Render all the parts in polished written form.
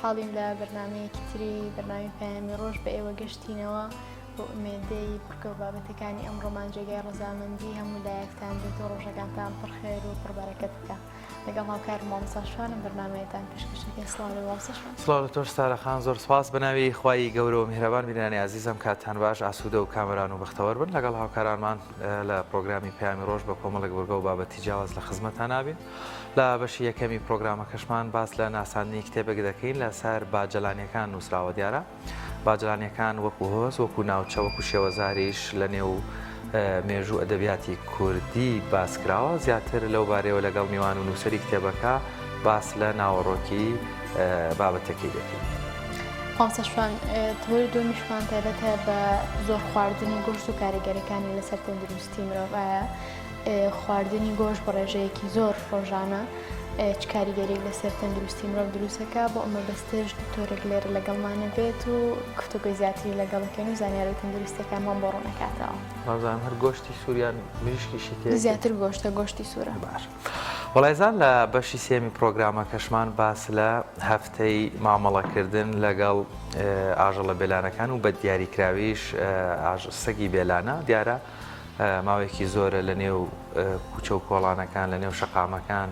خۆشحاڵیم لە بەرنامەیەکی تری بەرنامی پەیامی ڕۆژ بە ئێوە گەشتینەوە بۆ ئومێدەی پڕکە و بابەتەکانی ئەمڕۆمان جێگای ڕەزامەندی هەموو لایەکتان بێت و ڕۆژەکانتان پڕخێر و پڕبەرەکەت بکە. لەگەڵ هاوکار مامۆستا شوانم بەرنامەیەتان پێشکەشەکەی. سڵاو مامۆستا شوان. سڵاو لە تۆش سارەخان، زۆر سپاس. بەناوی خوای گەورە و میهرەبان. بینانی عزیزم کاتتان باش، ئاسوودە و کامەران و بەختەوەر بن. لەگەڵ هاوکارانمان لە پرۆگرامی پەیامی ڕۆژ بە کۆمەڵێک بەرگە و بابەتی جیاواز لە خزمەتتان نابین. لە بەشی یەکەمی پرۆگرامەکەشمان باس لە ناساندنی کتێبێک دەکەین لەسەر باجەلانیەکان نووسراوە. دیارە باجەلانیەکان وەکو هۆز، وەکو ناوچە، وەکو شێوەزاریش لە نێو مێژوو ئەدەبیاتی کوردی باسکراوە. زیاتر لەو بارەیەوە لەگەڵ میوان و نووسەری کتێبەکە باس لە ناوەڕۆکی بابەتەکەی دەکەین. مامۆستا شوان، تۆری دومیشمان تایبەتە بە زۆر خواردنی گۆشت و کاریگەریەکانی لەسەر تەندروستی مرۆڤایە. خواردنی گۆشت بە ڕێژەیەکی زۆر ڕۆژانە چ کاریگەریەک لەسەر تەندروستی مرۆڤ دروستەکە. بۆ ئەمە بەستێش دکتۆرێک لێرە لەگەڵمانە بێت و گفتوگۆی زیاتری لەگەڵەکەین و زانیاری تەندروستیەکانمان بۆ ڕوونەکاتەوە. بازانم هەر گۆشتی سووریان مریشکیشی تێ زیاتر گۆشتە گۆشتی سوورە. باش. وەڵایزان لە بەشی سێمی پرۆگرامەکەشمان باس لە هەفتەی مامەڵەکردن لەگەڵ ئاژەڵە بێلانەکان و بە دیاریکراویش سەگی بێلانە. دیارە ماوەیەکی زۆرە لە نێو کوچە و کۆڵانەکان، لە نێو شەقامەکان،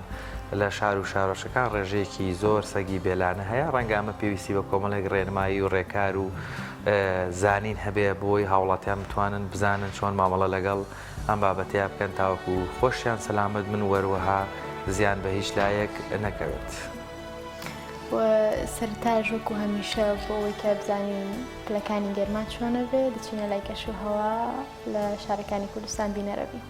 لە شار و شارۆشەکان ڕێژەیەکی زۆر سەگی بێلانە هەیە. ڕەنگە ئەمە پێویستی بە کۆمەڵێک ڕێنمایی و ڕێکار و زانین هەبێ بۆی هاوڵاتیان بتوانن بزانن چۆن مامەڵە لەگەڵ ئەم بابەتەیە بکەن تاوەکو خۆشیان سەلامەت من وەروەها زیان بە هیچ لایەک نەکەوێت. سەرتاژ وەکو هەمیشە بۆ ئەوەی کە بزانین پلەکانی گەرما چۆنە بێ، دەچینە لای کەش و هەوا لە شارەکانی کوردستان بینەرەبی.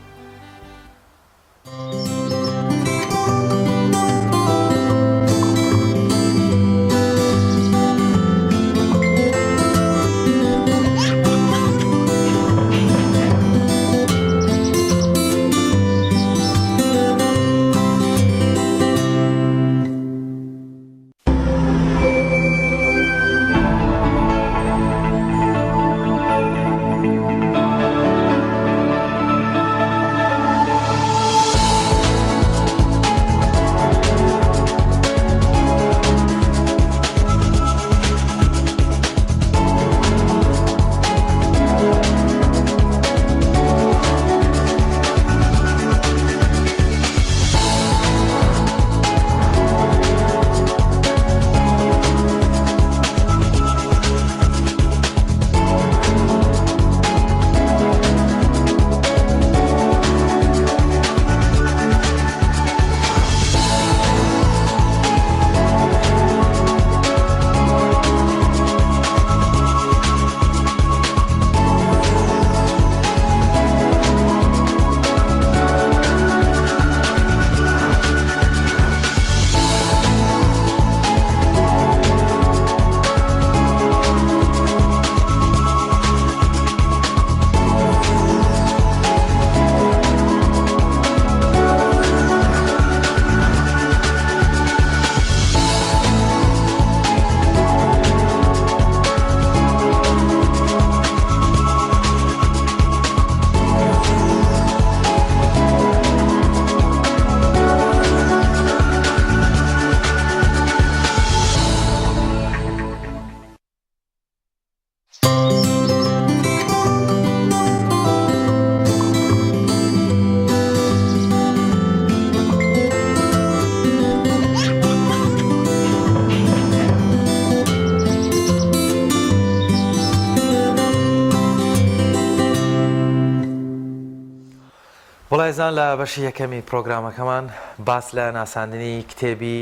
وەڵایزان لە بەشی یەکەمی پرۆگرامەکەمان باس لە ناساندنی کتێبی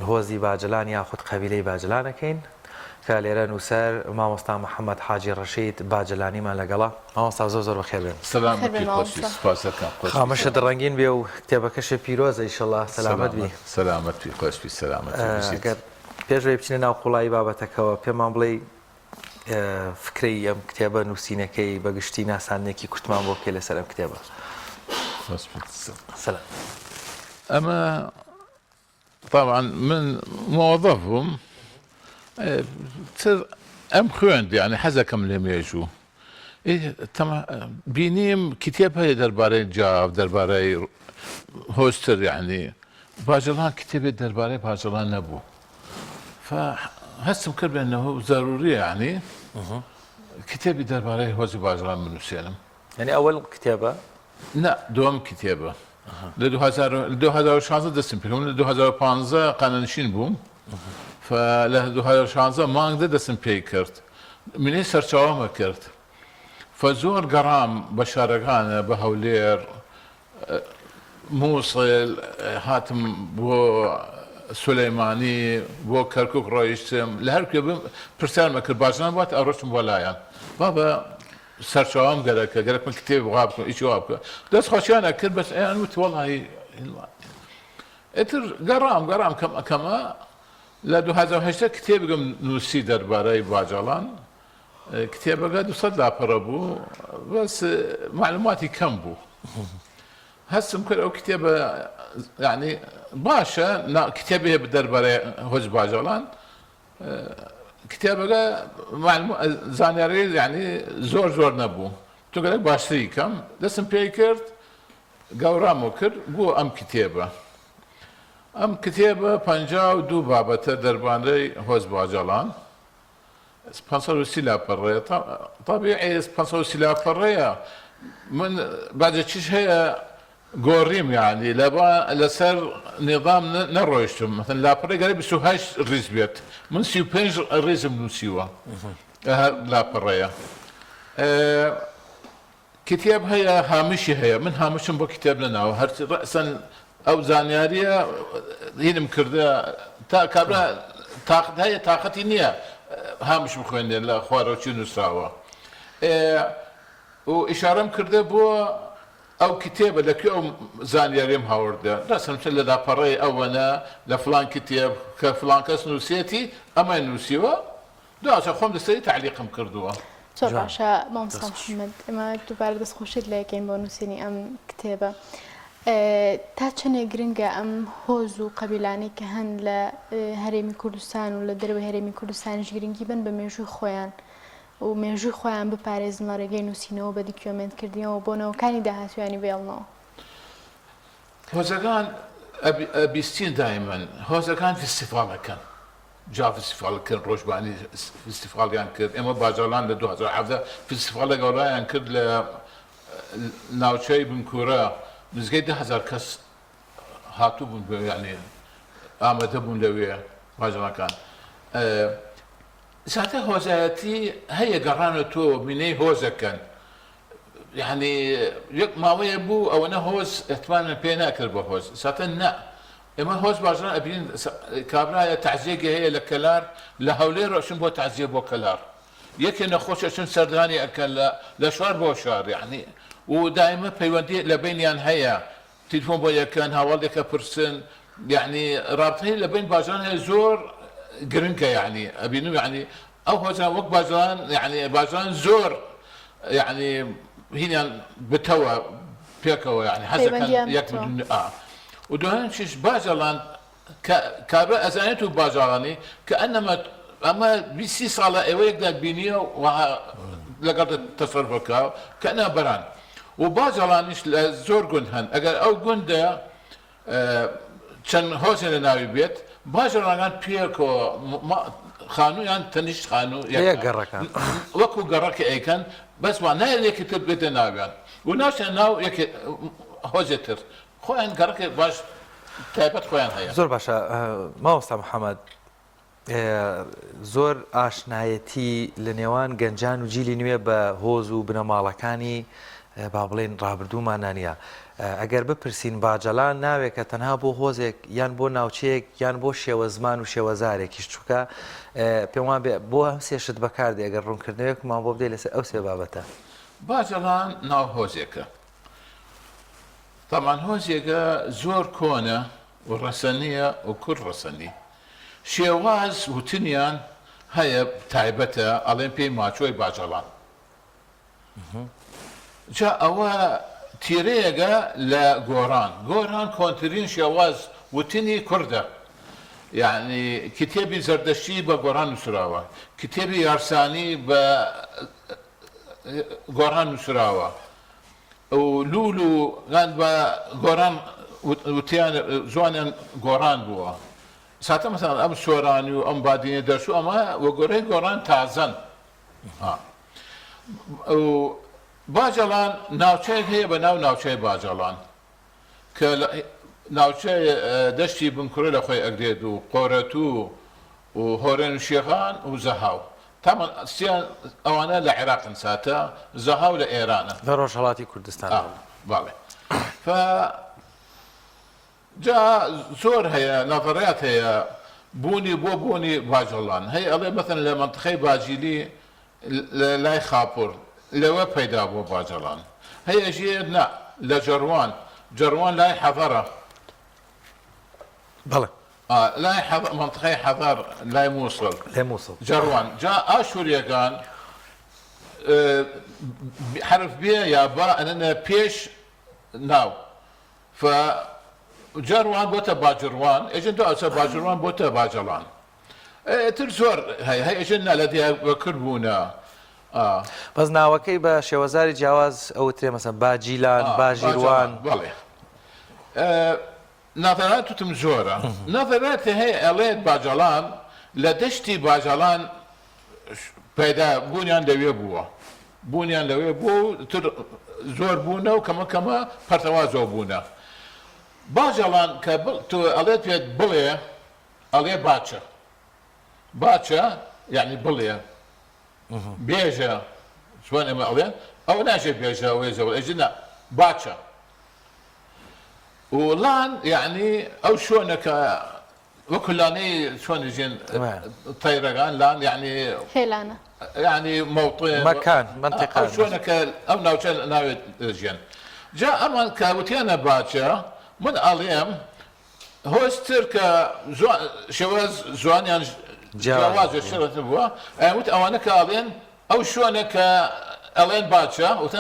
هۆزی باجەلان یاخود قەبیلەی باجەلانەکەین کە لێرە نووسەر مامۆستا محەممەد حاجی ڕەشید باجەلانیمان لەگەڵا. مامۆستا زۆر بەخێر بێن. خامەشە ڕەنگین بێ و کتێبەکەشە پیرۆزە ئیشەڵڵا. سەلامەت بی. سەلامەتی خۆشبی سەلامەت. پێشوەی بچینە ناو قوڵایی بابەتەکەەوە پێمان بڵێ فکرەی ئەم کتێبە نووسینەکەی بەگشتی ناساندنێکی کورتمان بۆ بکەی لەسەر ئەم کتێبە. سلام. أما طبعا من موظفهم أم خوند يعني حزكم لهم يجوا إيه تمام بينيم كتابها درباري جاف درباري هوستر يعني باجلان كتابة درباري باجلان نبو هەستم کرد بێنەوە ضروري يعني كتابي دەربارەی هۆزی باژەڵان بنووسێنم. يعني أول كتابة نا دوم کتێبە لە 2016 دەستم پێکەم لە 2015 قانەنشین بووم لە 2016 مانگدا دەستم پێی کرد منێ سەرچاوەمە کرد زۆر گەڕام بە شارەکانە بە هەولێر مووسڵ هاتم بۆ سولەیمانی بۆ کەرکووک ڕۆیشتم لە هەر کوێ پرسیارمە کرد باژان واتە ئەڕۆشتم بۆ لایەن بابە سەرچاوام گەرەکمە کتێب وا بکەم ئیچ وا بکە دەست خۆشیانە کرد بەس ئەیان وت وەڵی ئێتر گەڕام کەمە لە 2010 کتێبگەم نووسی دەربارەی باجەڵان کتێبەکە 200 لاپەڕە بوو بەس معلوماتی کەم بوو هەستم کرد ئەو کتێبە یعنی باشە کتێبێ دەربارەی هۆز باجەڵان کتێبەکە زانیاری یعنی زۆر نەبوو تۆگەلێک باشتری کەم دەستم پێی کرد گەورامەوە کرد بۆ ئەم کتێبە ئەم کتێبە 52 بابەتە دەربارەی هۆز باجەڵان 530 لاپەڕەیە طبیعی 530 لاپەڕەیە من باجە چیش هەیە گۆڕیم یعنی لەسەر نظام نەڕۆیشتم مثلا لاپەڕەی گەرە 28 ڕیز بێت من 35 ڕێزم نووسیوە لاپەڕەیە کتێب هەیە هامشی هەیە من هامشم بۆ کتێب نەناوە هەرچی ڕەسەن ئەو زانیاریە هینم کردە تا کابرا تاقت هەیە تااقەتی نییە هامش بخوێنێ لە خوارەوەچی نووسراوە و ئیشارەم کردە بۆ ئەو کتێبە لەکوێ ئەو زانیاریم هاوردە ڕاستەمچە لە لاپەڕەی ئەوەنە لە فلان کتێب کە فلان کەس نووسێتی ئەمە نووسیوە دواشە خۆم دەستەری تعلیقم کردووە زۆر باشە مامۆستا محەممەد ئێمە دووبارە دەستخۆشیت لە یەکەین بۆ نووسینی ئەم کتێبە تا چەندێک گرنگە ئەم هۆز و قەبیلانەی کە هەن لە هەرێمی کوردستان و لە دەرەوەی هەرێمی کوردستانیش گرنگی بن بە مێژووی خۆیان و مێژووی خۆیان بپارێزن لە ڕێگەی نووسینەوە بە دیکۆمنتکردنەوە بۆ نەوەکانی داهاتوانی بێڵنەوە هۆزەکان بیستین دایمەن هۆزەکان فستیڤالەکەن جا فستیڤالەکەن ڕۆژبانی فستیڤالیان کرد ئێمە باجەڵان لە 2017 فستیڤالە گەورایان کرد لە ناوچەی بنکورە نزگەی 10,000 کەس هاتوو بوون یعنی ئامادە بوون لەوێ باجەڵەکان ساتە هۆزایەتی هەیە گەڕانە تۆ بینەی هۆزەکەن یعنی یەک ماوەیە بوو ئەوەنە هۆز ئەتوانن پێ ناکرد بە هۆز ساتە نە ئێمە هۆز باژان ئەبین کابرایە تەعزیەکی هەیە لە کەلار لە هەولێر ڕۆشن بۆ تەعزیە بۆ کەلار یەکێ نەخۆشە چون سەردانی ئەکەن لە شوار بۆ شار یعنی و دائمە پەیوەندی لە بینیان هەیە تیلفۆن بۆ یەکەن هاوڵێکە پرسن یعنی رابطەی لە بین باژان هەیە زۆر گرنگە یعنی ئەبینم یعنی ئەو هۆزان وەک باژان یعنی باژان زۆر یعنی هینیان بتەوە پێکەوە یعنی حەزەکەن یەک و دوایین چیش باژەڵان کابرا ئەزانێت و باژاڵانی کە ئەمە 20 ساڵە ئێوەیەکدا بینیە و لەگەڵ تەسەڕفەکە کە نابەران و باژەڵانیش لە زۆر گوند هەن ئەگەر ئەو گوندە چەند هۆزێ لە ناوی بێت باژەڵانان پێکەوە خانوویان تەنیشت خانوو گەڕەکان وەکو گەڕەکە ئەیکەن بەس وان نایە یەکی تر بێتە ناویان و ناوچیان ناو هۆزێتر خۆیان گەڕەکە باش تایبەت خۆیان هەیە زۆر باشە مامۆستا محەممەد زۆر ئاشنایەتی لە نێوان گەنجان و جیلی نوێ بە هۆز و بنەماڵەکانی با بڵێن ڕابردوومان نانیە ئەگەر بپرسین باجەڵان ناوێکە تەنها بۆ هۆزێک یان بۆ ناوچەیەک یان بۆ شێوە زمان و شێوەزارێکیش چووکە پێم وان بێ بۆ ئەم سێشت بەکاردێ ئەگەر ڕوونکردنەوەکمان بۆ بدەیت لەسەر ئەو سێ بابەتە باجەڵان ناو هۆزێکە تامان هۆزێکە زۆر کۆنە و ڕەسەنیە و کورد ڕەسەنی شێواز وتنیان هەیە تایبەتە ئەڵێن پێی ماچۆی باجەڵان جا ئەوە تیرەیەگە لە گۆران کۆنتترین شێواز وتنی کوردە یعنی کتێبی زەردەشتی بە گۆران نووسراوە کتێبی یارسانی بە گۆران نووسراوە و لول و غان بە گۆران وتیان زوانیان گۆران بووە ساتە مثلا ئەم سۆرانی و ئەم بادینە دەرچوو ئەمە وەگۆرەی گۆڕان تازەن باجەڵان ناوچەیەک هەیە بە ناو ناوچەی باجەڵان کە ناوچەی دەشتی بنکوڕی لە خۆی ئەگرێت و قۆرەتوو و هۆرێن و شێخان و زەهاو تامان سیان ئەوانە لە عێراقن ساتە زەهاو لە ئێرانە لە ڕۆژهەڵاتی کوردستان باڵێ جا زۆر هەیە نەڤەڕات هەیە بوونی بۆ بوونی باجەڵان هەیە ئەڵێ مەثەن لە منتخەی باجیلی لای خاپۆر لەوە پەیدا بۆ باجەڵان هەیە ژێر نا لە جەڕوان لای حەڤەرە بەڵێ لای منتخەی حەڤەر لای مووسڵ جەڕوان جا ئاشووریەکان حرف بێ یا با ئەنەنە پێش ناو جەڕوان بۆتە باجڕوان ئێژن تۆ ئەچە باجڕوان بۆتە باجەڵان تر زۆر هەیە ئێژن لە دیاربەکرد بوونە بەس ناوەکەی بە شێوەزاری جیاواز ئەوترێ مەسەن باجیلان باژیروان بەڵێ نەڤەرات توتم زۆرە نەڤەرات هەیە ئەڵێت باجەڵان لە دەشتی باجەڵان پەیدا بوونیان لەوێ بووە بوونیان لەوێ بوو تر زۆر بوونە و کەمە پەرتەوازۆ بوونە باجەڵان کە تۆ ئەڵێت پێت بڵێ ئەڵێ باچە یعنی بڵێ بێژە چۆن ئێمە ئەڵێن ئەو ناژێ بێژە وێژەوە ئەژنە باچە وڵان یعنی ئەو شوۆنەکە وەکولانەی چۆنژێن تەیرەکان لان یعنی هێلانە یعنی مووطێ مەکان منتیقە شوۆنەکە ئەو ناوچە ناوێت ژێن جا ئەمان کاوتیانە باچە من ئەڵێم هۆستتر کە شێوەز زوانیان جیاوازە شێوەتە بووە ئەوت ئەوانە کە ئەڵێن ئەو شوۆنە کە ئەڵێن باچە وتە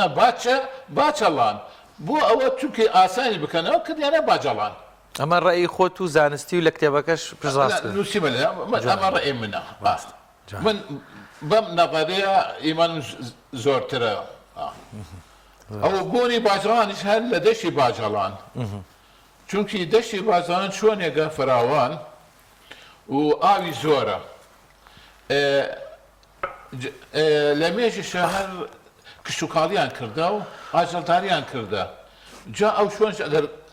باچەڵان بۆ ئەوە چونکە ئاسانی بکەنەوە کردیانە باجەڵان ئەمە ڕێی خۆت و زانستی و لە کتێبەکەش پرزاست نووسیمە ئەمە ڕێی منە من بەم نەڤەرەیە ئیمان زۆرترە ئەو بوونی باجەڵانیش هەر لە دەشتی باجەڵان چونکی دەشتی باجەڵان شوۆنێگە فراوان و ئاوی زۆرە لە مێژی شەهر کشتوکاڵیان کردە و ئاژەڵداریان کردە جا ئەو شوۆنش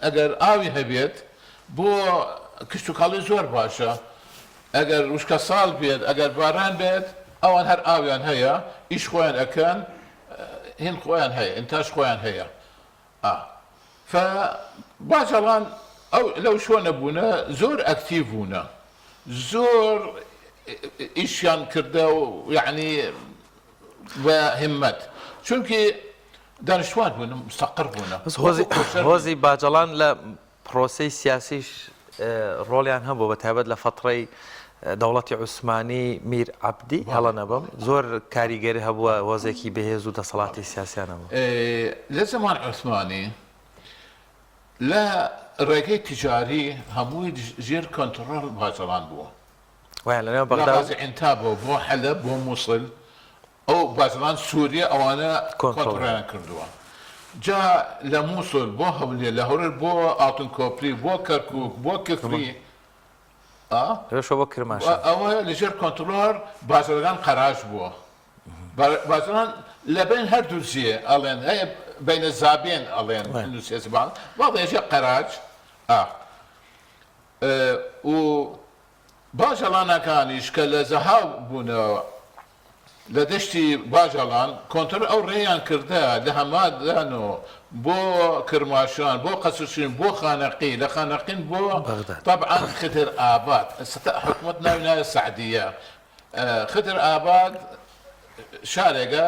ئەگەر ئاوی هەبێت بۆ کشتوکاڵی زۆر باشە ئەگەر وشکە ساڵ بێت ئەگەر باران بێت ئەوان هەر ئاویان هەیە ئیش خۆیان ئەکەن هین خۆیان هەیە ئینتاش خۆیان هەیە باجەڵان ئەو لەو شوۆنە بوونە زۆر ئەکتیڤ بوونە زۆر ئیشیان کردە و یعنی بە هیممەت چونکی دانیشتوان بوون مستەقر بوونە هۆزی باجەڵان لە پرۆسەی سیاسیش ڕۆڵیان هەبوو بە تایبەت لە فەترەی دەوڵەتی عوسمانی میر عەبدی هەڵە نەبم زۆر کاریگەری هەبووە هۆزێکی بەهێز و دەسەڵاتی سیاسیان هەبوو لە زەمان عوسمانی لە ڕێگەی تیجاری هەمووی ژێر کۆنتڕۆڵ باجەڵان بووە لەنێو بەغداد ئینتابەوە بۆ حەلەب بۆ مووسڵ ئەو باجەڵان سووریە ئەوانە کۆنتڕۆڵیان کردووە جا لە مووسڵ بۆ هەولێر لە هەولێر بۆ ئاتونکۆپری بۆ کەرکووک بۆ کفری بۆ کرماش ئەوە لەژێر کۆنتڕۆڵ باجەڵەکان قەراش بووە باجەڵان لەبین هەردوو زیێ ئەڵێن هەیە بینە زابێن ئەڵێن نووسێزبان واڵێژە قەراج و باجەڵانەکانیش کە لە زەهاو بوونەوە لە دەشتی باجەڵان کۆنتڕ ئەو ڕێیان کردە لە هەمادانەوە بۆ کرماشان بۆ قەسوشین بۆ خانەقی لە خانەقین بۆ طبعا خدر ئاباد حکومت ناوی نایە سعدیە خدر ئاباد شارێگە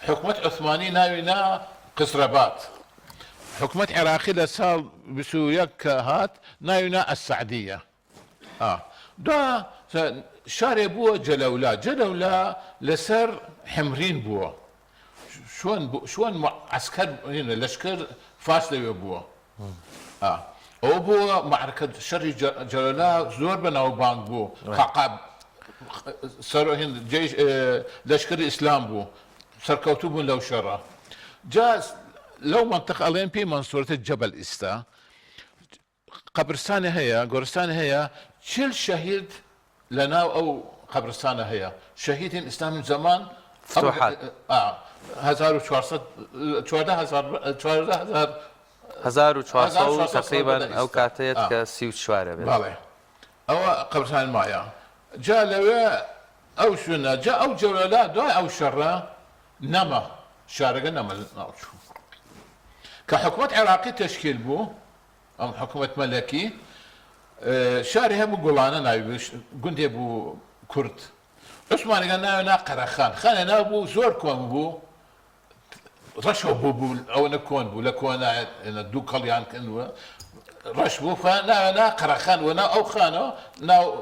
حکومت عوسمانی ناوی نا قسرەبات حکومت عێراقی لە ساڵ 21 کە هات ناوی نا ئەسعدیە دا شارێ بووە جەلەولا لەسەر حمرین بووە شوۆن عسکەر لەشکر فاس لەوێ بووە ئەوە بووە معرکە شەڕی جەلەولا زۆر بەناوبانگ بوو قەقاب لەشکری ئیسلام بوو سەرکەوتوو بوون لەو شەڕە جا لەو منطقە ئەڵێن پێی مەنسوورەتە جەبەل ئیستا قبرستاني هي قرستاني هي كل شهيد لنا او قبرستاني هي شهيد الاسلام من زمان فتوحات 1400 1400 تقريبا او كاتيت كسيوت شوارع بالي او قبرستان المايا جاء لو او شنو جاء او جوله دو او شره نما شارقه نما كحكومه عراقي تشكيل بو ام حكومه ملكي شارها بو قولانا نايبش قندي بو كرد عثماني قال نا قرخان خان انا بو زور كون بو رشوا بو او نكون بو لكون انا دو قليان كنوا رشبو فانا قرخان وانا او خانو نا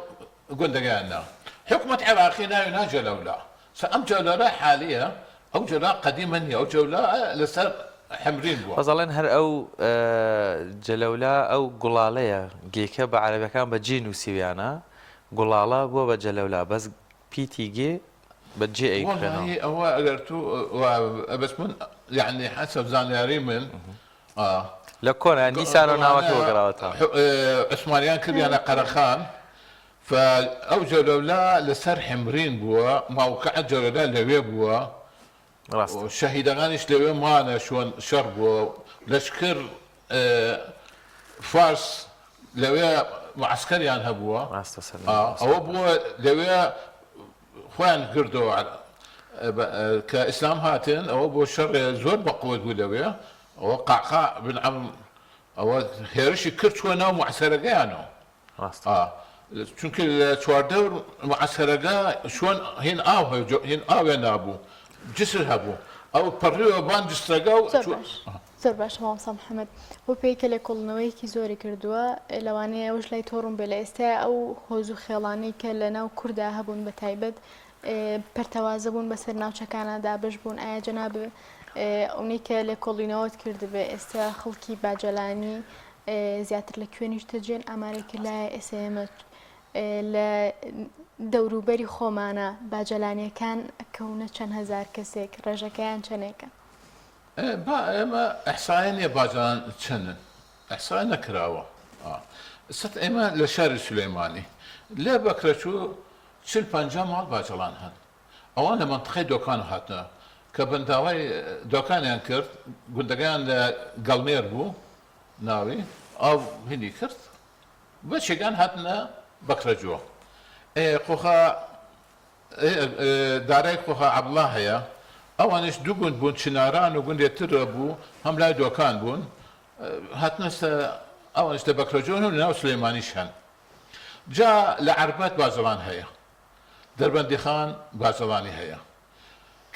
قندي قالنا حكومه عراقي نا جلولا سام جلولا حاليا او جولا قديما او جولا لسر حمرين بو بەڵێن هەر ئەو جەلەولا ئەو گوڵاڵەیە گێکە بە عەرەبەکان بە جێ نووسیویانە گوڵاڵە بووە بە جەلەولا بەس پیتی گێ بە جێ ئەیکرێنەوە والله هو اگرتو بس من يعني حسب زانياري من لە کۆنە نیسان و ناوەکە وەگەڕاوەتەوە عثمانيان كريانا قرخان فاو جلولا لسر حمرين بوا موقع جلولا لوي بوا ڕاستە شهيدانش لوي مانا شلون شربوا لشكر فارس لوي معسكريان هبوا ڕاستە سەر او بوا لوي خوان قردو كاسلام هاتن او بو شر زور بقوه لوي او قعقاع بن عم او هيرشي كرت وانا معسكريانو ڕاستە چونکە چواردە معسكرەکە شلون هین ئاوێ نابوو جسر هەبوو ئەو پەڕیوە بان جسترەکە و زۆر باش مامۆستا محەممەد بۆ پێیکە لە کۆڵنەوەیەکی زۆری کردووە لەوانەیە ئەوش لای تۆڕم بێ لە ئێستا ئەو هۆز و خێڵانەی کە لە ناو کووردا هەبوون بە تایبەت پەرتەوازە بوون بەسەر ناوچەکانە دابش بوون ئایا جەناب ئەوەی کە لە کۆڵینەوەت کردبێ ئێستا خەڵکی باجەلانی زیاتر لە کوێنیش تەجێن ئامارێکە لای ئێسێمە لە دەوروبەری خۆمانە باجەلانیەکان کەونە چەند هەزار کەسێک ڕێژەکەیان چەندێکە ئێمە ئەحسایە نیە باجان چەندن ئەحسای نەکراوە سەد ئێمە لە شاری سولەیمانی لێ بەکرەچوو 40-50 ماڵ باجەڵان هەن ئەوان لە منتقەی دۆکان هاتنە کە بەنداوای دۆکانیان کرد گوندەکەیان لە گەڵمێر بوو ناوی ئاو هینی کرد بەچێکان هاتنە بەکرەجووە قۆخا دارای قۆخا عەبدوڵڵا هەیە ئەوانش دوو گوند بوون چناران و گوندێتر بوو هەم لای دۆکان بوون هاتنە ئەوانش لە بەکرەجوون و لەناو سلەیمانیش هەن جا لە عەربەت باجەڵان هەیە دەربەندی خان باجەڵانی هەیە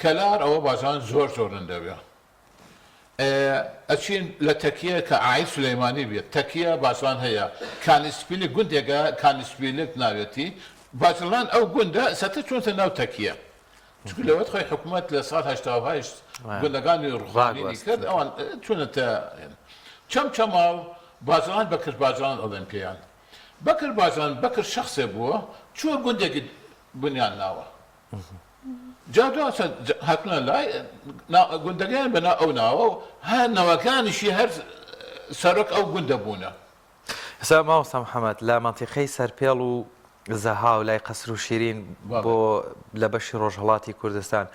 کەلار ئەوە باجەڵان زۆر زۆرن دەوێ ئەچین لە تەکیە کە ئاعید سولەیمانی بێت تەکیە باجەڵان هەیە کانیسپیلک گوندێکە کانیسپیلک ناوێتی باجەڵان ئەو گوندە سەتە چۆنتە ناو تەکیە چونکە لەوەت خۆی حکوومەت لە ساڵ 88 گوندەکانی ڕوخانینی کرد ئەوان چونەتە چەم ماڵ باجەڵان بەکرد باجەڵان ئەڵێن پێیان بەکرد باجەڵان بەکرد شەخصێ بووە چووە گوندێکی بنیان ناوە جا دواسە هاتنە لای گوندەکەیان بەنا ئەو ناوە و هەر نەوەکانیشی هەر سەرۆک ئەو گوندە بوونە ئێستا مامۆستا محەممەد لە مەنتیقەی سەرپێڵ و زەها و لای قەسر و شیرین بۆ لە بەشی ڕۆژهەڵاتی کوردستان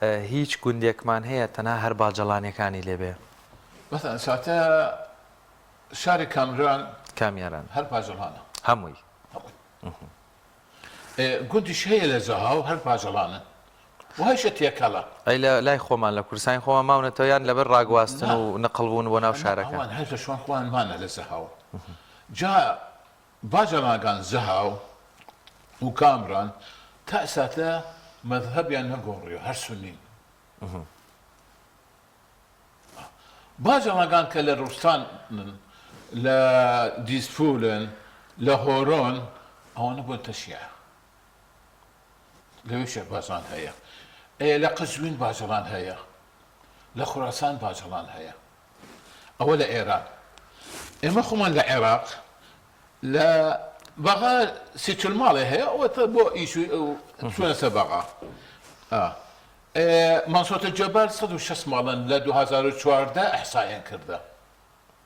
هیچ گوندێکمان هەیە تەنها هەر باجەڵانیەکانی لێبێ مثلا ساتە شاری کامران کامیاران هەر باجەڵانە هەمووی گوندیش هەیە لە زەها و هەر باجەڵانە وهیشە تێکەڵە ئەی لای خۆمان لە کوردستانی خۆمان ماونەتەوەیان لەبەر ڕاگواستن و نەقڵبوون بۆ ناو شارەکە ئەوان هەر لە شوان خوانمانە لە زەهاوە جا باجەڵانەکان زەهاو و کامران تا ئێساتە مەذهەبیان نەگۆڕیوە هەر سونین باجەڵانەکان کە لە ڕووستانن لە دیسپولن لە هۆرۆن ئەوانە بۆن تەشیعە لەوێشە باجەڵان هەیە لە قزوین باجەڵان هەیە لە خوراسان باجەڵان هەیە ئەوە لە ئێران ئێمە خۆمان لە عێراق لە بەغا سیچل ماڵێ هەیە ئەوەتە بۆ ئیش چوونە سەر بەغا مانسۆتە جەبار 106 ماڵن لە 2014 ئەحسایان کردە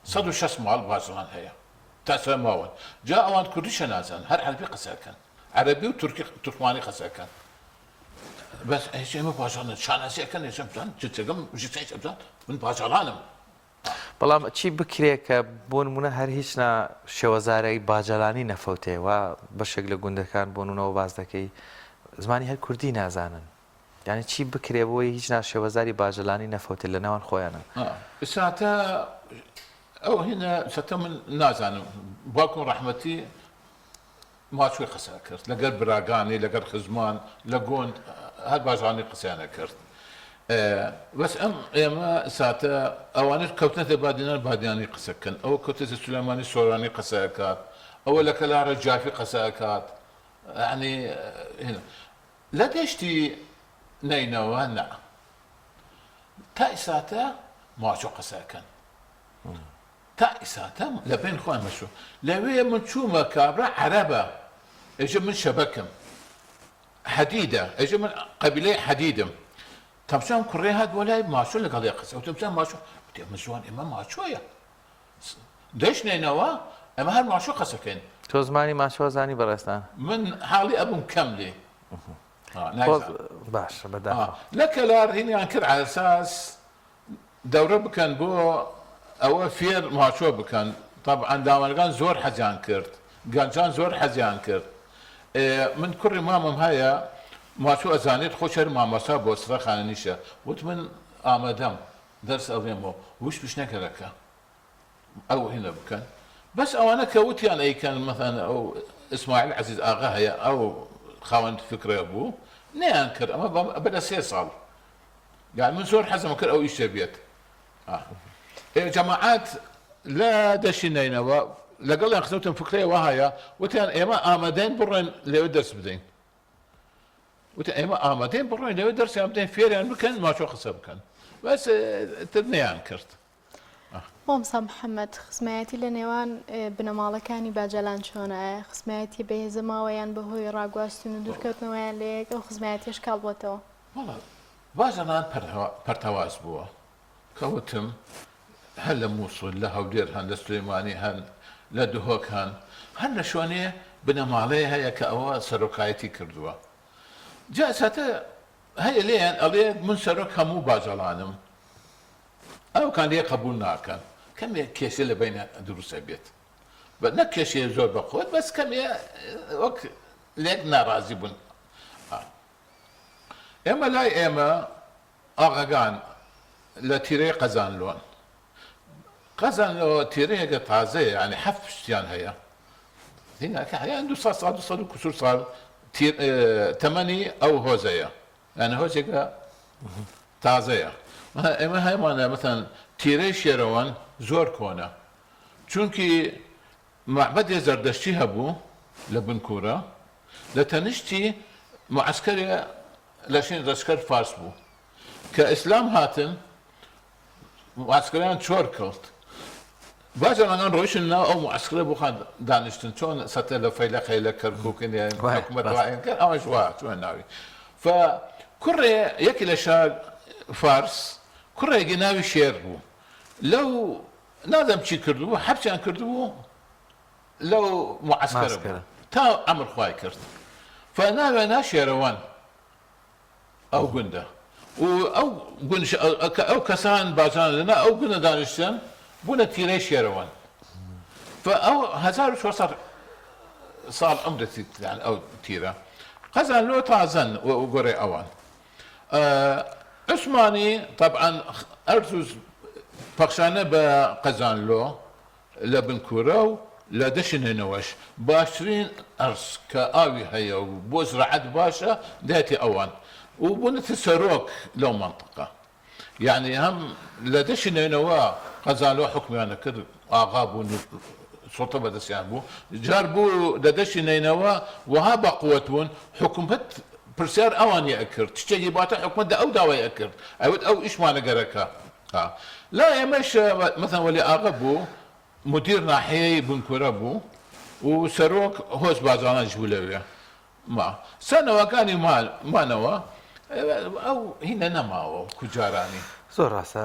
106 ماڵ باجەڵان هەیە تاسماون جاء اوان كردش نازن هر عربي قساكن عربي وتركي تركماني قساكن بس ايش ما باجان شانسي كان يشمسان جتكم جتي شمسان من باجانم بەڵام چی بکرێت کە بۆ نمونە هەر هیچ شێوەزارەی باجەلانی نەفەوتێەوە بەشێک لە گوندەکان بۆ نونەوە باز دەکەی زمانی هەر کوردی نازانن یعنی چی بکرێ بۆی هیچ شێوەزاری باجەلانی نەفەوتێت لە ناوان خۆیانە ساعتا او هنا ساعتا من نازانم باكم رحمتي ما شوي قسا كرت لقر براغاني لقر خزمان لقون هاد باجاني قسانا كرت بس اما ساعتا اواني كوتنة بادياني قسكن او كوتنة سليماني سوراني قساكات او لكلا رجافي قساكات يعني هنا لا دشتي نينوا نا تا ساعتا ما شو قساكن تا ساعتا لبين خوان مشو لوي من شو مكابرة عربة اجى من شبكم حديدة اجى من قبيلة حديدة تمشان كوري هاد ولا ما شو اللي قال يقص وتمشان ما شو مزوان اما ما شوية ديش نينوا اما هاد ما شو قسكين تۆ زمانی ماشۆ زانی بەڕێستان من حالي ابو مكملي باش بەداخەوە لكلار هنا انكر على اساس دورة بكن بو او فير ما شو بكن طبعا داوالغان زور حزيان كرت قانجان زور حزيان كرت من كل مامم هيا ما شو ازانيت خوشر ما مسا بوسرا خاننيشا وتمن امدم درس اويمو وش بش نكرك او هنا بكن بس او انا كوتي انا اي كان مثلا او اسماعيل عزيز اغا هيا او خاوند فكره ابو نانكر اما بدا سيصل يعني من زور حزم كر او ايش بيت جماعات لا دشينينا لقال لي خذوتهم فكريه وهايا وتان ايما امدين برين لو درس بدين وتان ايما امدين برين لو درس امدين فير يعني مكان ما شو خسب كان بس تدنيان كرت مامسا محمد خسمایەتی لە نێوان بنەماڵەکانی باجەلان چۆنە خسمایەتی بەهێزماوەیان بەهۆی ڕاگواستن و دوورکەوتنەوەیان لەیەک ئەو خزمایەتیش کاڵ بۆتەوە باجەلان پەرتەواز بووە کەوتم هەر لە مووسڵ لە هەولێر هەن لە سلێمانی هەن لە دهۆک هەن هەر لە شوێنێ بنەماڵەیە هەیە کە ئەوە سەرۆکایەتی کردووە جا ساتە هەیە لێیان ئەڵێ من سەرۆک هەموو باجەڵانم ئەو کان لێ قبول ناکەن کەمێ کێشە لە بینە دروستە بێت بە نەک کێشەیە زۆر بەخۆت بەس کەمێ وەک لێک ناڕازی بوون ئێمە لای ئێمە ئاغاگان لە تیرەی قەزانلۆن قەزانلۆ تیرەیەکە تازەیە یعنی حەفت پشتیان هەیە هیناکە هەیە 200 كسور ساڵ تەمەنی ئەو هۆزەیە یعنی هۆزێکە تازەیە ئێمە هەیەمانە مەثەن تیرەی شێرەوەن زۆر کۆنە چونکی معبەدێ زەردەشتی هەبوو لە بنکورە لە تەنیشتی معسکەرێ لەشین ڕەشکەر فارس بوو کە ئیسلام هاتن معسکەریان چۆر کەوت باش ئەمانان ڕۆیشتن ناو ئەو معسکرە بۆ خان دانیشتن چۆن سەتە لە فەیلەقەی لە کەرکووکن حکومەت ڕایەن کرد ئەوەش وا چۆن ناوی کوڕێ یەکی لە شار فارس کوڕێکی ناوی شێر بوو لەو نادەم چی کردبوو حەبسیان کردبوو لەو معسکەرە بوو تا ئەمر خوای کرد فناوێنا شێرەوەن ئەو گوندە و ئەو کەسان بازان لەنا ئەو گوندە دانیشتن بوونە تیرەی شێرەوەن فئەو 1400 ساڵ عمرەتی ئەو تیرە قەزان لۆ تازەن گۆڕێ ئەوان عثماني طبعا ارجوز بخشانه بقزانلو لبنكورو لدشن نوش باشرين ارس كاوي هيا وبوزرعت باشا داتي اوان وبنت السروك لو منطقه يعني هم لدشن نوا قزانلو حكمي انا كذا اغابو سلطه بدسيانبو جاربو لدشن نوا وهابا قوتون حكمت برسيار اوان ياكر تشتهي باتا حكمت دا او داوا ياكر او ايش ما نقرك لا يمش مثلا ولي اغبو مدير ناحيه بنكوربو وسروك هوس بازانا جولويا ما سنه وكاني ما نوا ئەو هینە نەماوە کوجارانی. زۆر ڕاستە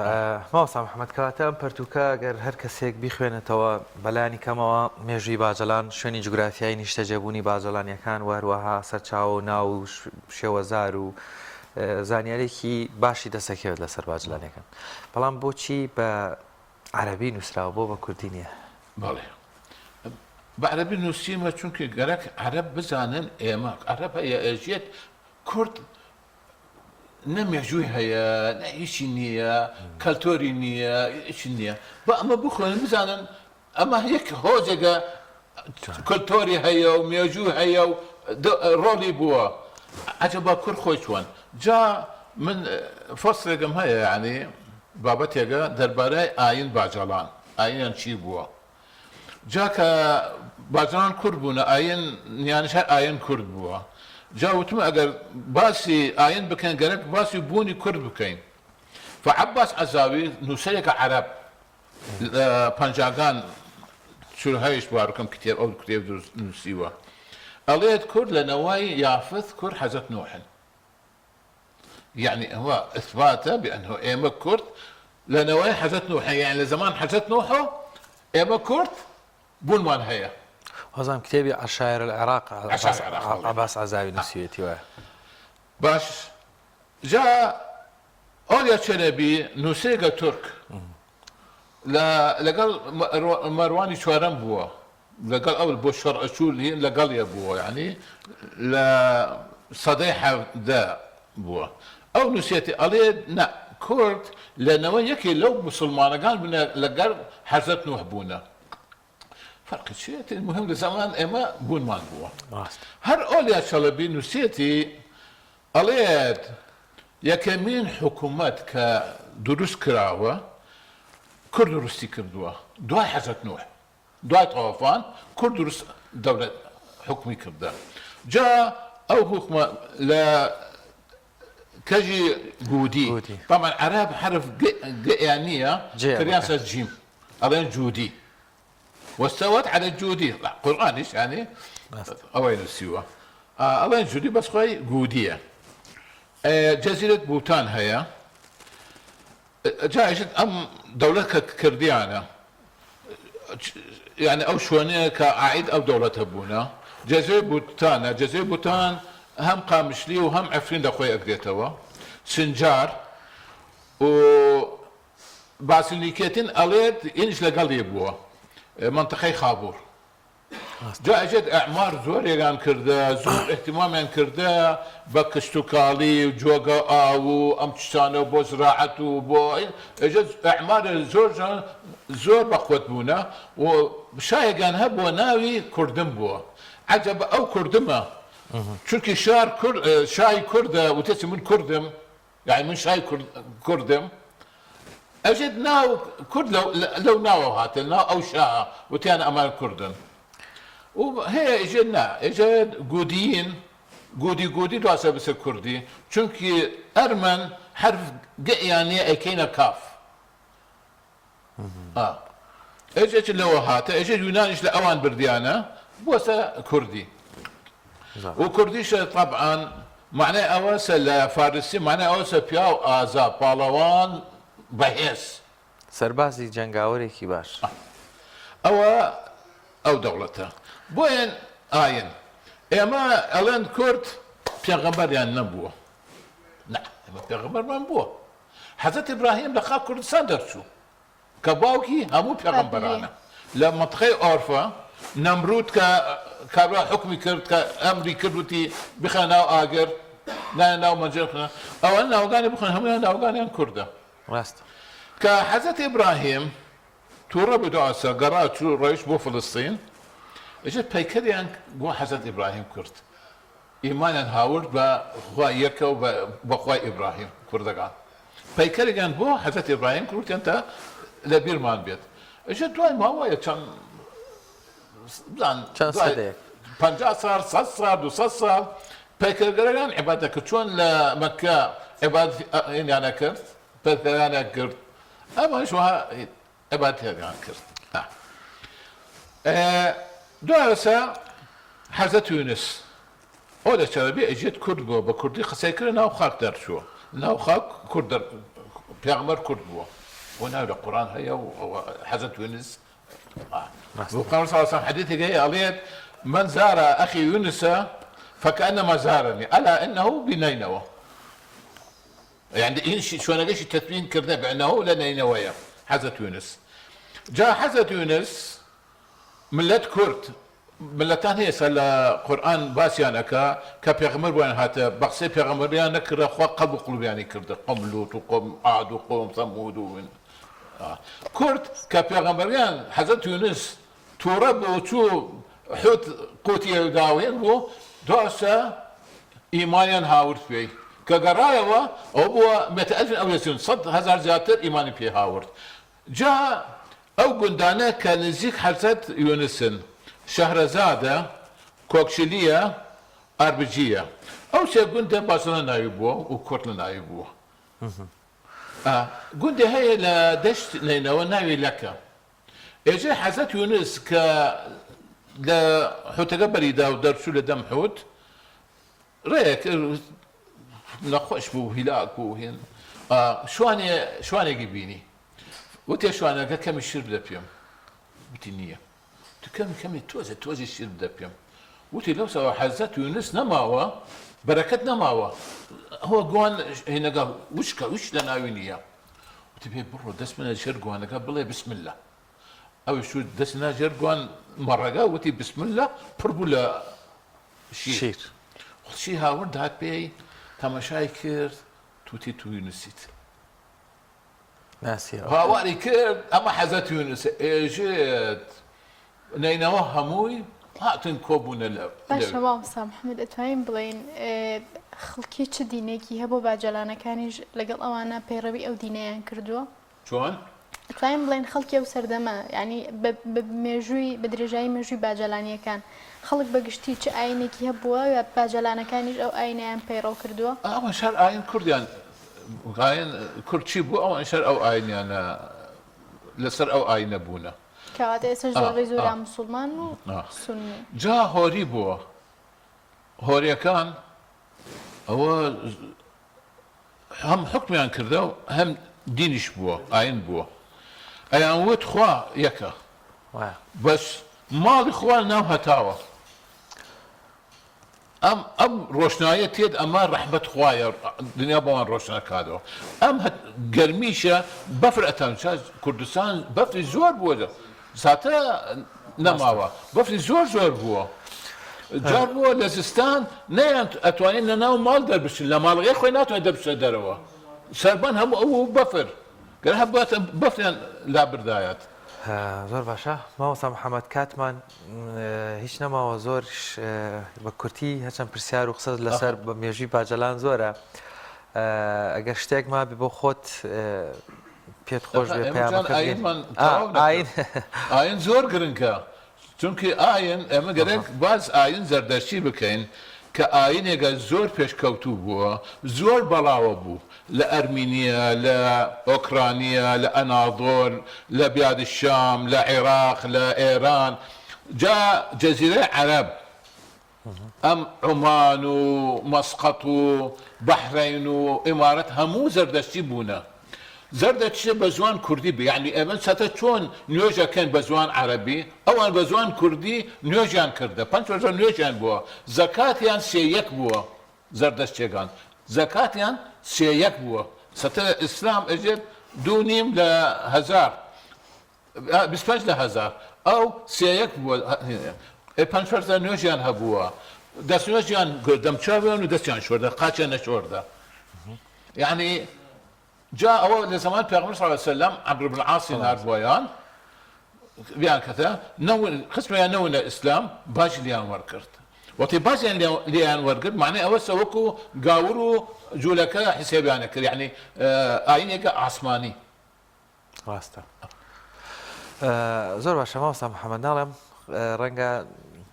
ماوەسا محەممەد کەواتە ئەم پەرتوکە گەر هەر کەسێک بیخوێنێتەوە بەلانی کەمەوە مێژووی باجەڵان شوێنی جوگرافیایی نیشتەجێبوونی باجەڵانیەکان وهروەها سەرچاو و ناو و شێوەزار و زانیارێکی باشی دەسەکەوێت لەسەر باجلانەکان بەڵام بۆچی بە عەرەبی نووسراوە بۆ بە کوردی نییە؟ بەڵێ بە عەرەبی نووسیمە چونکە گەرەک عەرەب بزانن ئێمە عەرەب هەیە ئەژێت کورد نەمێژووی هەیە نە هیچی نییە کەلتۆری نییە هیچی نییە بە ئەمە بخۆن بزانن ئەمە یەک هۆزێکە کەلتۆری هەیە و مێژووی هەیە و ڕۆڵی بووە عەجەبا کورد خۆی چۆن جا من فەسڵێکم هەیە یعنی بابەتێکە دەربارەی ئاین باجەڵان ئاینیان چی بووە جا کە باجەڵان کورد بوونە ئاین نیانش ئاین کورد بووە جا وتم ئەگەر باسی ئاین بکەین گەرەک باسی بوونی کورد بکەین فعەباس عەزاوی نووسەرێکە عەرەب پەنجاگان چورهەیش بارکەم کتێب ئەو کتێب نووسیوە ئەڵێت کورد لە نەوای یافت کورد حەزەت نوحن يعني هو إثبات بأنه إيما كرد لنوايا حزت نوح يعني لزمان حزت نوح إيما كرد بون مان هي وهذا كتابي عشائر العراق عباس عزاوي نسيتي واه باش جاء أوليا شنبي نوسيقى ترك لقال مرواني شوارم بوا لقال أول بوشر أشول هي لقال يا بوا يعني لا صديحة ذا بوا ئەو نووسێتی ئەڵێ نا کورد لەنەوە یەکی لەو مسلمانەکان بنە لەگەر حەزەت نوح بوونە فەرقی چێتی مهم لە زەمان ئێمە بوونمان بووە هەر ئۆلیا چەڵەبی نووسێتی ئەڵێت یەکەمین حکوومەت کە دروست کراوە کورد دروستی کردووە دوای حەزەت نوح دوای تەوەفان کورد دروست دەولەت حکمی کردە جا ئەو حکومە لە كجي جودي طبعا عرب حرف يعني كرياسة جيم أظن جودي واستوت على الجودي لا قرآن إيش يعني أوين السوا أظن جودي بس خوي جودية جزيرة بوتان هي جاء أم دولة كرديانة يعني أو شوانية كعيد أو دولة هبونا جزيرة بوتان هم قامشلي وهم عفرين دخوي أقديتوا سنجار و باسليكيتين أليد إنش لقال يبوا منطقة خابور جاء جد أعمار زور يغان كردا زور اهتمام يغان كردا بكشتوكالي وجوغا آو أمتشانو بو زراعتو بو جد أعمار زور بقوت بونا وشايقان هبوا ناوي كردم بوا عجب أو كردمه çünkü şair Kürde وتسمى من كردم يعني من شاي كردم أجد ناو كرد لو ناو هات ناو أو شاء وتانا أمال كردن وهي اجدنا اجد جوديين جودي دواسة بس كردي çünkü أرمن حرف يعني أكينا كاف اجد لو هات اجد يونانيش لأوان برديانا بوسا كردي وكرديش طبعا معناه اواسا فارسي معناه اواسا بياو ازا بالوان بهيس سربازي جنگاورێکی باش او دولته بوين آين اما الان كرد پیغمبر يعني نبوه نعم پیغمبر من بوه حضرت ابراهيم لقى كردستان درسو كباوكي همو پیغمبرانا لما تخي عرفه نمرود كاروا حكمي كرد كأمري كردوتي بخنا آجر نا مجرخنا أو أنا أوغاني بخنا هم أنا أوغاني كردا راست كحضرت إبراهيم تورا بدعسة قرأت شو رئيس بو فلسطين إجت بيكري عن بو حضرت إبراهيم كرد إيمانا هاورد بخوا يركا وبخوا إبراهيم كردقان بيكري عن بو حضرت إبراهيم كرد أنت لبير مان بيت إجت دواي ما هو يتشان چەند سەدەیەک 50 سال 100 سال 200 سال پێکەرگەرەکان عیبادەکە چۆن لە مەکە عیبادەتیانە کرد پێکەرانە کرد ئەمەش وها عیبادەتیان کرد دوایەسا حەزەت یونس ئەو لە چەرەبی ئەجێت کورد بووە بە کوردی قسەیکرد ناو خاک دەرچووە ناو خاک کورد پێغەمبەر کورد بووە بۆ ناو لە قورآن هەیە و حەزەت یونس وقال صلى الله عليه وسلم حديث جاي قالت من زار اخي يونس فكانما زارني الا انه بنينوى يعني شو انا ليش التثمين كرنا بانه لنينوى حزت يونس جاء حزت يونس ملت كرد ملتان هي سال قران باسيانك كبيغمر وين هات بقسي بيغمر يعني نكر اخو قلب يعني كرد قوم لوط وقوم عاد وقوم ثمود وين كرد كبيغمبريان حضرت يونس تورب وشو حوت قوتي داوين بو دوسا ايمانيان هاورد فيه كقرايوا او بو 100,000 او يسون صد هزار زياتر ايماني فيه هاورد جاء او قندانه كان نزيك حضرت يونسن شهرزاده كوكشليه اربجيه او شي قنده باسنا نايبو وكرت نايبو قلت هي لدشت نينوى ناوي لك اجي حزت يونس ك لا حوت قبل يداو درسو لدم حوت ريك نخوش بو هلاك بو هين شواني جيبيني وتي شواني كم الشرب دبيم وتي نية كم توزي الشرب دبيم وتي لو سوا حزت يونس نماوا بركت نماوا هو قوان هنا قال وش لنا وينيا وتبي برو دسمنا شر قوان قال بالله بسم الله او شو دسنا جر قوان مره قال وتي بسم الله بربولا شير شي هاورد هات بي تماشاي كرد توتي تو يونسيت ناسي هاواري كرد اما حزت يونس اجت نينوى هموي هاتن كوبون باش مامسا محمد اتوين بلين خلقي چ دينيكي هبو باجلانەکانیش لەگەڵ ئەوانە پەیڕەوی ئەو دینەیان کردووە شلون؟ اتوين بڵین خەڵکی ئەو سەردەمە یعنی بە درێژایی مێژووی باجەلانیەکان خەڵک بەگشتی چ ئاینێکی هەبووە یا باجەلانەکانیش ئەو ئاینیان پەیڕەو کردووە ئەوە شەر ئاین کوردیان ئاین کورد چی بوو ئەوان شەر ئەو ئاینیانە لەسەر ئەو ئاینە بوونە کەواتە ئێستا زۆربەی زۆریان موسڵمان و سونی جا هۆری بووە هۆریەکان ئەوە هەم حکمیان کردە و هەم دینیش بووە ئاین بووە ئەیان وت خوا یەکە بەس ماڵی خوا ناو هەتاوە ئەم ڕۆشنایە تێت ئەمە ڕەحمەت خوایە دنیا بەوان ڕۆشنە کاتەوە ئەم گەرمیشە بەفر ئەتەن کوردستان بەفری زۆر بووە ساتە نەماوە بەفری زۆر بووە جار بووە لە زستان نەیان ئەتوانین لە ناو ماڵ دەربشن لە ماڵغێ خۆی ناتوانێت دەبشە دەرەوە سەربان هەموو ئەو بەفر گەر هەباتە بەفریان لابردایەت زۆر باشە مامۆستا محەممەد کاتمان هیچ نەماوە زۆرش بە کورتی هەچەند پرسیار و قسە لەسەر بە مێژووی باجەلان زۆرە ئەگەر شتێک ما بێ بۆ خۆت پێت خۆش بێ ئاین زۆر گرنگە چونکی ئاین ئێمە گەرێک باز ئاین زەردەرچی بکەین کە ئاینێکە زۆر پێشکەوتوو بووە زۆر بەڵاوە بوو لە ئەرمینیا لە ئۆکرانیا لە ئەناضۆر لە بیاد الشام لە عێراق لە ئێران جا جەزیرەی عەرەب ئەم عومان و مەسقەت و بەحرەین و ئیمارەت هەموو زەردەشتی بوونە زەردەچیە بە زوان کوردی بێ یعنی ئێمە چەتە چۆن نوێژەکەن بە زوان عەرەبی ئەوان بە زوان کوردی نوێژیان کردە 5 نوێژیان بووە زەکاتیان 3:1 بووە زەردەشتێکان زەکاتیان 3:1 بووە سەتە ئیسلام ئەژێت 2.5 لە 1000 25 لە 1000 ئەو 3:1 بووە 5 نوێژیان هەبووە دەست نوێژیان دەمچاویان و دەستیان شۆردە قاچیان نەشۆردە یعنی جا ئەوە لە زەمان پێغەمبەر صلی الله علیه وسلم عەمرو بن العاص هاردوایان بیان کەتە قسمیان نەوەنە ئیسلام باش لیان وەرگرت وەتی باشیان لیان وەرگرت معنی ئەوە سەوەکو گاور و جوولەکە حسێبیانە کرد یعنی ئاینێکە ئاسمانی ڕاستە زۆر باشە مامۆستا محەممەد ناڵێم ڕەنگە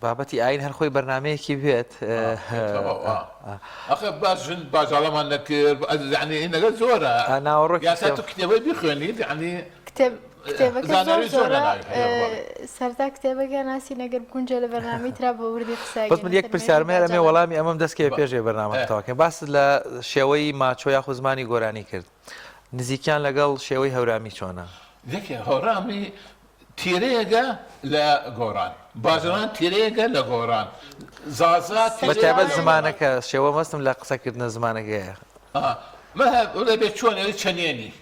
بابەتی ئاین هەر خۆی بەرنامەیەکی بێت ئەخە باشن باژاڵەمان نەکرد یعنی ئینەگە زۆرە ناوەڕۆکی یاسا تو کتێبەی بخوێنیت یعنی کتێب کتێبەکە زۆر زانایوی زۆر زۆرە لە ناوی سەرتا کتێبەکە ناسی نەگەر بکونجە لە بەرنامی ترا بە وردی قسە بەس من یەک پرسیارمەیە ئەمێ وەڵامی ئەمەم دەستکەوێ پێشێ بەرنامەکەتەوەکە باس لە شێوەی ماچۆ یاخود زمانی گۆرانی کرد نزیکیان لەگەڵ شێوەی هەورامی چۆنە ذكي هورامي تيريجا لا غوران باجران تيريجا لا غوران زازات بەتابەت زمانەکە شێوە مەستم لە قسەکردنە زمانەکەیە ما ولا بيتشون اللي تشنيني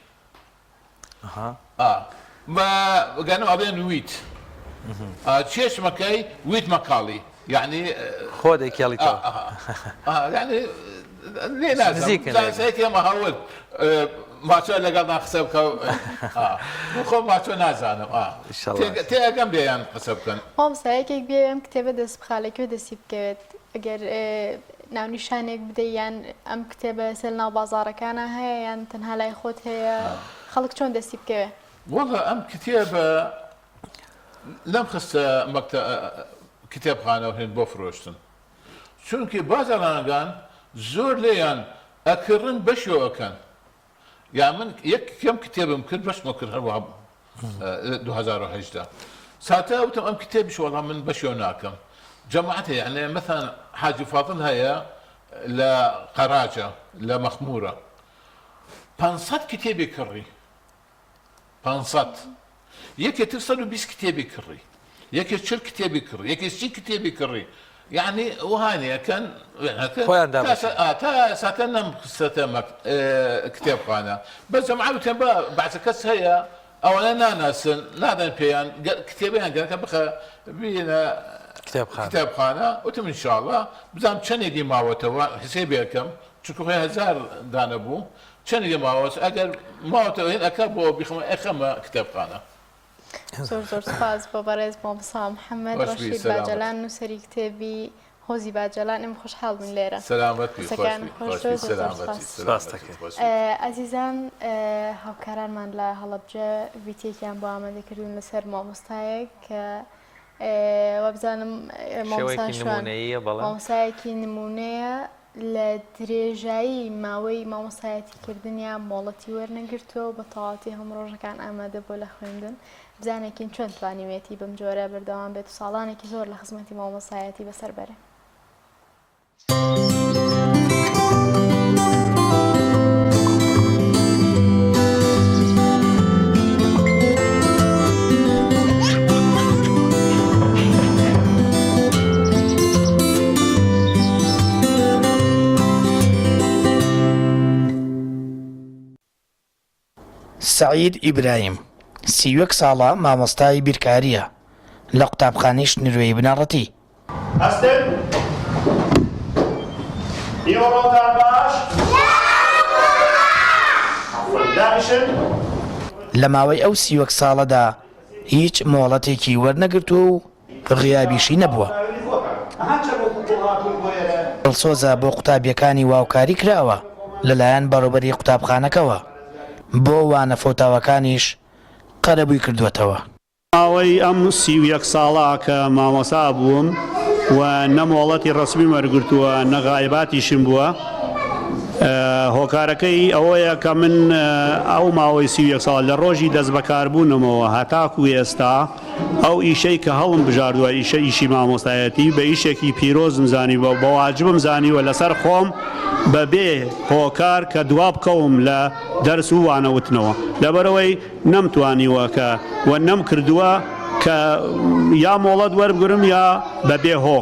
ما قالوا ابين ويت تشيش مكاي ويت مكالي يعني خۆدەی کێڵیتەوە يعني ليه لازم زيك ما هول ما شاء الله قال حسابك خو ما شاء نازانم تي كم بيان حسابك مامۆستایەکێک بێ ئەم کتێبە دەست بخالێکەوە دەستی بکەوێت ئەگەر ناونیشانێک بدەیان ئەم کتێبە سەر ناو بازارەکانە هەیە یان تەنها لای خۆت هەیە خەڵک چۆن دەستی بکەوێت والله ام كتابة لم خص مكتب كتابخانة وهن بفروشتن چونكي بازارنا كان زور ليان اكرن بشو اكن يعني من يك كم كتاب يمكن باش ما كرر 2018 ساعتها وتم ام كتاب شو والله من بشو ناكم جمعتها يعني مثلا حاجه فاضل هي لقراجه لمخموره بانصات كتابي كري بانصات يك تصلوا بس كتابي كري يك تشل كتابي كري يك تشل كتابي كري يعني وهاني كان تا ساتنا ستمك كتاب خانه بس جمعوا تبا بعد كس هي اولا ناس نادن بيان كتابين قالك بقى بينا كتاب خانه وتم ان شاء الله بزام شنو دي ما وتوا حسابي كم تشكو هزار دانبو شنو دي ما وس اجل ما وتوين اكبو بخم كتاب خانه زۆر سپاس بۆ بەڕێز مامۆستا محەممەد ڕەشید باجەلان نووسەری کتێبی هۆزی باجەلان ئەم خۆشحاڵ بن لێرە ئازیزان هاوکارانمان لە هەڵەبجە ڤیتێکیان بۆ ئامادەکردون لەسەر مامۆستایەک کە وەبزانم مامۆستایەکی نمونەیە لە درێژایی ماوەی مامۆستایەتیکردنیان مۆڵەتی وەرنەگرتووە بە تەواوەتی هەموو ڕۆژەکان ئامادە بۆ لە خوێندن بزانێکین چۆن توانیوێتی بەم جۆرە بەردەوام بێت و ساڵانێکی زۆر لە خزمەتی مامۆستایەتی بەسەر بەرێ. سعید ئیبراهیم 31 ساڵە مامۆستای بیرکاریە لە قوتابخانەی شنوێی بنەڕەتی. هەستن؟ نیوەڕۆتان باش؟ داهشن؟ لە ماوەی ئەو 31 ساڵەدا هیچ مۆڵەتێکی وەرنەگرتووە و غیابیشی نەبووە. دڵسۆزە بۆ قوتابیەکانی واوکاری کراوە لەلایەن بەڕێوەبەری قوتابخانەکەوە بۆ وانە فۆتاوەکانیش قەرەبووی کردوێتەوە. ماوەی ئەم 31 ساڵە کە مامۆستا بووم و نەمۆڵەتی ڕسمی وەرگرتووە نەغایباتیشم بووە هۆکارەکەی ئەوەیە کە من ئەو ماوەی 31 ساڵ لە ڕۆژی دەست بەکاربوونمەوە هەتاکو ئێستا ئەو ئیشەی کە هەڵم بژاردووە ئیشی مامۆستایەتی بە ئیشێکی پیرۆزم زانیوە بە واجبم زانیوە لەسەر خۆم بەبێ هۆکار کە دوا بکەوم لە دەرس و وانەوتنەوە لەبەرەوەی نەمتوانیوە کە وە نەم کردووە کە یا مۆڵەت وەربگرم یا بەبێ هۆ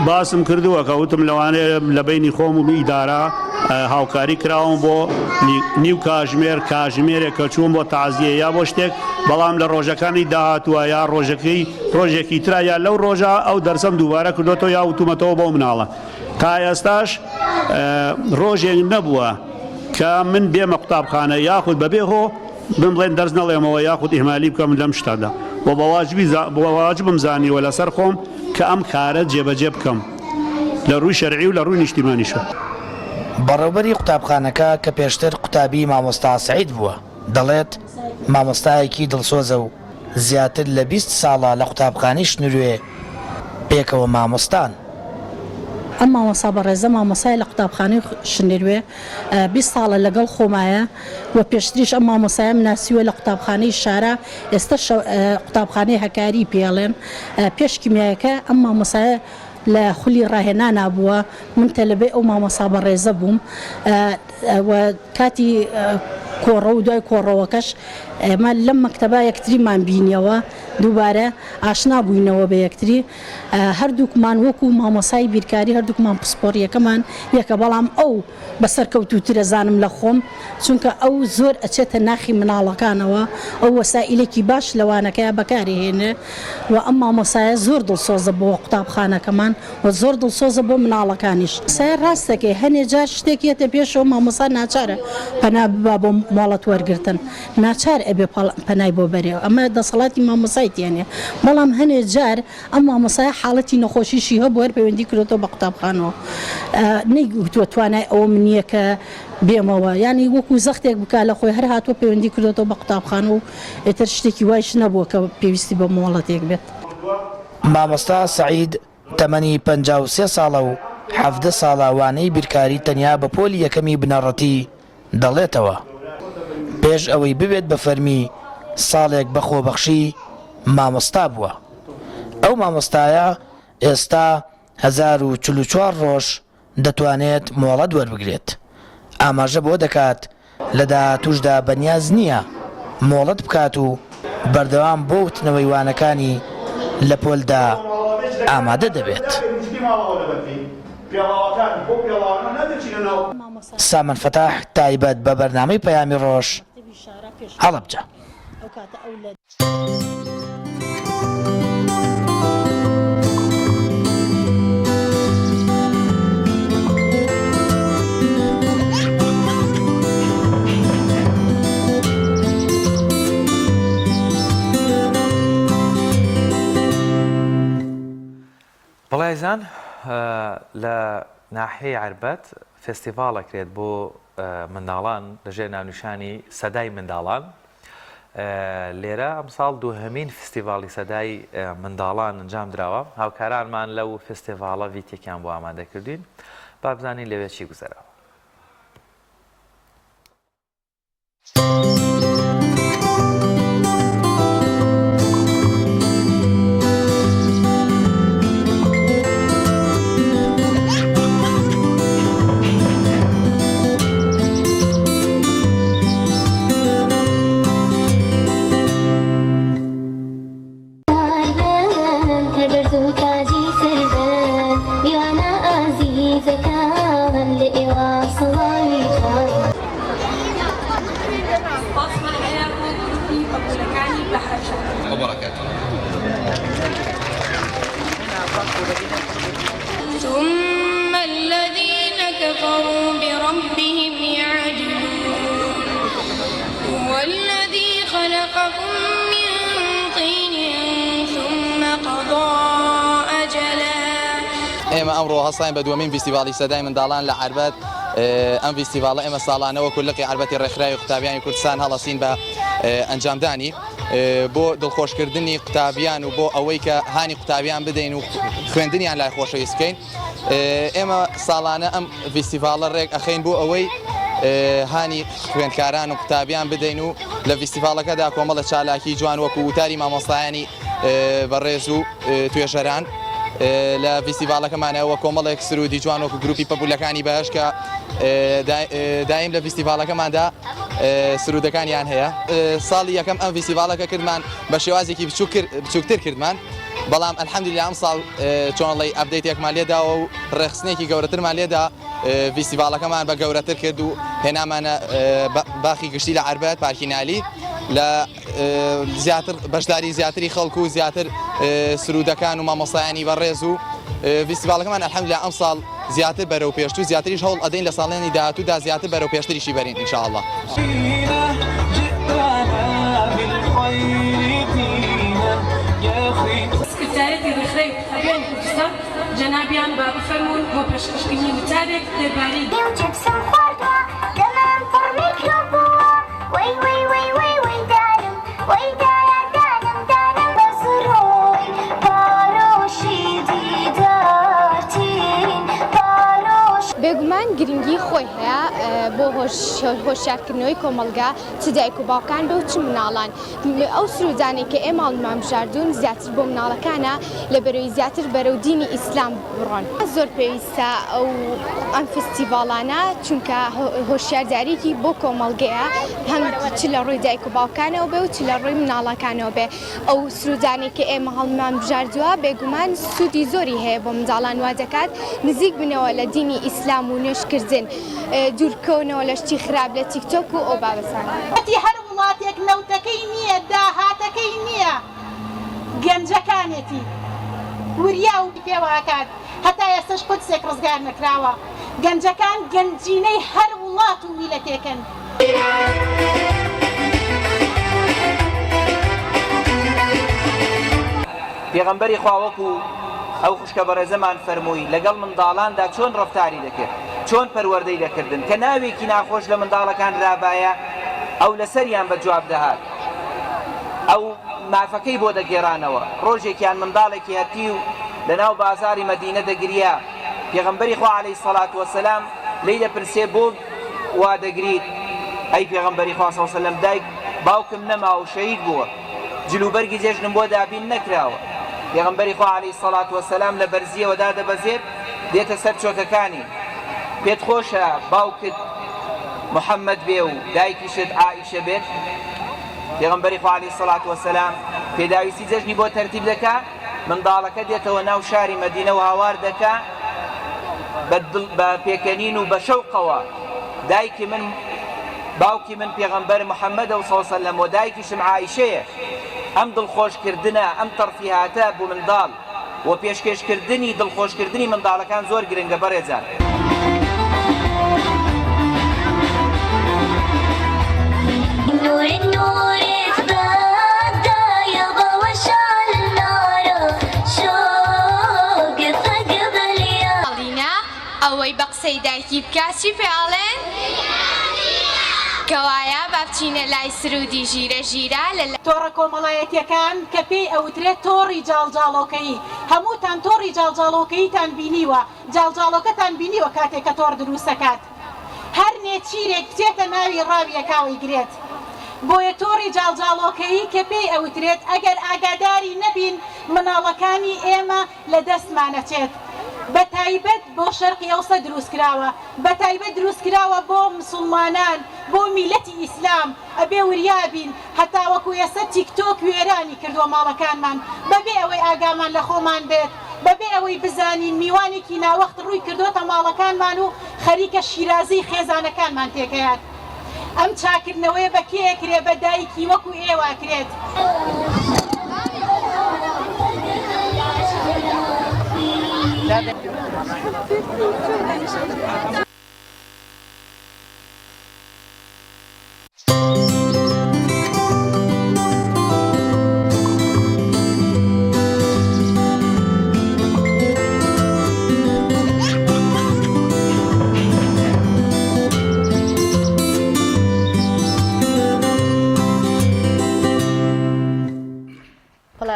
باسم کردووە کە وتم لەوانەیە لە بینی خۆم و ئیدارە هاوکاری کراوم بۆ نیو کاژمێرێک کە چووم بۆ تازیە یا بۆ شتێک بەڵام لە ڕۆژەکانی داهاتووە یا ڕۆژێکی ترا یا لەو ڕۆژە ئەو دەرسم دووبارە کردوێتەوە یا وتومەتەوە بۆ مناڵە تا ئێستاش ڕۆژێک نەبووە کە من بێمە قوتابخانە یاخود بەبێ هۆ بم بڵێن دەرس نەڵێمەوە یاخود ئیهمالی بکەم لەم شتەدا بۆ واجبم زانیوە لەسەر خۆم کە ئەم کارە جێبەجێ بکەم لە ڕووی شەرعی و لە ڕووی نیشتیمانیشە. بەڕێوەبەری قوتابخانەکە کە پێشتر قوتابی مامۆستا سەعید بووە دەڵێت مامۆستایەکی دڵسۆزە و زیاتر لە 20 ساڵە لە قوتابخانەی شنوێ پێکەوە مامۆستان ئەم مامۆستا بەڕێزە مامۆسای لە قوتابخانەی شنێروێ 20 ساڵە لەگەڵ خۆمایە و پێشتریش ئەم مامۆسایە مناسیوە لە قوتابخانەی شارە ئێستا قوتابخانەی هەکاری پێڵێن پێش کیمیایەکە ئەم مامۆسایە لە خولی ڕاهێنا نابووە من تەلەبێ ئەو مامۆستا بەڕێزە بووم کاتی کۆڕە و دوای کۆڕەوەکەش ئێمە لەم مەکتەبە یەکتریمان بینیەوە دووبارە ئاشنا بووینەوە بە یەکتری هەردووکمان وەکو مامۆسای بیرکاری هەردووکمان پسپۆریەکەمان یەکە بەڵام ئەو بەسەر کەوتوترە زانم لە خۆم چونکە ئەو زۆر ئەچێتە ناخی مناڵەکانەوە ئەو وەسائلێکی باش لەوانەکەیە بەکارهێنێ و ئەم مامۆسایە زۆر دڵسۆزە بۆ قوتابخانەکەمان و زۆر دڵسۆزە بۆ مناڵەکانیش سای ڕاستەکەی هەنێ جار شتێکێتە پێشەوە مامۆسا ناچارە پەنا ببا بۆ مۆڵەت وەرگرتن ناچار ئەبێ پەنای بۆ بەرێەوە ئەمە دەسەڵاتی مامۆسای تێنێ بەڵام هەنێ جار ئەم مامۆسایە حاڵەتی نەخۆشیشی هەبوو هەر پەیوەندی کردێتەوە بە قوتابخانەوە نەیگوتووە توانای ئەوە منیە کە بێمەوە ینی وەکو زەختێک بک لە خۆی هەر هاتووە پەیوەندی کردێتەوە بە قوتابخانە و ئێتر شتێکی وایش نەبووە کە پێویستی بە مۆڵەتێک بێت مامۆستا سەعید تەمەنی 53 ساڵە و 17 ساڵاوانەی بیرکاری تەنیا بە پۆلی یەکەمی بنەڕەتی دەڵێتەوە پێش ئەوەی ببێت بە فەرمی ساڵێک بە خۆبەخشی مامۆستا بووە ئەو مامۆستایە ئێستا 1044 ڕۆژ دەتوانێت مۆڵەت وەربگرێت ئاماژە بۆ دەکات لە داهاتووشدا بەنیاز نییە مۆڵەت بکات و بەردەوام بۆ وتنەوەی وانەکانی لە پۆلدا ئامادە دەبێت سامان فتاح تایبەت بە بەرنامەی پەیامی ڕۆژ هەڵەبجە بەڵایزان لە ناحەیە عربەت فستیڤالەکرێت بۆ منداڵان لەژێر ناونیشانی سەدای منداڵان لێرە ئەمساڵ دووهەمین فستیڤاڵی سەدای منداڵان ئەنجام درراوە هاوکارانمان لەو فستیڤاڵە ڤیتێکیان بۆ ئامادەکردین با بزانین لەوێ چی گوزەرەوە ثم الذين كفروا بربهم يعدلون هو الذي خلقكم من طين ثم قضى أجلا ئێمە ئەمڕۆ هەستاین بە دووەمین فیستیڤاڵی سەدای منداڵان لە عربەت ئەم فیستیڤاڵە ئێمە ساڵانەوە کولقی عربەتی ڕێکخراوی قوتابیانی کوردستان هەڵەسین بە ئەنجامدانی بۆ دڵخۆشکردنی قوتابیان و بۆ ئەوەی کە هانی قوتابیان بدەین و خوێندنیان لای خۆشەویست بکەین ئێمە ساڵانە ئەم فیستیڤاڵە ڕێک ئەخەین بۆ ئەوەی هانی خوێندکاران و قوتابیان بدەین و لە فیستیڤاڵەکەدا کۆمەڵە چالاکی جوان وەکو وتاری مامۆستایانی بەڕێز و توێژەران لە فیستیڤاڵەکەمانەوە کۆمەڵێک سرودی جوان وەکو گروپی پەپولەکانی بەهەش کە دایم لە فیستیڤاڵەکەماندا سرودەکانیان هەیە ساڵی یەکەم ئەم فیستیڤاڵەکە کردمان بە شێوازێکی بچووکتر کردمان بەڵام ئەلحەمدولیلا ئەم ساڵ چۆنڵی ئەپدەیتێکمان لێدا و ڕێخستنێکی گەورەترمان لێدا فیستیڤاڵەکەمان بە گەورەتر کرد و هێنامانە باخی گشتی لە عربەت پارکینالی لە زیاتر بەشداری زیاتری خەڵکو و زیاتر سرودەکان و مامۆستایانی بەڕێز و فیستیڤاڵەکەمان ئەلحەمدولیلا ئەم ساڵ زیاتر بەرەو پێشتوو زیاتریش هەوڵ ئەدەین لە ساڵێنی داهاتوودا زیاتر بەرەو پێشتریشی بەرین ئینشاءالله سکرتارەتی ڕێکخراوی قوتابیانی کوردستان جەنابیان با بفەرمون بۆ پێشکەشکردنی وتارێک دەربارەی Paroshi didar tin بۆ هۆشیارکردنەوەی کۆمەلگا چ دایک و باوکان بە و چ مناڵان ئەو سرودانێک کە ئێمە هەڵمامژاردوون زیاتر بۆ مناڵەکانە لە بەرەوەی زیاتر بەرەو دینی ئیسلام بڕۆن زۆر پێویستە ئەو ئەم فستیڤاڵانە چونکە هۆشیارداریکی بۆ کۆمەلگەیە هەم چ لە ڕووی دایک و باوکانەوە بێ و چ لە ڕووی مناڵەکانەوە بێ ئەو سرودانێک کە ئێمە هەڵمامژاردووە بێگومان سوودی زۆری هەیە بۆ منداڵان وا دەکات نزیک بنەوە لە دینی ئیسلام و نوێشکردن دوورکەونەوە لە شتی خراپ لە تیکتۆک و ئەو بابەتانە هەر وڵاتێک نەوتەکەی نییە داهاتەکەی نییە گەنجەکانێتی وریا و پێواکات هەتا ئێستش قودسێک ڕزگار نەکراوە گەنجەکان گەنجینەی هەر وڵات و میلەتێکن پێغەمبەری خوا وەکو ئەو خوشکە بەڕێزەمان فەرمووی لەگەڵ منداڵاندا چۆن ڕەفتاری دەکرد چۆن پەروەردەی دەکردن کە ناوێکی ناخۆش لە منداڵەکان رابایە ئەو لەسەریان بە جواب دەهات ئەو مافەکەی بۆ دەگێڕانەوە ڕۆژێکیان منداڵێکی هەتی و لە ناو بازاری مەدینە دەگریا پێغەمبەری خوا عەلەیهی سەڵات وەسەلام لێی دەپرسێ بۆ وا دەگریت ئەی پێغەمبەری خوا سەڵ سەلەم دایک باوکم نەما و شەهید بووە جلوبەرگی جێژنم بۆ دابین نەکراوە پێغەمبەری خوا عەلەیهی سەڵات وەسەلام لە بەرزیەوەدا دەبەزێت دێتە سەر چۆکەکانی پێت خۆشە باوکت محەممەد بێ و دایکیشت عائیشە بێت پێغەمبەری خوا عەلەیهی سەڵات وەسەلام پێداویستی جەژنی بۆ تەرتیب دەکا منداڵەکە دێتەوە ناو شاری مەدینە و هاوار دەکا بە پێکەنین و بە شەوقەوە دایکی من باوکی من پێغەمبەر محەممەدە و سەڵ سەلەم و دایکیشم عائیشەیە ئەم دڵخۆشکردنە ئەم تەرفیهاتە بۆ منداڵ و پێشکەشکردنی دڵخۆشکردنی منداڵەکان زۆر گرنگە بەڕێزان ئەوەی بە قسەی دایکی بکاسی پێڵێن کەوایە با بچینە لای سرودی ژیرە ژیرە لە تۆڕە کۆمەڵایەتیەکان کە پێی ئەوترێت تۆڕی جاڵجاڵۆکەیی هەمووتان تۆڕی جاڵجاڵۆکەییتان بینیوە جاڵجاڵۆکەتان بینیوە کاتێک کە تۆڕ دروستەکات هەر نێچیرێک بچێتە ناوی ڕاویەکاوی گرێت بۆیە تۆڕی جاڵجاڵۆکەیی کە پێی ئەوترێت ئەگەر ئاگاداری نەبین مناڵەکانی ئێمە لە دەستمانەچێت بە تایبەت بۆ شەرقی ئەوسە دروستکراوە بە تایبەت دروستکراوە بۆ مسلمانان بۆ میلەتی ئیسلام ئەبێ وریابین هەتا وەکو ئێستا تیکتۆک وێرانی کردووە ماڵەکانمان بەبێ ئەوەی ئاگامان لە خۆمان بێت بەبێ ئەوەی بزانین میوانێکی ناوەخت ڕووی کردوتە ماڵەکانمان و خەریکە شیرازی خێزانەکانمان تێکەیات ئەم چاکردنەوەی بە کێکرێ بە دایکی وەکو ئێوە کرێت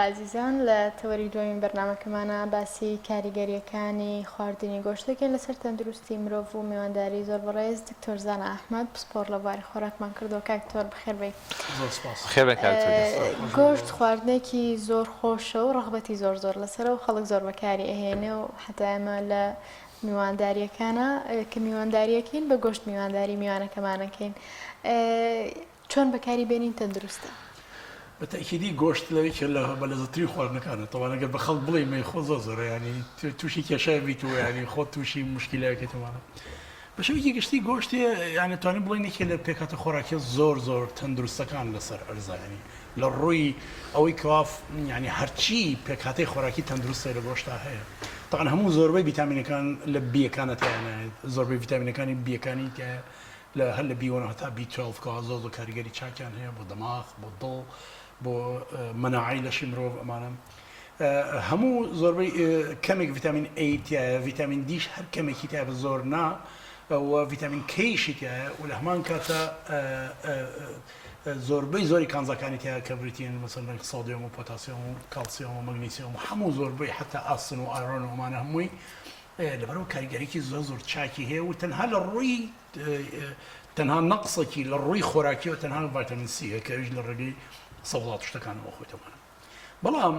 عزیزان لە تەوەری دوایین بەرنامەکەمانە باسی کاریگەریەکانی خواردنی گۆشتەکەین لەسەر تەندروستی مرۆڤ و میوانداری زۆر بەڕێز دکتۆر زانا ئەحمەد پسپۆر لە بواری خۆراکمان کردەوە کاکتۆر بخێر بێ گۆشت خواردنێکی زۆر خۆشە و ڕەغبەتی زۆر زۆر لەسەر و خەڵک زۆر بەکاری ئەهێنێ و حتا ئێمە لە میوانداریەکانە کە میوانداریەکەین بە گۆشت میوانداری میوانەکەمانەکەین چۆن بەکاری بێنین تەندروستە بەتەکیدی گۆشت لەوێکی لە بەلەزەتری خواردنەکانە تەوان ئەگەر بە خەڵک بڵێ مەی خۆ زۆر زۆرە ینی تووشی کێشای بیت و ینی خۆ تووشی مشکلایەکەتەوانە بە شێوەیەکی گشتی گۆشتی یانە توانین بڵێن یەکێ لە پێکاتە خۆراکی زۆر زۆر تەندروستەکان لەسەر ئەرزانی لە ڕووی ئەوەی کەواف ینی هەرچی پێکاتەی خۆراکی تەندروستی لە گۆشتا هەیە تاقن هەموو زۆربەی ڤیتامینەکان لە بیەکانەتیانە زۆربەی ڤیتامینەکانی بیەکانی لە هەر لە بیوەنە هەتا B12 کە زۆر زۆر کاریگەری چاکیان هەیە بۆ دەماغ بۆ دڵ بۆ مەناعی لەشی مرۆڤ ئەمانە هەموو زۆربەی کەمێک ڤیتامین A تایە ڤیتامین دیش هەر کەمێکی تایە بە زۆر نا و ڤیتامین کیشی تایە و لە هەمان کاتە زۆربەی زۆری کانزەکانی تایە کە بریتین مەسەڵەن سۆدیۆم و پۆتاسیۆم و کالسیۆم و مەگنیسیۆم و هەموو زۆربەی حتا ئاسن و ئایرۆن و ئەمانە هەمووی لەبەرەوە کاریگەریکی زۆر چاکی هەیە و تەنها لە ڕووی تەنها نەقسێکی لە ڕووی خۆراکیەوە تەنها ڤایتامین سیە کەویش لە ڕێگەی سەوڵات شتەکانەوە خۆیتەمانە بەڵام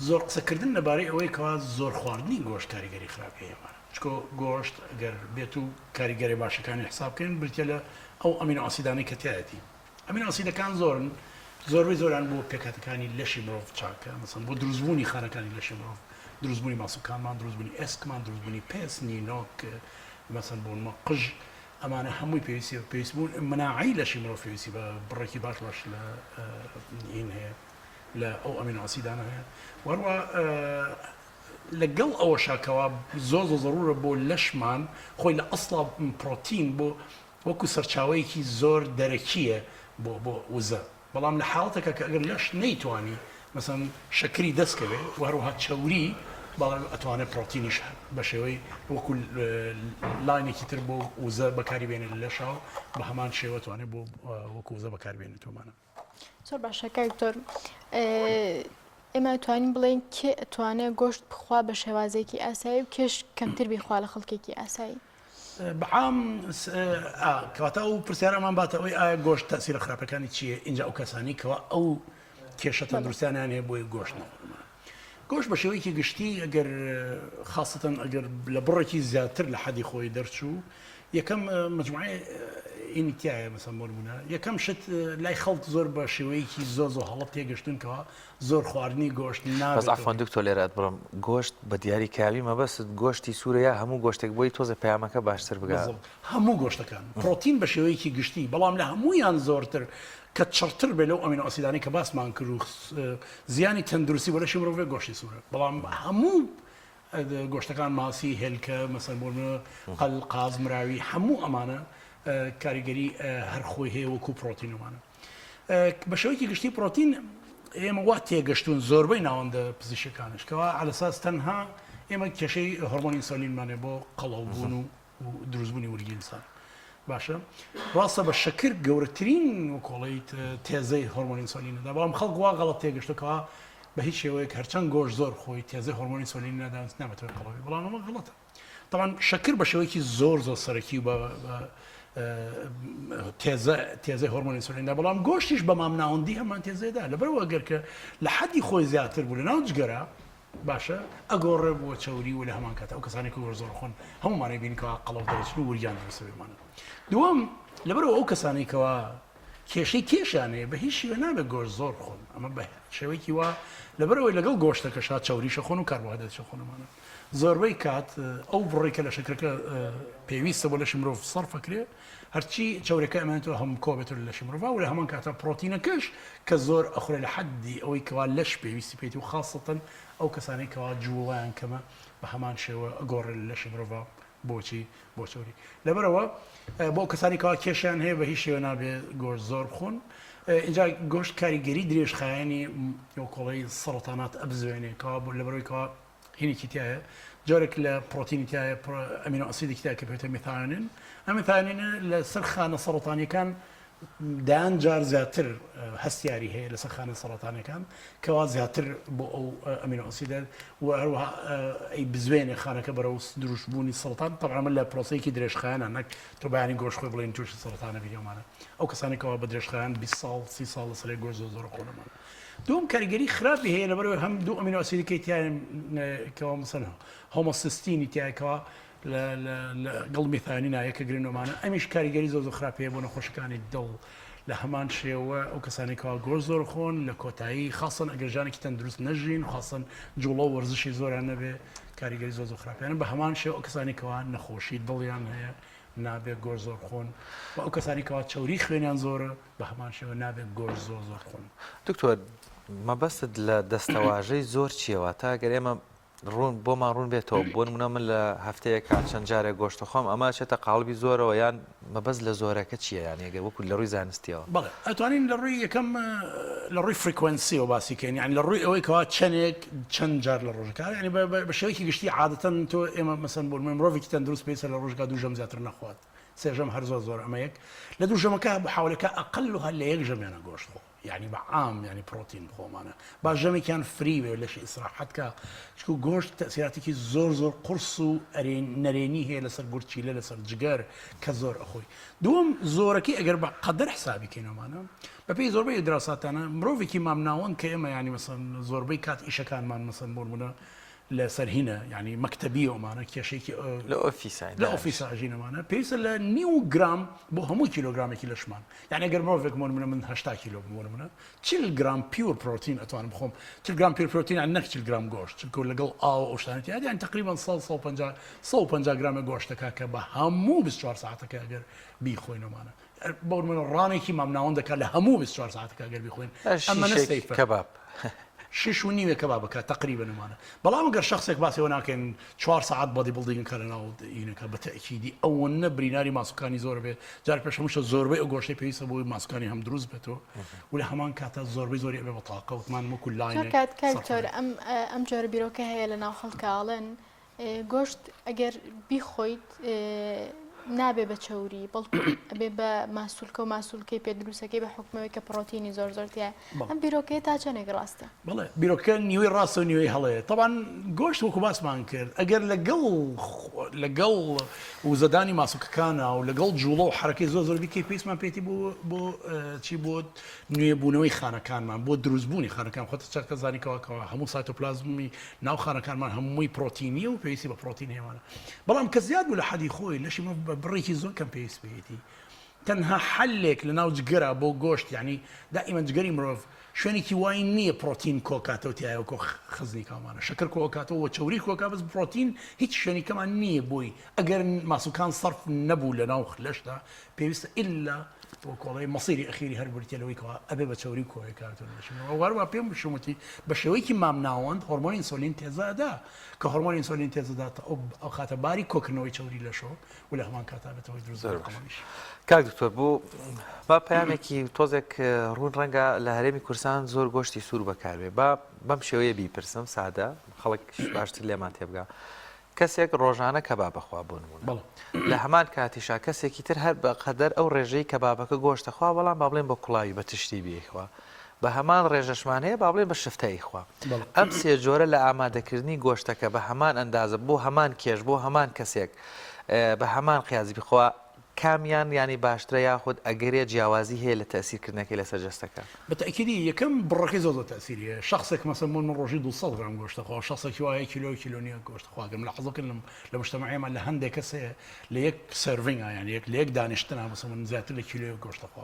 زۆر قسەکردن لەبارەی ئەوەی کەوا زۆر خواردنی گۆشت کاریگەری خراپەیەمانە چکۆ گۆشت ئەگەر بێت و کاریگەری باشەکانی حسابکەین بریتە لە ئەو ئەمینۆ ئاسیدانەی کە تایەتی ئەمینۆ ئاسیدەکان زۆرن زۆربەی زۆران بۆ پێکاتەکانی لەشی مرۆڤ چاکە مەسەڵەن بۆ دروستبوونی خانەکانی لەشی مرۆڤ دروستبوونی ماسوولکانمان دروستبوونی ئێسکمان دروستبوونی پێست نینۆک مەسەڵەن بوون قژ ئەمانە هەمووی پێویست بوون مناعی لەشی مرۆڤ پێویستی بە بڕێکی باش لەش لە ئین هەیە لە ئەو ئەمینۆ ئاسیدانە هەیە وەروە لەگەڵ ئەوە شاکەوە زۆر ضرورە بۆ لەشمان خۆی لە ئەسڵا پرۆتین بۆ وەکو سەرچاوەیەکی زۆر دەرەکیە بۆ وزە بەڵام لە حاڵەتێکە کە ئەگەر لەش نەیتوانی مەسەن شەکری دەستکەوێ و هەروەها چەوری بەڵام ئەتوانێت پرۆتینیش بە شێوەی وەکو لاینێکی تر بۆ وزە بەکاری بێنێت لە لەشاو بە هەمان شێوە توانێت بۆ وەکو وزە بەکاربێنێت تۆمانە زۆر باشە کاکتۆر ئێمە توانین بڵێن کێ ئەتوانێت گۆشت بخوا بە شێوازێکی ئاسایی و کێش کەمتر بیخوا لە خەڵکێکی ئاسایی بەعام کەواتە ئەو پرسیارەمان باتە ئەوەی ئایا گۆشت تەسیرە خراپەکانی چییە اینجا ئەو کەسانی کەەوە ئەو کێشە تەندروستیانیان هەیە بۆی گۆشتنەوە گۆشت بە شێوەیەکی گشتی ئەگەر خاستن ئەگەر لە بڕێکی زیاتر لە حەدی خۆی دەرچوو یەکەم مجموعە ئینیتیایە مەسەڵەن بۆ نمونە یەکەم شت لای خەڵک زۆر بە شێوەیەکی زۆر هەڵە تێگەشتونکەوە زۆر خواردنی گۆشت بەس ئەفۆن دکتۆر لێرە بڕم گۆشت بە دیاری کاوی مەبەست گۆشتی سوورەیە هەموو گۆشتێک بۆی تۆزە پەیامەکە باشتر بگات هەموو گۆشتەکان پرۆتین بە شێوەیەکی گشتی بەڵام لە هەمویان زۆرتر کە چڕتر بێ لەو ئەمینۆ ئاسیدانی کە باسمان کرد و زیانی تەندروستی بۆ لەشی مرۆڤ گۆشتی سوورە بەڵام هەموو گۆشتەکان ماسی هێلکە مەسەڵەن بۆ قەل قاز مراوی هەموو ئەمانە کاریگەری هەر خۆی هەیە وەکو پرۆتینومانە بە شێوەیەکی گشتی پرۆتین ئێمە وا تێگەشتون زۆربەی ناوەندە پزیشکانش کەوا علەساس تەنها ئێمە کێشەی هۆرمۆنی ئینسولینمانێ بۆ قەڵەوبوون و دروستبوونی وەرگی ئینسان باشە ڕاستە بە شەکر گەورەترین وکۆڵیت تێزەی هۆرمۆنی ئینسولینەدا بەڵام خەڵک وا غەڵەت تێگەشتەکەوە بە هیچ شێوەیەک هەرچەند گۆشت زۆر خۆی تێزەی هۆرمۆنی ئینسولین نادانس نامەتەوە قەڵەوی بەڵام ئەمە غەڵەتە طبعا شەکر بە شێوەیەکی زۆر سەرەکی بە تێزەی هۆرمۆنی ئینسولیندا بەڵام گۆشتیش بە مامناوەندی هەمان تێزەیدا لەبەرەوە ئەگەر کە لە حەدی خۆی زیاتر بوو لە ناو جگەرە باشە ئەگۆڕێ بۆ چەوری و لە هەمان کاتە ئەو کەسانی کە زۆر خۆن هەمومانەی بینکەوە قەڵەو دەرەچن و وریان دەسەوێمانە دووەم لەبەرەوە ئەو کەسانی کەوا کێشەی کێشانەیە بە هیچ شێوە نابێت گۆشت زۆر خۆن ئەمە بە شێوەیەکی وا لەبەرەوەی لەگەڵ گۆشتەکەشا چەوریشە خۆن و کاربوهایدرێتشە خۆنەمانە زۆربەی کات ئەو بڕێکە لە شەکرەکە پێویستە بۆ لەشی مرۆڤ سەرفەکرێ هەرچی چاورەکە ئەمانێتەوە هەم کۆبێتەوە لە لەشی مرۆڤ و لە هەمان کاتە پرۆتینەکەش کە زۆر ئەخورێ لە حەدی ئەوەی کەوا لەش پێویستی پێیت و خاصەتەن ئەو کەسانی کەوا جوڵیان کەمە بە هەمان شێوە ئەگۆڕێ لە لەشی مرۆڤ بۆچی بۆ چۆری لەبەرەوە بۆ کەسانی کەوا کێشیان هەیە بە هیچ شێوە نابێ گۆشت زۆر بخۆن اینجا گۆشت کاریگەری درێژخایەنی کۆڵی سەرەتانات ئەبزوێنێ کەوا لەبەرەوەی کەوا هینێکی تایە جارێک لە پرۆتینی تایە ئەمینۆ ئاسیدێکی تایە کە پێوتە میثانین ئەم میثانینە لە سەر خانە سەرەتانیەکان دان جار زیاتر هەستیاری هەیە لەسەر خانە سەرەتانەکان کەوا زیاتر بۆ ئەو ئەمینۆ ئاسیدە و هەروەها ئەی بزوێنێ خانەکە بەرەو دروستبوونی سەرەتان تەبعا لە پرۆسەیەکی درێژخایەنە نەک تۆ بەیانی گۆشت خۆی بڵێن تووشی سەرەتانە بیرێمانە ئەو کەسانێکەوە بە درێژخایەن 20 ساڵ 30 ساڵ لەسەر گۆشت زۆر خۆنەمان دوم کاریگەری خراپی هەیە لەبەرەوەی هەم دوو ئەمینۆ ئاسیدەکەی تیایە کەوا مەسەڵەن هۆمۆسیستینی تایەکەوە لەگەڵ میثانینایە کە گرنگۆمانە ئەمیش کاریگەری زۆر خراپەیە بۆ نەخۆشەکانی دڵ لە هەمان شێوە ئەو کەسانێکەوە گۆشت زۆر خۆن لە کۆتایی خاصن ئەگەر ژانێکی تەندروست نەژین خاصن جوڵە و وەرزشی زۆریان نەبێ کاریگەری زۆر خراپیانە بە هەمان شێوە ئەو کەسانێکەوە نەخۆشی دڵیان هەیە نابێت گۆشت زۆر خۆن و ئەو کەسانێکەوە چەوری خوێنیان زۆرە بە هەمان شێوە نابێت گۆشت زۆر خۆن دکتۆر مەبەستت لە دەستەواژەی زۆر چیەوە تا گەر ئێمە ڕوون بۆمان ڕوون بێتەوە بۆ نمونە من لە هەفتەیەکە چەند جارێک گۆشتە خۆم ئەمە چێتە قاڵبی زۆرەوە یان مەبەست لە زۆرەکە چییە یان ێگە وەکو لە ڕووی زانستیەوە بەڵێ ئەتوانین لە ڕووی یەکەم لە ڕووی فریکوەنسیەوە باسیکەین یان لە ڕووی ئەوەی کەوا چەندێک چەند جار لە ڕۆژەکە ینی بە شێوەیەکی گشتی عادەتەن تۆ ئێمە مەسەن بۆ مرۆڤێکی تەندروست پێویستە لە ڕۆژگا دوو ژەم زیاتر نەخوات سێژەم هەر زۆر ئەمەیەک لە دوو ژەمەکە بحاولەکە ئەقلها لە یەک ژەمێنە گۆشت خۆ یعنی بەعام ینی پرۆتین بخۆمانە با ژەمێکیان فریوێ لەش ئیسراحەتکە چکو گۆشت تەسیراتێکی زۆر قرس و نەرێنی هەیە لەسەر گورچیلە لەسەر جگەر کە زۆر ئەخۆی دووەم زۆرەکەی ئەگەر بە قەدەر حسابیکەینەوەمانە بەپێی زۆربەی دراساتانە مرۆڤێکی مامناوەند کە ئێمە ینی مەسەن زۆربەی کات ئیشەکانمان مەسەن بۆنمونە لەسەر هینە ینی مەکتەبی ئەومانە کێشێکی لە ئۆفیسا ئەژینەمانە پێویستە لە 9 گرام بۆ هەموو کیلۆگرامێکی لەشمان یعنی ئەگەر مرۆڤێک من 80 کیلۆ بمونە 40 گرام پیور پرۆتین ئەتوانم بخۆم 40 گرام پیور پرۆتین یان 40 گرام گۆشت چونکە لەگەڵ ئاو ئەوشتانەتی یان تقریبا 150 گرامە گۆشتەکە کە بە هەموو 24 ساعتەکە ئەگەر بیخۆینەوەمانە بۆ من ڕانێکی مامناوەند دەکات لە هەموو 24 ساعتەکە ئەگەر بیخۆین ئەمە کەباب 6.5 کەبابەکە تقریبا نمانە بەڵام ئەگەر شخصێک باسیەوە ناکەن 4 ساعت بەدی بڵدینگ کە لەناو ئینەکە بە تەکیدی ئەوەنە بریناری ماسوکانی زۆر بێت جار پێش هەمووشە زۆربەی ئەو گۆشتەی پێویستە بۆی ماسوکانی هەم دروست بێتەوە و لە هەمان کاتە زۆربەی زۆری ئەبێ بە تاقەوتمان وەکو لاینێک کاتۆر ئەم جۆرە بیرۆکە هەیە لە ناو خەڵکاڵێن گۆشت ئەگەر بیخۆیت نابێ بە چەوری بەڵکو ئەبێ بە ماسوولکە و ماسوولکەی پێ دروستەکەی بە حکمەوەی کە پڕۆتینی زۆرتیە ئەم بیرۆکەی تا چەندێک ڕاستە بڵێ بیرۆکە نیوەی ڕاستە و نیوەی هەڵەیە طبعا گۆشت وەکو باسمان کرد ئەگەر لەگەڵ وزەدانی ماسوولکەکانە و لەگەڵ جوڵە و حرەکەی زۆر بیکەی پێویستمان پێێتی بۆ چی بۆ نوێبوونەوەی خانەکانمان بۆ دروستبوونی خانەکان خۆتە چەکە زانیکەوەکەوە هەموو سایتۆپلازمی ناو خانەکانمان هەمووی پرۆتینی و پێویستی بە پرۆتین هێوانە بەڵام کە زیاد بوو لە حەدی خۆی لەشی بڕێکی زۆر کەم پێویست بێتی تەنها حلێک لە ناو جگەرە بۆ گۆشت ینی دائیمە جگەری مرۆڤ شوێنێکی وای نییە پرۆتین کۆکاتەوە تایەوە خزنی کامانە شەکر کۆکاتەوە چوری کۆکا بەس پرۆتین هیچ شوێنی کەمان نییە بۆی ئەگەر ماسوولکان سەرف نەبوو لە ناو لەشدا پێویستە ئللا بۆ کۆڵی مەسیری ئەخیری هەر بریتێلەوەیکەوە ئەبێ بە چوری کۆی کارتەوە واروا پێم بشومەتی بە شێوەیەکی مامناوەند هۆرمۆنی ئینسۆلین تێزادا کە هۆرمۆنی ئینسۆلین تێزەدات ئەو خاتە باری کۆکردنەوەی چوری لەشۆ و لە هەمان کاتا بێتەوەی دروست کاک دکتۆر بوو با پەیامێکی تۆزێک ڕوون ڕەنگە لە هەرێمی کوردستان زۆر گۆشتی سوور بەکاربێ بەم شێوەیە بیپرسم سادە خەڵک باشتر لێمان تێبگا کەسێک ڕۆژانە کەباب بخوا بۆ نمونە لە هەمان کاتیشا کەسێکی تر هەر بە قەدەر ئەو ڕێژەی کەبابەکە گۆشتەخوا بەڵام با بڵێن بە کوڵاوی بە تشتی بێخوا بە هەمان ڕێژەشمانەیە با بڵێن بە شفتەی خوا ئەم سێ جۆرە لە ئامادەکردنی گۆشتەکە بە هەمان ئەندازە بۆ هەمان کێش بۆ هەمان کەسێک بە هەمان قیازی بخوا کامیان ینی باشترە یاخود ئەگەرێ جیاوازی هەیە لە تەسیرکردنەکەی لەسەر جەستەکە بەتەکیدی یەکەم بڕەکەی زۆر تەسیریە شخصێک مەسەن من ڕۆژی 200 گرام گۆشتەخوا شخصێکی وایە کیلۆ نیە گۆشتخواگەم لە حەزەکەم لە مجتەمەعێمان لە هەندێک کەسەیە لە یەک سەرڤینگە یعنی لە یەک دانیشتنا مەسەن من زیاتر لە کیلۆ گۆشتەخوا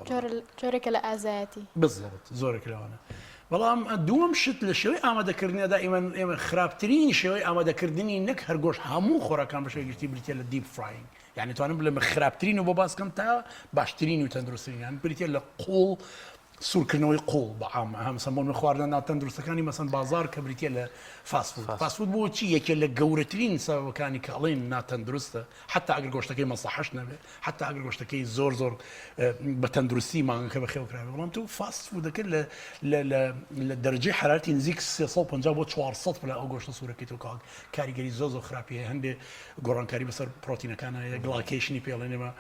جۆرێکە لە ئازایەتی بزڵت زۆرێک لەوانە بەڵام دووەم شت لە شێوەی ئامادەکردنیدا ئێمە خراپترین شێوەی ئامادەکردنی نەک هەرگۆش هەموو خۆراکان بە شێوەیەکی بریتە لە دیپ فراینگ یعنی توانم بڵێمە خراپترین و بۆ باسکەم تا باشترین و تەندروستترین بریتە لە قوڵ سوورکردنەوەی قوڵ بەعام هەمسەمۆن خواردن ناتەندروستەکانی مەسەن بازار کە بریتە لە فاسفود بۆ چی یەکێ لە گەورەترین سەبەکانی کە ئەڵێن ناتەندروستە حتا ئەگەر گۆشتەکەی مەسەحەش نەبێت حتا ئەگەر گۆشتەکەی زۆر بە تەندروستی مانگەکە بەخێوکراوێت بەڵام تو فاستفودەکە لە دەرەجەی حرارەتی نزیک 350 بۆ 400 پلە ئەو گۆشتە سوورەکەی تو کاریگەری زۆر خراپیە هەندێک گۆڕانکاری بەسەر پرۆتینەکانە گڵاکیشنی پێڵێنێمە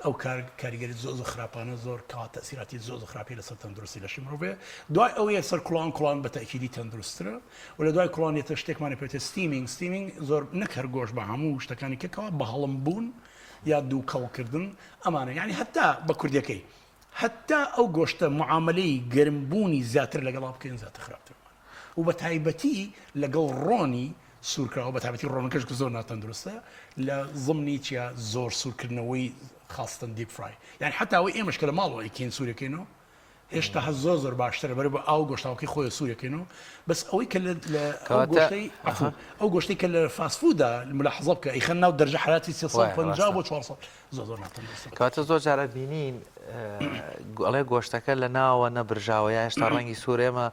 ئەو کاریگەری زۆر خراپانە زۆر کات تەسیراتی زۆر خراپی لەسەر تەندروستی لەشی مرۆڤێ دوای ئەوەیە سەر کوڵان بە تەکیدی تەندروستترە و لە دوای کوڵانێتە شتێکمانە پێێتە ستیمینگ زۆر نەک هەر گۆشت بە هەموو شتەکانی کەکەوە بە هەڵم بوون یا دوو کەڵکردن ئەمانە یعنی هەتا بە کوردیەکەی هەتا ئەو گۆشتە معاملەی گەرمبوونی زیاتر لەگەڵا بکەین زیاتر خراپتر و بە تایبەتی لەگەڵ ڕۆنی سوورکراوە بە تایبەتی ڕۆنەکەش کە زۆر ناتەندروستە لە زمنی چیا زۆر سوورکردنەوەی خاستن دیپ فرای یعنی حتا ئەوەی ئێمەش کە لە ماڵەوەی کین سوورەکەینەوە هێشتا هە زۆر باشترە بەرە بە ئاو گۆشتاوەکەی خۆی سوورەکەینەوە بەس ئەوەی کە ئەو گۆشتەی کە لە فاسفودا ملاحظە بکە ئەیخەن ناو دەرجە حرارەتی 350 بۆ 400 زۆر ناتەندروستە کەواتە زۆر جارە بینین ئەڵێ گۆشتەکە لە ناوە نەبرژاوە یا هێشتا ڕەنگی سوورێمە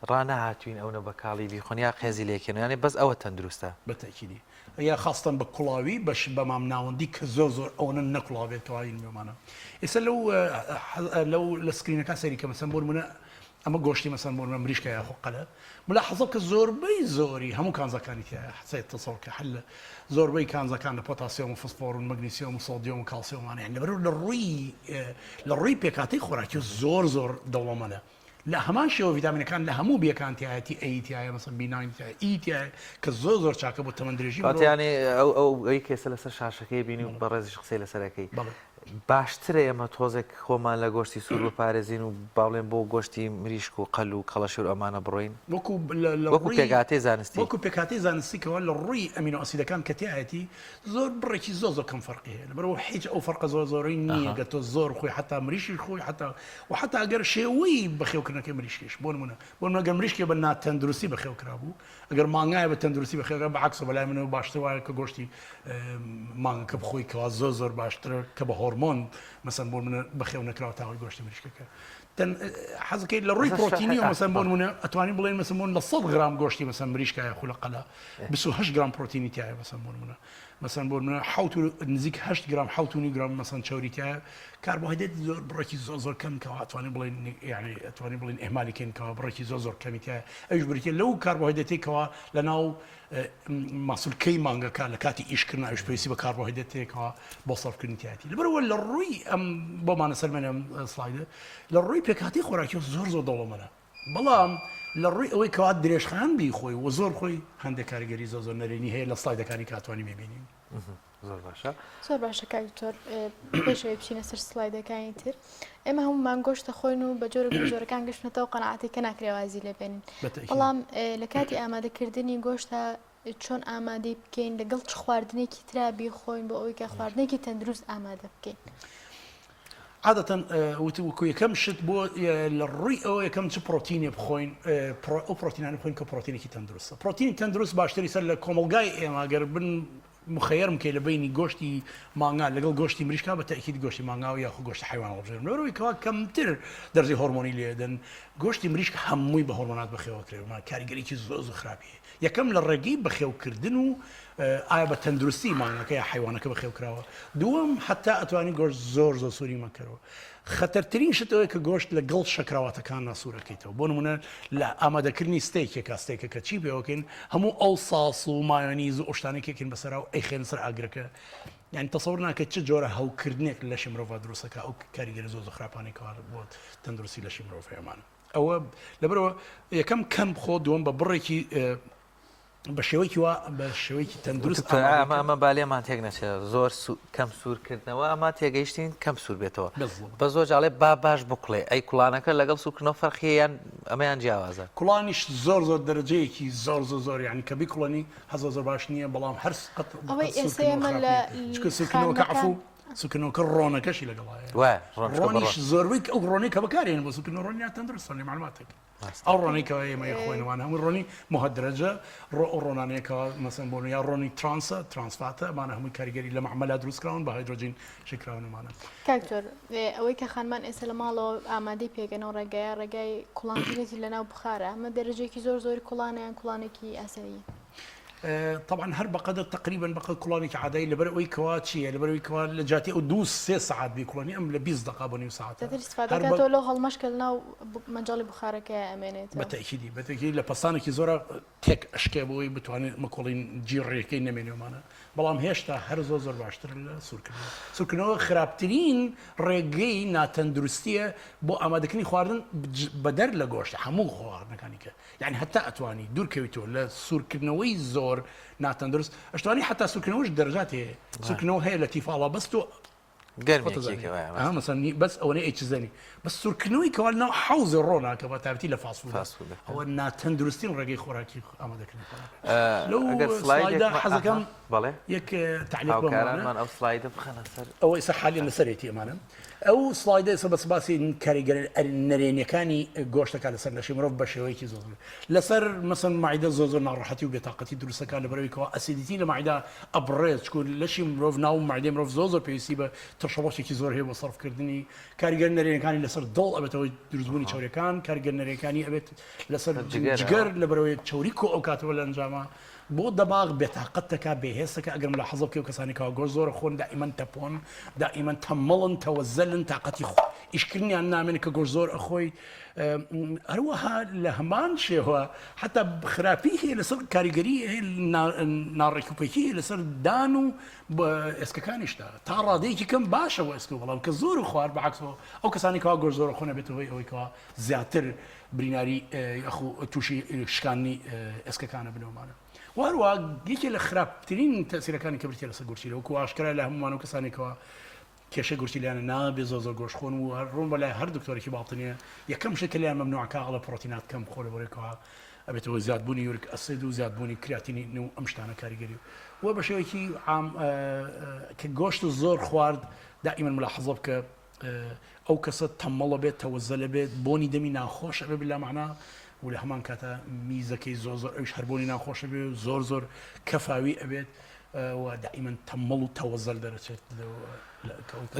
ڕانەهاتوین ئەو نە بەکاڵی بیخۆن یا قێزی لێکێن ینی بەس ئەوە تەندروستە بەتەکیدی یا خاستن بە کوڵاوی بەش بە مامناوەندی کە زۆر ئەوە نەکوڵاوێتەوەین میێمانە ئێستا لەو لە سکرینەکە سەری کە مەسەن بۆ منە ئەمە گۆشتی مەسەن بۆ مریشکە یاخۆ قەلە ملاحظە کە زۆربەی زۆری هەموو کانزەکانی تایە حسێت تەسەڵ کە حل زۆربەی کانزەکان لە پۆتاسیۆم و فسفۆر و مەگنیسیۆم و سۆدیۆم و کالسیۆمانە یعنی لە ڕووی پێکاتی خۆراکی زۆر دەوڵەمەنە لە هەمان شێوە ڤیتامینەکان لە هەموو بیەکانتیایەتی ئەیتیایە مەسەن بینایتیایە ئیتیایە کە زۆر چاکە بۆ تەمەندرێژی واتیانی ئەو کێسە لەسەر شاشەکەی بینی و بەڕێزیش قسەی لەسەرەکەی باشترە ئێمە تۆزێک خۆمان لە گۆشتی سوور بپارێزین و باڵێن بۆ گۆشتی مریشک و قەل و کەڵەشور ئەمانە بڕۆین وەکو پێکاتی زانستی وەکو پێکاتی زانستیکەوە لە ڕووی ئەمینۆ ئەسیدەکان کە تایەتی زۆر بڕێکی زۆر کەم فەرقی هەیە لەبەرەوە هیچ ئەو فەرقە زۆرەی نییە گە تۆ زۆر خۆی حتا مریشی خۆی حتا ئەگەر شێوەی بەخێوکردنەکەی مریشکیش بۆ نمونە ئەگەر مریشکێ بە ناتەندروستی بەخێوکرا بوو ئەگەر مانگایە بە تەندروستی بەخێوکرا بەعکسە بەلای منەوە باشتر وایە کە گۆشتی مانگەکە بخۆی کەوا زۆر باشترە کە بە هۆرمۆن مەسەن بۆ منە بەخێو نەکراوە تاوای گۆشتی مریشکەکە حەزەکەی لە ڕووی پرۆتینی و مەسەن بۆ نمونە ئەتوانین بڵێن مەسەن بۆ لە 100 گرام گۆشتی مەسەن مریشکایە خولە قەلا 28 گرام پرۆتینی تایە مەسەن بۆ منە نزیک 8 گرام 7 گرام مەسەن چاوری تایە کاربۆهایدرێت زۆر بڕێکی زۆر کەم کەوا ئەتوانین بڵێن یعنی ئەتوانین بڵێن ئێمالیکەین کەوا بڕێکی زۆر کەمی تایە ئەوش بریتە لەو کاربۆهایدرێتی کەوا لەناو ماسولکەی مانگەکە لە کاتی ئیشکردن ئەوش پێویستی بە کاربۆهایدرێتێکەوە بۆ سەرفکردنی تایەتی لەبەرەوە لە ڕووی ئەم بۆمانە سەرمەنە سلایدە لە ڕووی پێکاتی خۆراکی زۆر دەوڵەمەنە بەڵام لە ڕووی ئەوەی کەوا درێژخان بی خۆی و زۆر خۆی هەندێک کاریگەری زۆر نەرێنی هەیە لە سلایدەکانی کاتوانی ببینیم زۆر باشە زۆر باشە کاکتۆر پێشەوەی بچینە سەر سلایدەکانی تر ئێمە هەمومان گۆشتە خۆین و بە جۆرەکان گەشتنەوە قەنەعاتی کە ناکرێوازی لێ بێنین بەڵام لە کاتی ئامادەکردنی گۆشتە چۆن ئامادەی بکەین لەگەڵ چ خواردنێکی ترابی خۆین بۆ ئەوەی کە خواردنێکی تەندروست ئامادە بکەین عادەتەن وتوکو یەکەم شت بۆ لە ڕووی ئەوە یەکەم چ پرۆتینێ بخۆین ئەو پرۆتینانە بخۆین کە پرۆتینێکی تەندروستە پرۆتینی تەندروست باشتری سەر لە کۆمەلگای ئێمەگەر بن مخەیەرم کێ لە بینی گۆشتی مانگا لەگەڵ گۆشتی مریشکا بە تەکید گۆشتی مانگا و یاخو گۆشتی حیوان هەڵبژێن لەوەی کەوا کەمتر دەرزی هۆرمۆنی لێدەن گۆشتی مریشک هەمووی بە هۆرمۆنات بەخێوە کرێوە کاریگەریی زۆر خراپیە یەکەم لە ڕێگەی بەخێوکردن و ئایا بە تەندروستی مانگەکە یا حیوانەکە بەخێوکراوە دووەم حتا ئەتوانی گۆشت زۆر سووری مەکەرەوە خەتەرترین شتەوەی کە گۆشت لەگەڵ شەکراواتەکان ناسوورەکەیتەوە بۆ نمونە لە ئامادەکردنی ستێکێکە ستێکە کە چی پێوەکەین هەموو ئەو ساس و مایۆنیز و ئۆشتانێکێکین بەسەرا و ئەیخێن سەر ئاگرەکە یعنی تەسەوڕ ناکە چ جۆرە هەڵکردنێک لەشی مرۆڤ دروستەکە ئەو کاریگەری زۆر خراپانی کار بۆ تەندروستی لەشی مرۆڤ هەیەمانە ئەوە لەبەرەوە یەکەم کەم خۆ دووەم بە بڕێکی بە شێوەیەکی تەندروست ئەمە بالێمان تێک نەچێت زۆر کەم سوورکردنەوە ئەمە تێگەیشتین کەم سوور بێتەوە بە زۆر جاڵێ باش بکڵێ ئەی کوڵانەکە لەگەڵ سوورکردنەوە فەرقیان ئەمەیان جیاوازە کوڵانیش زۆر دەرەجەیەکی زۆر یعنی کە بیکڵنی هەزە زۆر باش نییە بەڵام هەر سوورکردنەوەکە عفو سوکردنەوەکە ڕۆنەکەشی لەگەڵایە ڕۆنیش زۆربەی ئەو ڕۆنی کە بەکارێن بۆ سوکردن ڕۆنیان تەندروستە لێ معلوماتێک ئەو ڕۆنیکەوە ئێمە خۆینەوان هەموو ڕۆنی مهدرەجە ڕۆنانەیەکەوە مەسەن بۆ یا ڕۆنی ترانسفاتە ئەمانە هەمووی کاریگەری لە معمەلا دروستکراون بە هایدرۆجین شکراونەمانە کاکتۆر ئەوەی کە خانمان ئێستا لە ماڵەوە ئامادەی پێگەنەوە ڕێگای کوڵانێتی لەناو بخارە ئەمە دەرەجێکی زۆری کوڵانیان کوڵانێکی ئاسایی طبعا هەر بەقەدە تقریبا بەقە کوڵانێکی عادایی لەبەر ئەوەی کەوا چییە لەبەرەوەی کەوا لە جاتی ئەو 2-3 ساعت بیکڵانی ئەم لە 20 دقیقە بۆ نیم ساعت استفادەکەتەوە لەو هەڵمەشکە لەناو مەنجاڵی بخارەکە ئەمێنێت بەتەکیدی لە پەسانێکی زۆرە تێک ئەشکێ بۆی بتوانێت مەکۆڵین گیرڕێەکەی نەمێنێمانە بەڵام هێشتا هەر زۆر باشتر لە سوورکردنەوە خراپترین ڕێگەی ناتەندروستیە بۆ ئامادەکردنی خواردن بەدەر لە گۆشت هەموو خواردنەکانی کە یعنی هەتا ئەتوانی دوورکەویتەوە لە سوورکردنەوەی زۆر ناتەندروست ئەشتوانی حتا سوورکردنەوەش دەرەجات هەیە سوورکردنەوە هەیە لە تیفاڵە بەست و مثلا بس ئەوەی ئەیچزەنی بەس سوورکردنەوەی کەوا ناو حوزە ڕۆناکە بە تابەتی لە فاسفود ئەوە ناتەندروستین ڕێگەی خۆراکی ئامادەکردن لەو حەزەکەم یەک تعلیقمان ئەو سلایدە بخەنە سەر ئەوە ئێستا حالیان لەسەرێتی ئەمانە ئەو سلایدە ئێستا بەس باسی کاریگەر نەرێنیەکانی گۆشتەکە لەسەر لەشی مرۆڤ بە شێوەیەکی زۆر لەسەر مەسەن معیدە زۆر ناڕەحەتی و بێتاقەتی دروستەکە لەبەرەوەی کەوا ئەسیدیتی لە معیدا ئەبڕێت چکو لەشی مرۆڤ ناو معیدەی مرۆڤ زۆر پێویستی بە تەشەڵۆشێکی زۆر هەیە بۆ سەرفکردنی کاریگەر نەرێنەکانی لەسەر دڵ ئەبێتەوەی دروستبوونی چاوریەکان کاریگەر نەرێنەکانی ئەبێت لەسەر جگەر لەبەرەوەی چاوری کۆ ئەو کاتەوە لە ئەنجامە بۆ دەماغ بێتاقەتەکە بێهێستەکە ئەگەر لە حەزە بکە و کەسانی کەوا گۆشت زۆر خۆن دائیمەن تەپۆن دائیمەن تەمەڵن تەوەزەلن تااقەتی ئیشکردنیان نامێنێت کە گۆشت زۆر ئەخۆی هەروەها لە هەمان شێوە حتا خراپی هەیە لەسەر کاریگەری هەیە ناڕێکوپێکی هەیە لەسەر دان و ئێسکەکانیشدا تا ڕادەیەکی کەم باشەوە ئێسکە بەڵام کە زۆر خوارد بەعکسەوە ئەو کەسانی کەوا گۆشت زۆر خۆ نەبێتەوەی ئەوەی کەوا زیاتر بریناری تووشی شکانی ئێسکەکانە بنەوەمانە. وهروە یەکێ لە خراپترین تەسیرەکانی کە بریتە لەسەر گورچی وەکو ئاشکرا لە هەمومان و کەسانێکەوە کێشە گورچیلیانە نابێ زۆر گۆشتخۆن و ڕۆن بەلای هەر دکتۆرێکی باڵتنیە یەکەم شتێک لیان مەمنوعەکە ئەڵە پرۆتینات کەم بخۆ لەبەرێکەوە ئەبێتەوە زیادبوونی یوریک ئەسید و زیادبوونی کراتینی و ئەم شتانە کاریگەری و بە شێوەیەکی کە گۆشت زۆر خوارد دائیمەن ملاحەزە بکە ئەو کەسە تەمەڵە بێت تەوەزەلە بێت بۆنی دەمی ناخۆش ئەبێ بلا معنە و لە هەمان کاتە میزەکەی زۆر ئەوش هەربوونی ناخۆشە بێ زۆر کەفاوی ئەبێت و دائیمەن تەمەڵ و تەوەزەل دەرەچێت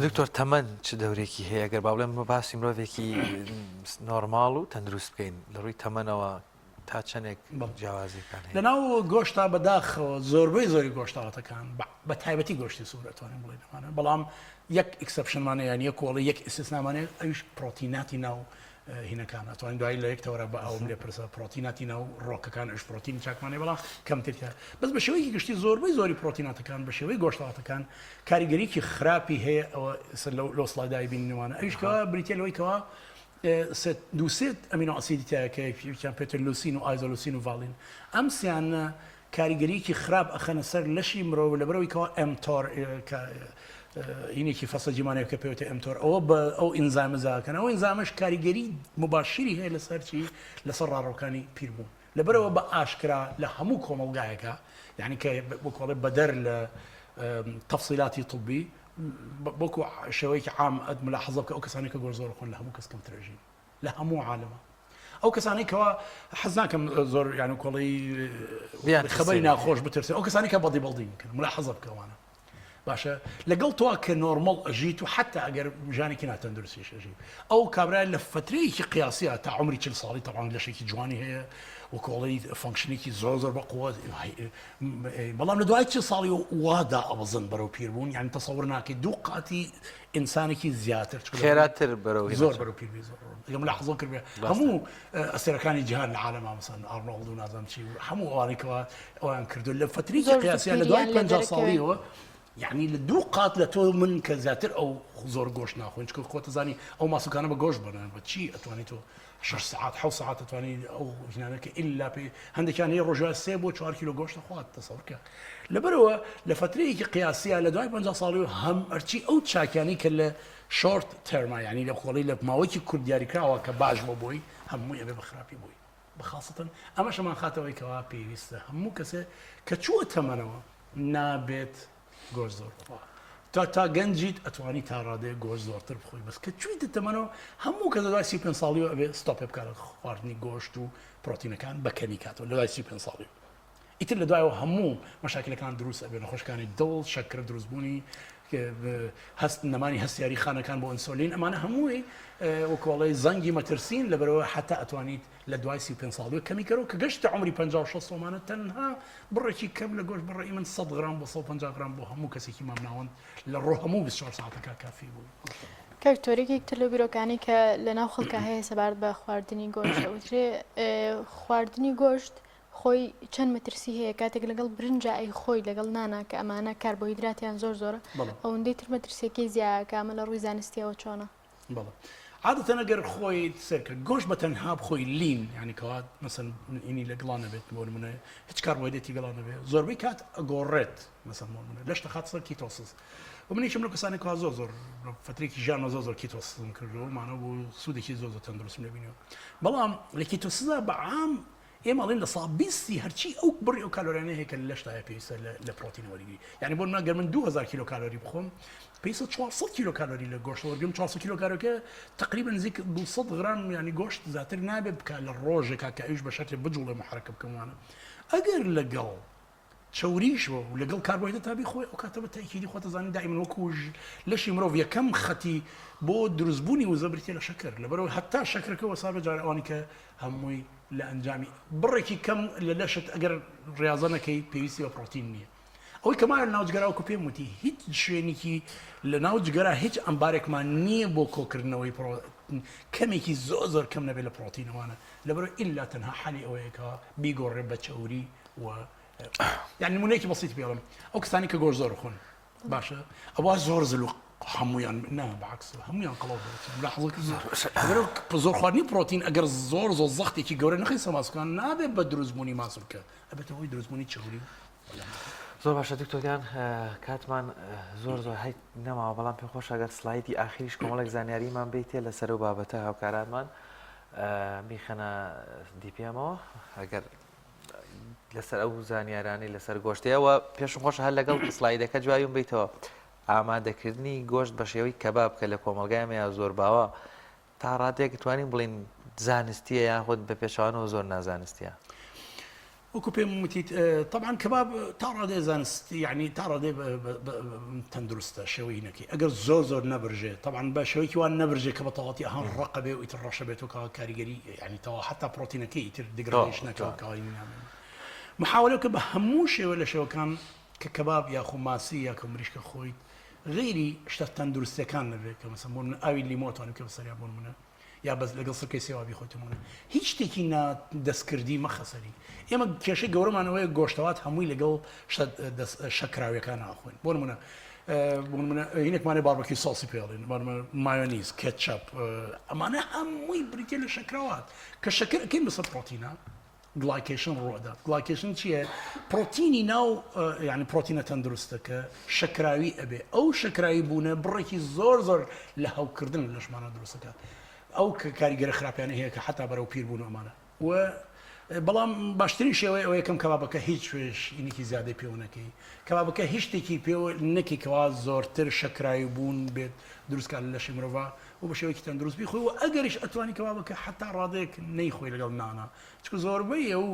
دکتۆر تەمەەن چ دەورێکی هەیە ئەگەر با بڵێن باسی مرۆڤێکی نۆرماڵ و تەندروست بکەین لە ڕووی تەمەنەوە تا چەندێک جیاوازیەکان لەناو گۆشتا بەداخەوە زۆربەی زۆری گۆشتاڵەتەکان بە تایبەتی گۆشتی سوورەتوانین بڵێنمانە بەڵام یەک ئکسپشنمانە یان یەک کۆڵی یەک ئستثنامانێ ئەوش پرۆتیناتی ناو هینەکان ئەتوانین دوای لە یەکتەوەرە بە ئەوم لێ پرسە پرۆتیناتی ناو ڕۆکەکان ئەش پرۆتین چاکمانێ بەڵام کەمترکە بەس بە شێوەیەکی گشتی زۆربەی زۆری پرۆتیناتەکان بە شێوەی گۆشتاڵەتەکان کاریگەریکی خراپی هەیە ئەوە لەو سڵایدای بیننەوەوانە ئەویشکەوە بریتە لەوەیکەوە دووسێت ئەمینۆ ئەسیدیتەکەیان پێتر لوسین و ئایزۆلوسین و ڤالین ئەم سیانە کاریگەریکی خراپ ئەخەنە سەر لەشی مرۆڤ لەبەرەوەیکەوە ئەمتۆر هینێکی فەسە جیمانەیە کە پێوتە ئەمتۆر ئەوە بە ئەو ئینزامە زاکەن ئەو ئینزامەش کاریگەری مباشری هەیە لەسەر چی لەسەر ڕاڕۆکانی پیربوون لەبەرەوە بە ئاشکرا لە هەموو کۆمەڵگایەکە یعنی کە بۆکۆڵێ بەدەر لە تەفسیلاتی طبی بۆکو شێوەیەکی عام ملاحەزە بکە ئەو کەسانی کە گۆشت زۆر خۆن لە هەموو کەس کەمترەژین لە هەموو عالەمە ئەو کەسانی کەوا حەز ناکەم زۆر یان کۆڵی خەبەری ناخۆش بترسێ ئەو کەسانی کە بەڵدی بکەن ملاحەزە بکەوانە باشە لەگەڵ تۆ کە نۆرمەڵ ئەژیت و حتا ئەگەر ژانێکی ناتەندروستیش ئەژیت ئەو کابرای لە فترەیەکی قیاسیە تا عمری 40 ساڵی تەواان لەشێکی جوانی هەیە و کۆڵی فەنکشنێکی زۆر بەقووە بەڵام لە دوای 40 ساڵی وادا ئەوەزن بەرەو پیربوون یعنی تەسەور ناکەیت دوو قاتی ئینسانێکی زیاتر خێراتر بەرەو زۆر بەرەو پیربی زۆر ئەگەم لاحظە کردبێ هەموو ئەسیرەکانی جیهان لە عالەما مەسەن ئارنۆڵد و نازانم چی هەموو ئەوانێکەوە ئەویان کردو لە فترەیەکی قیاسیە لە دوای 50 ساڵیەوە یعنی لە دوو قات لە تۆ من کە زیاتر ئەو زۆر گۆشت ناخۆین چکە خۆتەزانی ئەو ماسوکانە بە گۆشت بنن بە چی ئەتوانیت تۆ 6 ساعت 7 ساعت ئەتوانانی ئەو ژنانەکە ئللا پێ هەندێکیان هەیە ڕۆژوای 3 بۆ 4 کیلۆ گۆشتە خوات تەسەورکە لەبەرەوە لە فترەیەکی قیاسیە لە دوای 50 ساڵی هەم ئەرچی ئەو چاکیانی کە لە شۆرت تەرما یعنی لە خۆڵی لە ماوەیەکی کورد دیاریکراوە کە باش بۆ بۆی هەمووی ئەبێ بە خراپی بووی بەخاستن ئەمە شەمان خاتەوەی کەوا پێویستە هەموو کەسێ کە چووە تەمەنەوە نابێت گۆشت زۆر تا گەنجیت ئەتوانی تا ڕادەیە گۆشت زۆرتر بخۆی بەس کە چوویتە تەمەنەوە هەموو کە دوای 35 ساڵیەوە ئەبێ ستۆپێ بکات خواردنی گۆشت و پرۆتینەکان بەکەمی کاتەوە لە دوای 35 ساڵی ئیتر لە دوایەوە هەموو مەشاکلەکان دروست ئەبێ نەخۆشەکانی دڵ شەکر دروستبوونی هەست نەمانی هەستیاری خانەکان بۆ ئینسۆلین ئەمانە هەمووی وەکۆڵی زەنگی مەترسین لەبەرەوە حتا ئەتوانیت لە دوای 35 ساڵی کەمیکەرەوە کە گەشتە عمری 56 سۆمانە تەنها بڕێکی کەم لە گۆشت بڕێ من 100 گرام بۆ 150 گرام بۆ هەموو کەسێکی مامناوەند لە ڕۆ هەموو 24 ساعتەکە کافی بوو. کەکتۆرێکی تر لە بیرۆکانی کە لەناو خەڵکە هەیە سەبارەت بە خواردنی گۆشت ئەوترێ خواردنی گۆشت خۆی چەند مەترسی هەیە کاتێک لەگەڵ برنجە ئەی خۆی لەگەڵ نانا کە ئەمانە کاربۆهیدراتیان زۆرە ئەوەندەی تر مەترسێکی زیایە ئەمە لە ڕووی زانستیەوە چۆنە عادەتەن ئەگەر خۆی سەرکە گۆشت بە تەنها بخۆی لین ینی کەوات مەسەن ئینی لە گڵانە بێت بۆ منە هیچ کاربۆهیدرێتی گەڵانە بێت زۆربەی کات ئەگۆڕێت مەسەن منە لەشتە خات سەر کیتۆسس و منیشم لە کەسانی کا زۆر فترێکی ژیانە زۆر کیتۆسم کردەوە مانە بۆ سوودێکی زۆر تەندروستم لەبینەوە بەڵام لە کیتۆسسدا بەعام ئێمەڵێن لە ساڵ 20 هەرچی ئەو بڕی ئەو کالۆریانە هەیە کە لەشتایە پێویستە لە پرۆتینەوەریگری یعنی بۆ منە گەر من 2000 کیلۆ کالۆری بخۆم پێویستە 400 کیلۆ کالۆری لە گۆشت وەرگرم 400 کیلۆ کالۆریەکە تقریبا نزیک 200 گرام ینی گۆشت زیاتر نابێت بکە لە ڕۆژێکا کە ئەوش بە شەکل بجوڵێ محرەکە بکەمانە ئەگەر لەگەڵ چوریشەوە و لەگەڵ کاربۆهیدرات تابی خۆی ئەو کاتە بە تاکیدی خۆتەزانانی دائیمەن وەکو لەشی مرۆڤ یەکەم خەتی بۆ دروستبوونی وزە بریتە لە شەکر لەبەرەوە هەتا شەکرەکە وەسا بەجار ئەوانی کە هەمووی لە ئەنجامی بڕێکی کەم لە لەشت ئەگەر ڕاضە نەکەی پێویستی بە پرۆتین نییە ئەوەی کەمایە لە ناوجگەراوکو پێم وتی هیچ شوێنێکی لە ناوجگەرا هیچ ئەمبارێکمان نییە بۆ کۆکردنەوەی کەمێکی زۆر کەم نەبێت لە پرۆتینەوانە لەبەرەوەی ئیلا تەنها حەلی ئەوەیەکە بیگۆڕێ بە چەوری و یعنی نمونەیەکی بەسیط پێڵم ئەو کەسانی کە گۆشت زۆر خۆن باشە ئەوە زۆر زل و هەمویان نا بەعکس هەمویان قەڵاو زۆر خواردنی پرۆتین ئەگەر زۆر زەختێکی گەورە نەخی سەماسکان نابێت بە دروستبوونی ماسوولکە ئەبێتە هۆی دروستبوونی چەوری زۆر باشە دکتۆریان کاتمان زۆر هەیت نەماوە بەڵام پێ خۆش ئەگەر سلایدی ئاخریش کۆمەڵێک زانیاریمان بیتێ لەسەر و بابەتە هاوکارانمان میخەنە دیپێمەوە ئەگەر لەسەر ئەو زانیارانی لەسەر گۆشتەوە پێشم خۆش هەر لەگەڵ سلایدەکە جواییم بیتەوە ئامادەکردنی گۆشت بە شێوەی کەباب کە لە کۆمەلگایمە یا زۆر باوە تا ڕادێک توانین بڵین زانستیە یاخود بە پێشەوانەوە زۆر نازانستیە وەکو پێم وتیت طبعا کەباب تا ڕادێ زانستی یعنی تا ڕادێ تەندروستە شێوەی نەکەی ئەگەر زۆر نەبرژێت طبعا بە شێوەیەکی وان نەبرژێت کە بە تەواتی هەن ڕقە بێ و ئیتر ڕەشە بێت و کاریگەری یعنی تەوا حتا پرۆتینەکەی ئیتر دیگرێش نەکەوە محاولەکە بە هەموو شێوە لە شێوەکان کە کەباب یاخو ماسی یا کە مریشکە خۆیت غیری شتە تەندروستەکان نەبێت کە مەسەڵ بۆ ئاوی لیمۆتوانم کە بەسەریا بۆ منە یا بەس لەگەڵ سەرکەی سێوابی خۆتمونە هیچ شتێکی نادەستکردی مەخەسەری ئێمە کێشەی گەورەمانەوەی گۆشتەوات هەمووی لەگەڵ شەکراویەکان ناخۆین بۆ منە هینێکمانێ باربەکی سۆسی پێڵین مایۆنیز کێچەپ ئەمانە هەمووی بریتێ لە شەکراوات کە شەکرەکەین بەسەر پرۆتینە گلایکیشن ڕۆدا گلایکیشن چییە؟ پرۆتینی ناو یعنی پرۆتینە تەندروستە کە شەکراوی ئەبێ ئەو شەکراوی بوونە بڕێکی زۆر لە هەوکردن لە ژمانە دروستەکە ئەو کاریگەرە خراپیانە هەیە کە حتا بەرەو پیر بوون ئەمانە و بەڵام باشترین شێوەیە ئەوەیە کەم کەبابەکە هیچ شوێش ئینێکی زیادەی پێوە نەکەی کەبابەکە هیچ شتێکی پێوە نەکی کەوا زۆرتر شەکراوی بوون بێت دروستکار لە لەشی مرۆڤ و بە شێوەیەکی تەندروست بیخۆی و ئەگەریش ئەتوانی کەبابەکە حتا ڕادێک نەیخۆی لەگەڵ نانە چکە زۆربەی ئەو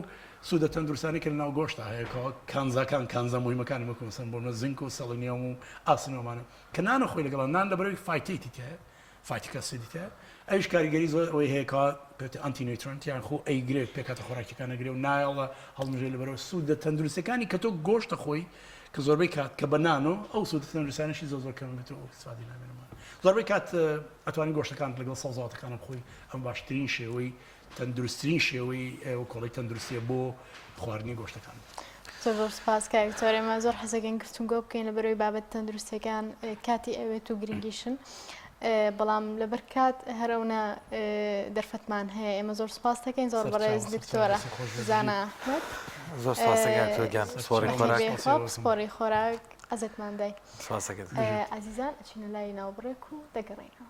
سوودە تەندروستانی کە لە ناو گۆشتە هەیەکەوە کانزە مهمەکانی وەکو مەسەڵەن بۆ زینک و سەڵێنیۆم و ئاسنەوەمانە کە نانەخۆی لەگەڵ نان لەبەرەوەی فایتێتی هەیە فایتیک ئەسیدیتە ئەوش کاریگەری زۆر ئەوەی هەیەکە پێوتە ئەنتی نیوترۆنت یان خۆ ئەیگرێت پێکاتە خۆراکیەکان ئەگرێ و نایڵە هەڵمژێ لەبەرەوە سوودە تەندروستەکانی کە تۆ گۆشتە خۆی کە زۆربەی کات کە بە نان و ئەو سوودە تەندروستانیشی زۆر کەمێتەوە ئیسفادی نامێنمان زۆربەی کات ئەتوانی گۆشتەکان لەگەڵ سەڵاتەکانە بخۆی ئەم باشترین شێوەی تەندروستترین شێوەی ئەو کۆڵی تەندروستیە بۆ خواردنی گۆشتەکان. زۆر سپاس کاکتۆرێمە زۆر حەزەکەین گفتوگۆ بکەین لەبەرەوەی بابەت تەندروستەکان کاتی ئەوێت و گرنگیشن بەڵام لەبەر کات هەرەونە دەرفەتمان هەیە ئێمە زۆر سپاس دەکەین زۆر بەڕێز دکتۆرە زانا ئەحمەد زۆر سپاس دەکەین سپۆری خۆراک ئەزتمان دای عەزیزان ئەچینە لای ناوبڕێک و دەگەڕێنەوە.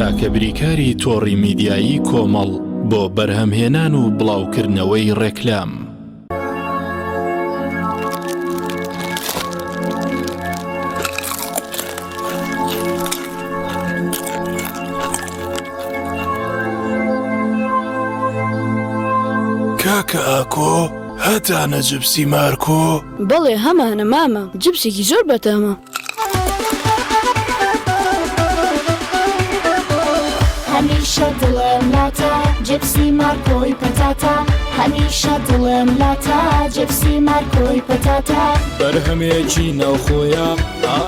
تاکە بریکاری تۆڕی میدیایی کۆمەڵ بۆ بەرهەمهێنان و بڵاوکردنەوەی ڕێکلام. کاکە ئاکۆ هەتانە جبسی مارکۆ؟ بەڵێ هەمانە مامە جبسێکی زۆر بەتامە. هەمیشە دڵم لاتە جبسی مارکۆی پەتاتە هەمیشە دڵم لاتە جبسی مارکۆی پەتاتە بەرهەمێکی ناوخۆیە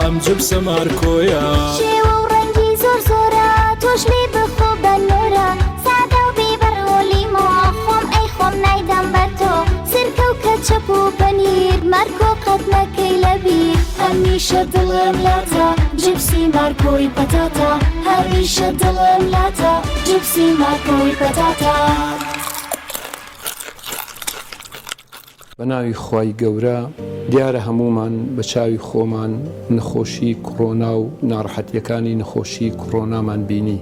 ئەم جبسە مارکۆیە شێوە و ڕەنگی زۆرە تۆش لێ بخۆ بەلۆرە سادە و بیبەر و لیمۆ خۆم ئەی خۆم نایدەم بە تۆ سرکە و کەچەپ و پەنیر مارکۆ قەت نەکەی لەبیر هەمیشە دڵم لاتە جبسی مارکۆی پەتاتە هەمیشە دڵم لاتە جبسی مارکۆی پەتاتە. بە ناوی خوای گەورە دیارە هەمومان بە چاوی خۆمان نەخۆشی کۆڕۆنا و ناڕەحەتیەکانی نەخۆشی کۆڕۆنامان بینی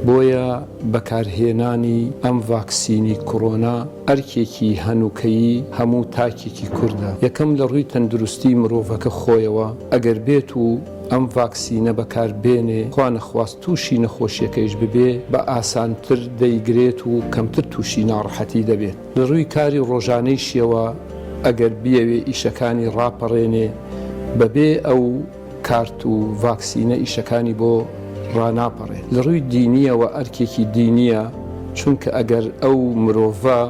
بۆیە بەکارهێنانی ئەم ڤاکسینی کۆرۆنا ئەرکێکی هەنووکەیی هەموو تاکێکی کووردە. یەکەم لە ڕووی تەندروستی مرۆڤەکە خۆیەوە ئەگەر بێت و ئەم ڤاکسینە بەکاربێنێ خوا نەخواست تووشی نەخۆشیەکەیش ببێ بە ئاسانتر دەیگرێت و کەمتر تووشی ناڕەحەتی دەبێت. لە ڕووی کاری ڕۆژانەی شێوە ئەگەر بیەوێ ئیشەکانی ڕاپەڕێنێ بەبێ ئەو کارت و ڤاکسینە ئیشەکانی بۆ ڕناپەڕێت. لە ڕووی دینیەوە ئەرکێکی دینیە چونکە ئەگەر ئەو مرۆڤە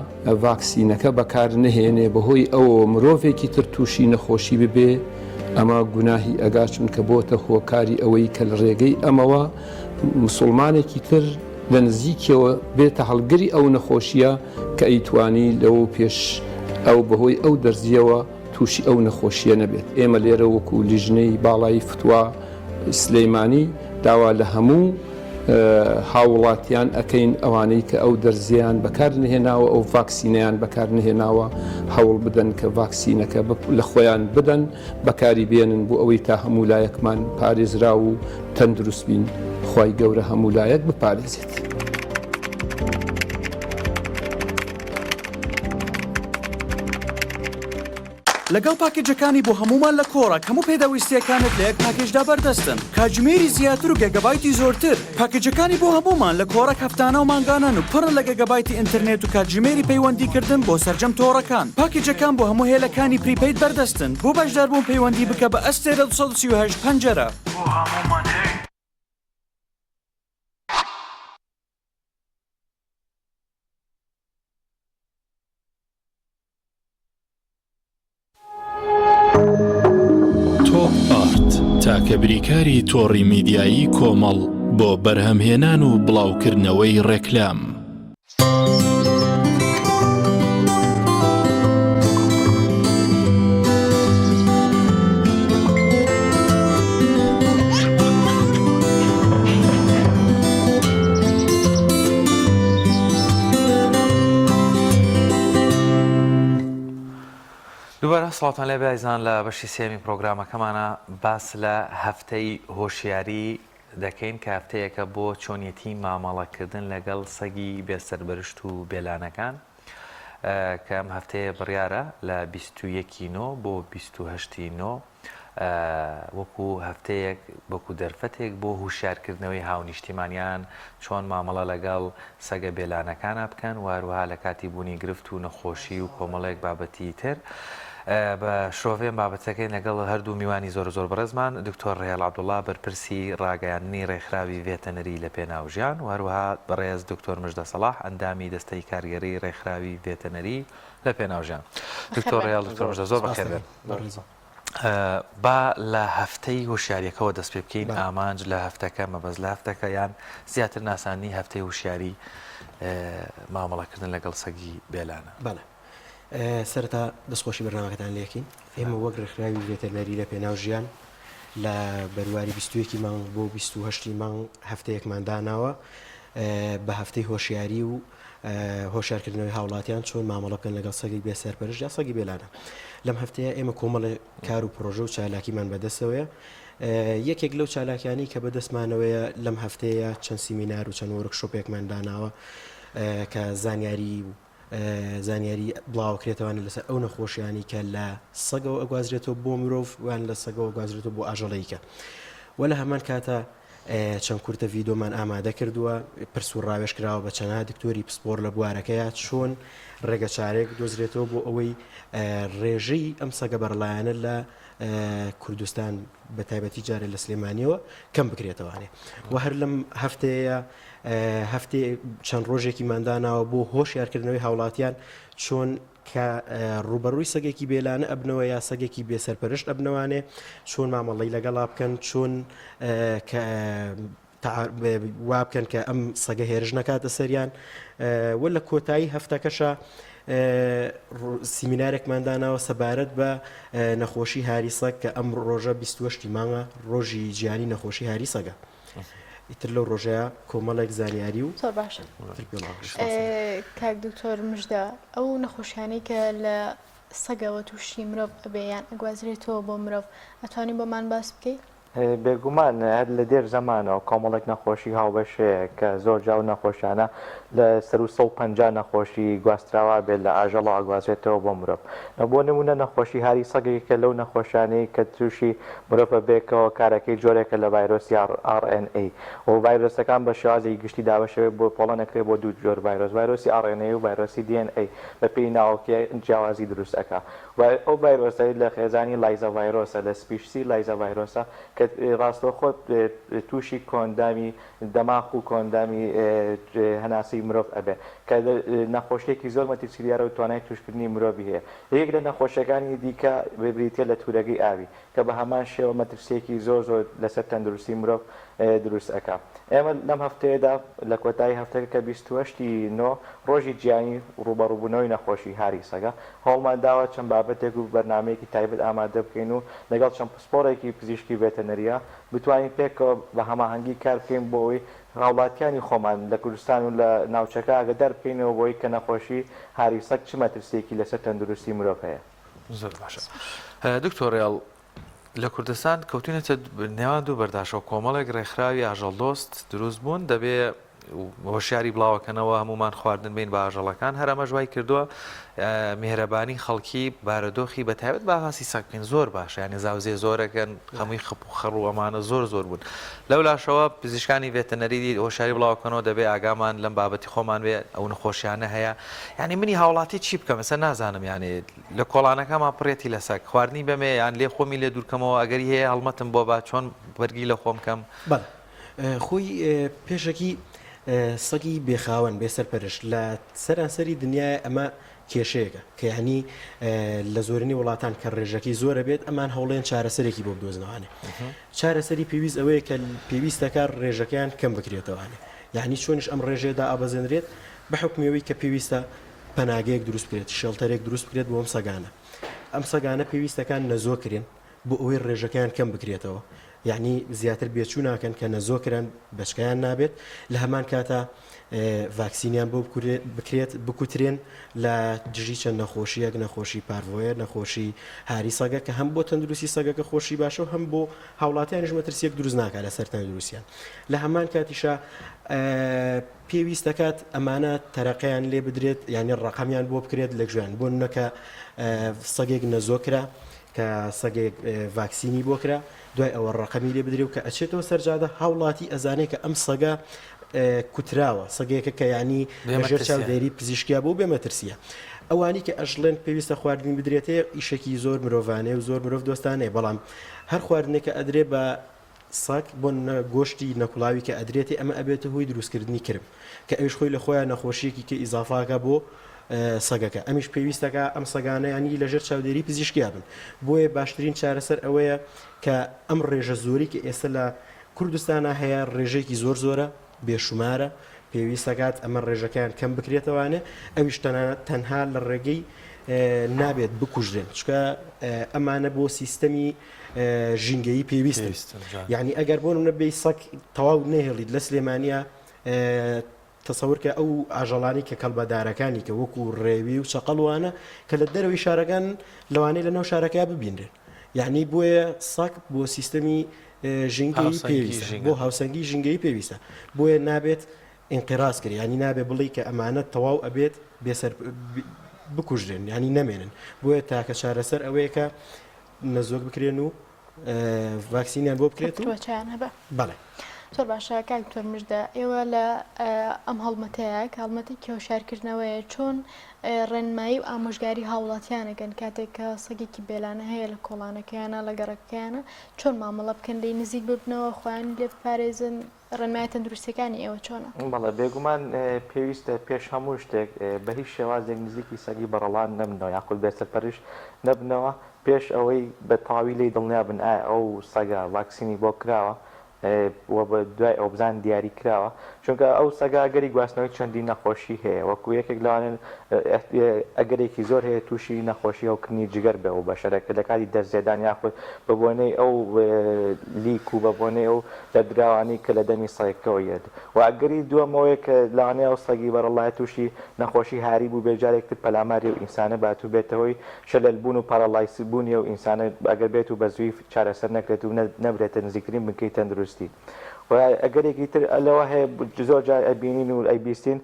ڤاکسینەکە بەکار نهێنێ بەهۆی ئەوە مرۆڤێکی تر تووشی نەخۆشی ببێ ئەمە گوناهی ئەگا چونکە بۆتە هۆکاری ئەوەی کە لە ڕێگەی ئەمەوە مسلمانێکی تر لە نزیکەوە بێتە هەڵگری ئەو نەخۆشیە کە ئەیتوانی لەوە پێش ئەو بەهۆی ئەو دەرزیەوە تووشی ئەو نەخۆشیە نەبێت. ئێمە لێرە وەکو لیژنەی باڵایی فتووە سلەیمانی داوا لە هەموو هاوڵاتیان ئەەکەین ئەوانەی کە ئەو دەرزیان بەکار نهێناوە ئەو ڤاکسینەیان بەکار نهێناوە هەوڵ بدەن کە ڤاکسینەکە لە خۆیان بدەن بەکاری بێنن بۆ ئەوەی تا هەموو لایەکمان پارێزرا و تەندروست بین خوای گەورە هەموو لایەک بپارێزێت. لەگەڵ پاکێجەکانی بۆ هەمومان لە کۆڕک هەموو پێداویستیەکانت لە یەک پاکێجدا بەردەستن کاتژمێری زیاتر و گەگەبایتی زۆرتر. پاکێجەکانی بۆ هەمومان لە کۆڕک هەفتانە و مانگانان و پڕ لە گەگەبایتی ئینترنێت و کاتژمێری پەیوەندیکردن بۆ سەرجەم تۆڕەکان. پاکێجەکان بۆ هەموو هێلەکانی پریپەید بەردەستن بۆ بەشداربوون پەیوەندی بکە بە ئەستێرە 238 پەنجەرە. تاکە بریکاری تۆڕی میدیایی کۆمەڵ بۆ بەرهەمهێنان و بڵاوکردنەوەی ڕێکلام. دووبارە سڵاتان لێ بایزان لە بەشی سێمی پرۆگرامەکەمانە باس لە هەفتەی هۆشیاری دەکەین کە هەفتەیەکە بۆ چۆنیەتی مامەڵەکردن لەگەڵ سەگی بێسەربەرشت و بێلانەکان کە ئەم هەفتەیە بڕیارە لە 21 بۆ 28 وەکو هەفتەیەک وەکو دەرفەتێک بۆ هوشیارکردنەوەی هاونیشتیمانیان چۆن مامەڵە لەگەڵ سەگە بێلانەکانە بکەن واروها لە کاتی بوونی گرفت و نەخۆشی و کۆمەڵێک بابەتی تر بە شۆڤێن بابەتەکەی لەگەڵ هەردوو میوانی زۆر زۆر بەڕێزمان دکتۆر ڕێهێڵ عەبدوڵڵا بەرپرسی ڕاگەیاندنی ڕێکخراوی ڤێتەنەری لە پێناوژیان واروها بەڕێز دکتۆر مژدە سەڵاح ئەندامی دەستەی کارگەری ڕێکخراوی ڤێتەنەری لە پێناوژیان. دکتۆر ڕێهێڵ دکتۆر مژدە زۆر بەخێر بێن. با لە هەفتەی هوشیاریەکەەوە دەست پێ بکەین ئامانج لە هەفتەکە مەبەست لە هەفتەکە یان زیاتر ناسانی هەفتەی هوشیاری مامەڵەکردن لەگەڵ سەگی بێلانە. بەڵێ سەرەتا دەستخۆشی بەرنامەکەتان لێکین. ئێمە وەک ڕێکخراوی ڤێتەرنەری لە پێناوژیان لە بەرواری 21 مانگ بۆ 28 مانگ هەفتەیەکمان داناوە بە هەفتەی هۆشیاری و هۆشیارکردنەوەی هاوڵاتیان چۆن مامەڵە بکەن لەگەڵ سەگی بێسەرپەرشت یا سەگی بێلانە. لەم هەفتەیە ئێمە کۆمەڵی کار و پرۆژە و چالاکیمان بەدەستەوەیە. یەکێک لەو چالاکیانی کە بەدەستمانەوەیە لەم هەفتەیە چەند سیمینار و چەند وەرکشۆپێکمان داناوە کە زانیاری بڵاوکرێتەوەن لەسەر ئەو نەخۆشیانی کە لە سەگەوە ئەگوازرێتەوە بۆ مرۆڤ وان لە سەگەوە گوازرێتەوە بۆ ئاژەڵەیکە. وە لە هەمان کاتە چەند کورتە ڤیدۆمان ئامادە کردووە پرس و ڕاوێش کراوە بە چەند دکتۆری پسپۆر لە بوارەکەیە چۆن ڕێگە چارێک دۆزرێتەوە بۆ ئەوەی ڕێژەی ئەم سەگە بەرلایەنە لە کوردستان بە تایبەتی جارێ لە سلێمانیەوە کەم بکرێتەوانێ. و هەر لەم هەفتەیە هەفتێ چەند ڕۆژێکی ماداناوە بۆ هۆشیارکردنەوەی هاوڵاتیان چۆن کە ڕوبەڕووی سەگێکی بێلانە ئەبنەوە یا سەگێکی بێسەرپەرشت ئەبنەوانێ چۆن مامەڵەی لەگەڵا بکەن چۆن وا بکەن کە ئەم سەگە هێرش نەکاتە سەریان. وە لە کۆتایی هەفتەکەشە سیمینارێکمانداناوە سەبارەت بە نەخۆشی هاری سەگ کە ئەم ڕۆژە 28 مانگە ڕۆژی جیهانی نەخۆشی هاری سەگە. ئیتر لەو ڕۆژەیە کۆمەڵێک زانیاری و زۆر باشە. کاک دکتۆر مژدە ئەو نەخۆشیانەی کە لە سەگەوە تووشی مرۆڤ ئەبێ یان ئەگوازرێتەوە بۆ مرۆڤ ئەتوانین بۆمان باس بکەیت؟ بێگومان هەر لە دێر زەمانەوە کۆمەڵێک نەخۆشی هاوبەشەیە کە زۆر جاو نەخۆشانە لە سەر و 150 نەخۆشی گواستراوە بێت لە ئاژەڵ ئاگوازرێتەوە بۆ مرۆڤ. بۆ نمونە نەخۆشی هاری سەگێکە لەو نەخۆشانەی کە تووشی مرۆڤ بێکەوە کارەکەی جۆرێکە لە ڤایرۆسی RNA و ڤایرۆسەکان بە شێوازی گشتی داوەشەوێت بۆ پۆڵە نەکرێت بۆ دوو جۆر ڤایرۆس، ڤایرۆسی RNA و ڤایرۆسی DNA بە پێی ناوەکی جیاوازی دروست ئەکا. ئەو ڤایرۆسەی لە خێزانی لایزە ڤایرۆسە لە سپیشسی لایزە ڤایرۆسە کە ڕاستەوخۆ تووشی کۆندامی دەماغ و کۆندامی هەناسی مرۆڤ ئەبێ کە نەخۆشیێکی زۆر مەترسیدارە و توانای توشکردنی مرۆڤی هەیە. یەک لە نەخۆشیەکانی دیکە ببریتە لە تورەگەی ئاوی کە بە هەمان شێوە مەترسیەکی زۆر لەسەر تەندروستی مرۆڤ دروست ئەکا. ئێمە لەم هەفتەیەدا لە کۆتایی هەفتەکە کە 28 نۆ ڕۆژی گیانی ڕوبەڕووبوونەوەی نەخۆشی هاری سەگە هەوڵمان داوە چەند بابەتێک و بەرنامەیەکی تایبەت ئامادە بکەین و لەگەڵ چەند پسپۆڕێکی پزیشکی بێتەنەریە بتوانین پێکەوە بە هەماهەنگی کار بکەین بۆ ئەوەی هاوڵاتیانی خۆمان لە کوردستان و لە ناوچەکە ئاگدار بکەینەوە بۆی کە نەخۆشی هاری سەگ چ مەترسیەکی لەسەر تەندروستی مرۆڤ هەیە. زۆر باشە. دکتۆریاڵ لە کوردستان کەوتینەتە نێوان دوو بەرداشەوە کۆمەڵێک ڕێکخراوی ئاژەڵدۆست دروست بوون دەبێ هۆشیاری بڵاوەکەنەوە هەمومان خواردن بین بە ئاژەڵەکان هەرەمە ژوای کردووە میهرەبانی خەڵکی بارەدۆخی بەتایبەت باغاسی سەگبین زۆر باشە یعنی زاوزێ زۆرەکەن خەمووی خەپ و خەڕ و ئەمانە زۆر بوون لەو لاشەوە پزیشکانی ڤێتەنەری هۆشیاری بڵاوەکەنەوە دەبێ ئاگامان لەم بابەتی خۆمان بێ ئەو نەخۆشیانە هەیە یعنی منی هاوڵاتی چی بکەم مەسە نازانم یعنی لە کۆڵانەکەمان پڕێتی لە سەگ خواردنی بەمێ یان لێ خۆمی لێ دوورکەمەوە ئەگەری هەیە هەڵمەتم بۆ با چۆن بەرگی لە خۆم کەم خۆی پێشەکی سەگی بێخاوەن بێسەرپەرش لە سەرانسەری دنیای ئەمە کێشەیەەکە کە یعنی لە زۆرینی وڵاتان کە ڕێژەکەی زۆرە بێت ئەمان هەوڵێن چارەسەرێکی بۆ بدۆزنەوەانێ چارەسەری پێویست ئەوەیە کە پێویستەکە ڕێژەکەیان کەم بکرێتەوەانێ یعنی چۆنش ئەم ڕێژێدا ئابەزێنرێت بە حکمەوەی کە پێویستە پەناگەیەک دروست بکرێت شێڵتەرێک دروست بکرێت بۆ ئەم سەگانە ئەم سەگانە پێویستەکان نەزۆکرێن بۆ ئەوەی ڕێژەکەیان کەم بکرێتەوە یعنی زیاتر بێچوو ناکەن کە نەزۆکران بەشکیان نابێت لە هەمان کاتە ڤاکسینیان بۆ بکرێت بکوترێن لە دژی چەند نەخۆشیەک نەخۆشی پارڤۆیە نەخۆشی هاری سەگە کە هەم بۆ تەندروستی سەگەکە خۆشی باشە و هەم بۆ هاوڵاتیانیش مەترسیەک دروست ناکات لەسەر تەندروستیان لە هەمان کاتیشە پێویست دەکات ئەمانە تەرەقەیان لێ بدرێت یعنی ڕقەمیان بۆ بکرێت لە ژوێن بۆ نەکە سەگێک نەزۆکرا کە سەگێک ڤاکسینی بۆکرا دوای ئەوە ڕقەمی لێ بدرێت کە ئەچێتەوە سەرجادە هاوڵاتی ئەزانێت کە ئەم سەگە کوتراوە سەگەیەکە کە ینی لەژێر چاودێری پزیشکیا بۆ بێمەترسیە ئەوانی کە ئەژڵێن پێویستە خواردنی بدرێتێ ئیشێکی زۆر مرۆڤانەیە و زۆر مرۆڤ دۆستانەیە بەڵام هەر خواردنێکە ئەدرێ بە سەگ بۆ گۆشتی نەکوڵاوی کە ئەدرێتی ئەمە ئەبێتە هۆی دروستکردنی کرم کە ئەوش خۆی لە خۆیان نەخۆشیەکی کە ئیزافاکە بۆ سەگەکە ئەمیش پێویستەکە ئەم سەگانە ینی لەژێر چاودێری پزیشکیا بن بۆیە باشترین چارەسەر ئەوەیە کە ئەم ڕێژە زۆری کە ئێستا لە کوردستانە هەیە ڕێژێکی زۆرە بێشمارە پێویستەکات ئەمە ڕێژەکەیان کەم بکرێتەوانێ ئەویش تەنها لە ڕێگەی نابێت بکوژرێن چکە ئەمانە بۆ سیستەمی ژینگەیی پێویست یعنی ئەگەر بۆ نەبێ سەگ تەواو نەهێڵیت لە سلێمانیا تەسەورکە ئەو ئاژەڵانی کە کەڵبەدارەکانی کە وەکو ڕێوی و چەقەڵوانە کە لە دەرەوەی شارەکان لەوانەیە لەناو شارەکە ببینرێن یعنی بۆیە سەگ بۆ سیستەمی ژینگەی پێویستە بۆ هاوسەنگی ژینگەی پێویستە بۆیە نابێت ئینقیراز کرد ینی نابێت بڵی کە ئەمانە تەواو ئەبێت بێسەر بکوژرێن ینی نەمێنن بۆیە تاکە چارەسەر ئەوەیە کە نەزۆک بکرێن و ڤاکسینیان بۆ بکرێت بەڵێ زۆر باشە کاکتۆر مژدە ئێوە لە ئەم هەڵمەتەیەک کێوشارکردنەوەیە چۆن ڕێنمایی و ئامۆژگاری هاوڵاتیانەکەن کاتێک کە سەگێکی بێلانە هەیە لە کۆڵانەکەیانە لە گەڕەکەیانە چۆن مامەڵە بکەن لی نزیک ببنەوە خۆیان لێ بپارێزن ڕێنمای تەندروستیەکانی ئێوە چۆنە بەڵێ بێگومان پێویستە پێش هەموو شتێک بە هیچ شێوازێک نزیکی سەگی بەڕەڵان نەبنەوە یاخود بێسەرپەرش نەبنەوە پێش ئەوەی بە تاوی لی دڵنیا بن ئایا ئەو سەگە ڤاکسینی بۆ کراوە و بە دوای ئەو بزان دیاری کراوە چونکە ئەو سەگا ئەگەری گواستنەوەی چەندی نەخۆشی هەیە وەکو یەکێک لەوانن ئەگەرێکی زۆر هەیە تووشی نەخۆشی ئەوکردنی جگەر بێ و بەشەرەکە لە کاتی دەستێدان یاخود بە بۆنەی ئەو لیک و بە بۆنەی ئەو دەردراوانی کە لە دەمی سەگەکەەوە یێت و ئەگەری دووەمەوەی کە لەوانەیە ئەو سەگی بەڕەڵای تووشی نەخۆشی هاری بوو بێجارێکتر پەلاماری و ئینسانە باتوو بێتەوەی شەلەلبوون و پەرەڵایسی بوونی و ئینسانە ئەگەر بێت و بە زووی چارەسەر نەکرێت و نەبرێتە نزیکترین بنکەی تەندروستی و ئەگەرێکی تر لەوە هەیە زۆر جار ئەبینین و ئەیبیستین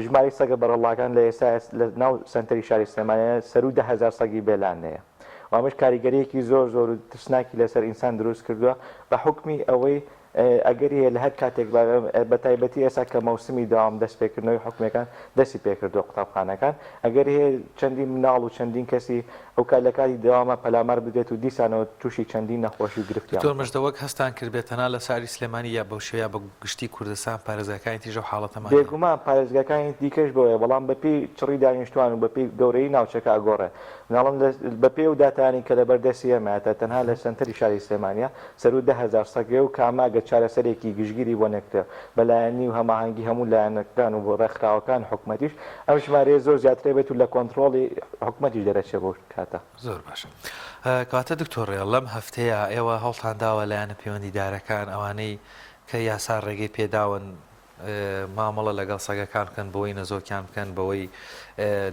ژماری سەگە بەڕەڵاکان لە ئێستا لە ناو سنتەری شاری سلێمانیە سەرود 10,000 سەگی بێلانەیە و ئەمەش کاریگەریەکی زۆر زۆر و ترسناکی لەسەر ئینسان دروست کردووە بە حکمی ئەوەی ئەگەر هەیە لە هەر کاتێک بە تایبەتی ئێستا کە مەوسمی داوام دەست پێکردنەوەی حکومەکان دەستی پێکردو قوتابخانەکان ئەگەر هەیە چەندین مناڵ و چەندین کەسی ئەو کات لە کاتی داوامە پەلامار بدێت و دیسانەوە تووشی چەندین نەخۆشی و گرفتیان تۆ مژدەوەک هەستان کرد بێتەنا لە ساری سلێمانی یا بەو شێوەیە بە گشتی کوردستان پارێزگاکانی تیژە و حاڵەتەمان بێگومان پارێزگاکانی دیکەش بۆیە بەڵام بەپی چڕی دانیشتوان و بەپی گەورەی ناوچەکە ئەگۆڕێ مناڵم بەپێ و داتانی کە لەبەردەستی ئێمەتە تەنها لە سنتەری شاری سلێمانیە سەرود 10,000 سەگێ و کاماگە چارەسەرێکی گشتگیری بۆ نەکرێ بەلایەنی و هەماهەنگی هەموو لایەنەکان و بۆ ڕێکخراوەکان حکومەتیش ئەم ژمارەیە زۆر زیاترێ بێت و لە کۆنتڕۆڵی حکومەتیش دەرەچێ بۆ کاتە زۆر باشە کاتە دکتۆڕێ لەم هەفتەیە ئێوە هەڵتانداوە لایەنە پەیوەندیدارەکان ئەوانەی کە یاسا ڕێگەی پێداون مامەڵە لەگەڵ سەگەکان بکەن بەوەی نەزۆکیان بکەن بەوەی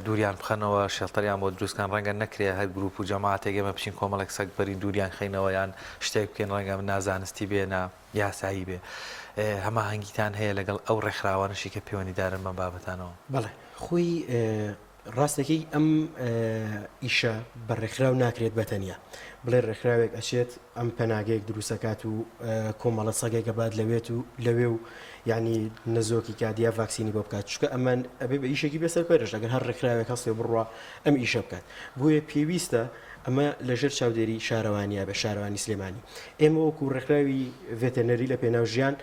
دووریان بخەنەوە شێڵتەریان بۆ دروستکان ڕەنگە نەکرێ هەر گروپ و جەماعەتێک ئێمە بچین کۆمەڵێک سەگ بەرین دووریان خەینەوە یان شتێک بکەین ڕەنگە نازانستی بێنە یاسایی بێ هەماهەنگیتان هەیە لەگەڵ ئەو ڕێکخراوانشی کە پەیوەندیدارن بەم بابەتانەوە بەڵێ خۆی ڕاستەکەی ئەم ئیشە بە ڕێکخراو ناکرێت بەتەنیا بڵێ ڕێکخراوێک ئەچێت ئەم پەناگەیەک دروستەکات و کۆمەڵە سەگێکە بات لەوێ و ینی نەزۆکی کادیا ڤاکسینی بۆ بکات چکە ئەمان ئەبێ بە ئیشێکی بێسەر پێرش ئەگەر هەر ڕێکخراوێک هەستێ بڕوا ئەم ئیشە بکات بۆیە پێویستە ئەمە لەژێر چاودێری شارەوانیە بە شارەوانی سلێمانی ئێمە وەکو ڕێکخراوی ڤێتەنەری لە پێناو ژیان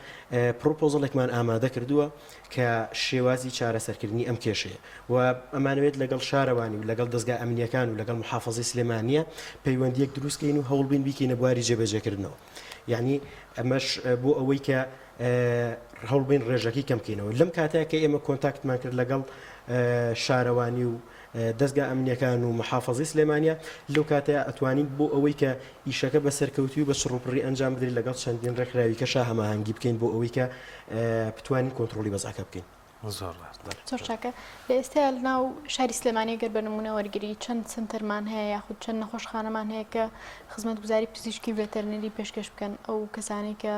پرۆپۆزڵێکمان ئامادە کردووە کە شێوازی چارەسەرکردنی ئەم کێشەیە و ئەمانوێت لەگەڵ شارەوانی و لەگەڵ دەستگا ئەمنیەکان و لەگەڵ محافەزەی سلێمانیە پەیوەندیەک دروستکەین و هەوڵبین بیکەینە بواری جێبەجێکردنەوە یعنی ئەمەش بۆ ئەوەی کە هەوڵبین ڕێژەکەی کەمکەینەوە لەم کاتەیە کە ئێمە کۆنتاکتمان کرد لەگەڵ شارەوانی و دەستگا ئەمنیەکان و محافەزەی سلێمانیە لەو کاتەیە ئەتوانین بۆ ئەوەی کە ئیشەکە بە سەرکەوتوی و بە شڕوپڕی ئەنجام بدرێت لەگەڵ چەندین ڕێکخراوی کەشە هەماهەنگی بکەین بۆ ئەوەی کە بتوانین کۆنتترۆلی بەزاکە بکەین زۆر چاکە لە ئێستا ناو شاری سلێمانی گەر بە نمونە وەرگری چەند سنتەرمان هەیە یاخود چەند نەخۆشخانەمان هەیە کە خزمەت گوزاری پزیشکی ڤێتەرنەری پێشکەش بکەن ئەو کەسانی کە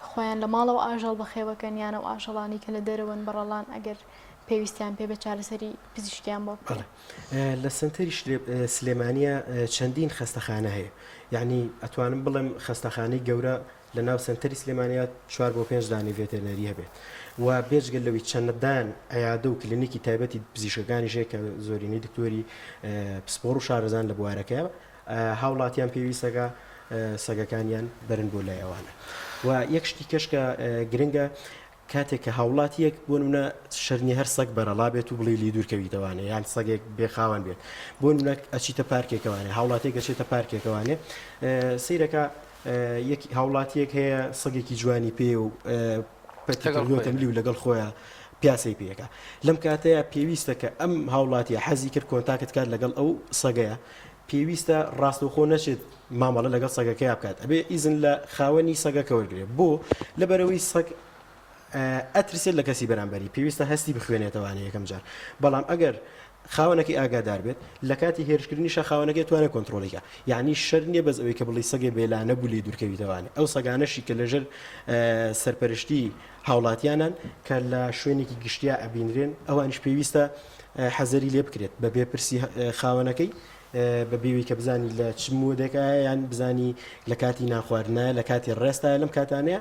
خۆیان لە ماڵەوە ئاژەڵ بەخێوەکەن یانە و ئاژەڵانی کە لە دەرەوەن بەڕەڵان ئەگەر پێویستیان پێ بە چارەسەری پزیشکیان بۆ لە سنتەری سلێمانیە چەندین خەستەخانە هەیە یعنی ئەتوانم بڵێم خەستەخانەی گەورە لە ناو سنتەری سلێمانیە 4 بۆ 5 دانی ڤێتەرنەری هەبێت و بێجگەل لەوەی چەنددان ئەیادە و کلینیکی تایبەتی پزیشکەکانیژێ کە زۆرینەی دکتۆری پسپۆڕ و شارەزان لە بوارەکەیە هاوڵاتیان پێویستەکە سەگەکانیان بەرن بۆ لای ئەوانە و یەک شتی کەشکە گرنگە کاتێک کە هاوڵاتیەک بۆ نمونە شەرنی هەر سەگ بەرەڵا بێت و بڵێ لی دوورکەویتەوانێ یان سەگێک بێخاوان بێت بۆ نمونە ئەچیتە پارکێکەوانێ هاوڵاتێک گەچێتە پارکێکەوانێ سیرەکە یەک هاوڵاتیەک هەیە سەگێکی جوانی پێ و پەتیکردوتەملی و لەگەڵ خۆیان پیاسی پێەکە لەم کاتەیە پێویستە کە ئەم هاوڵاتیە حەزی کرد کۆنتاکت کات لەگەڵ ئەو سەگەیە پێویستە ڕاستەوخۆ نەچێت مامەڵە لەگەڵ سەگەکەی بکات ئەبێ ئیزن لە خاوەنی سەگەکە وەرگێت بۆ لەبەرەوەی سەگ ئەترسێت لە کەسی بەرامبەری پێویستە هەستی بخوێنێتەوانێ یەکەم جار بەڵام ئەگەر خاوەنەکەی ئاگادار بێت لە کاتی هێرشکردنیشە خاوەنەکەی توانە کۆنتترۆلیکە یعنی شەر نییە بەس ئەوەی کە بڵی سەگێ بێلانە بوو لێ دوورکەویتەوانێ ئەو سەگانەشی کە لەژێر سەرپەرشتی هاوڵاتیانان کە لە شوێنێکی گشتیا ئەبینرێن ئەوانش پێویستە حەزەری لێ بکرێت بە بێپرسی خاوەنەکەی بە بێوی کە بزانی لە چ مودێکە یان بزانی لە کاتی ناخواردنە لە کاتی ڕێستا لەم کاتانەیە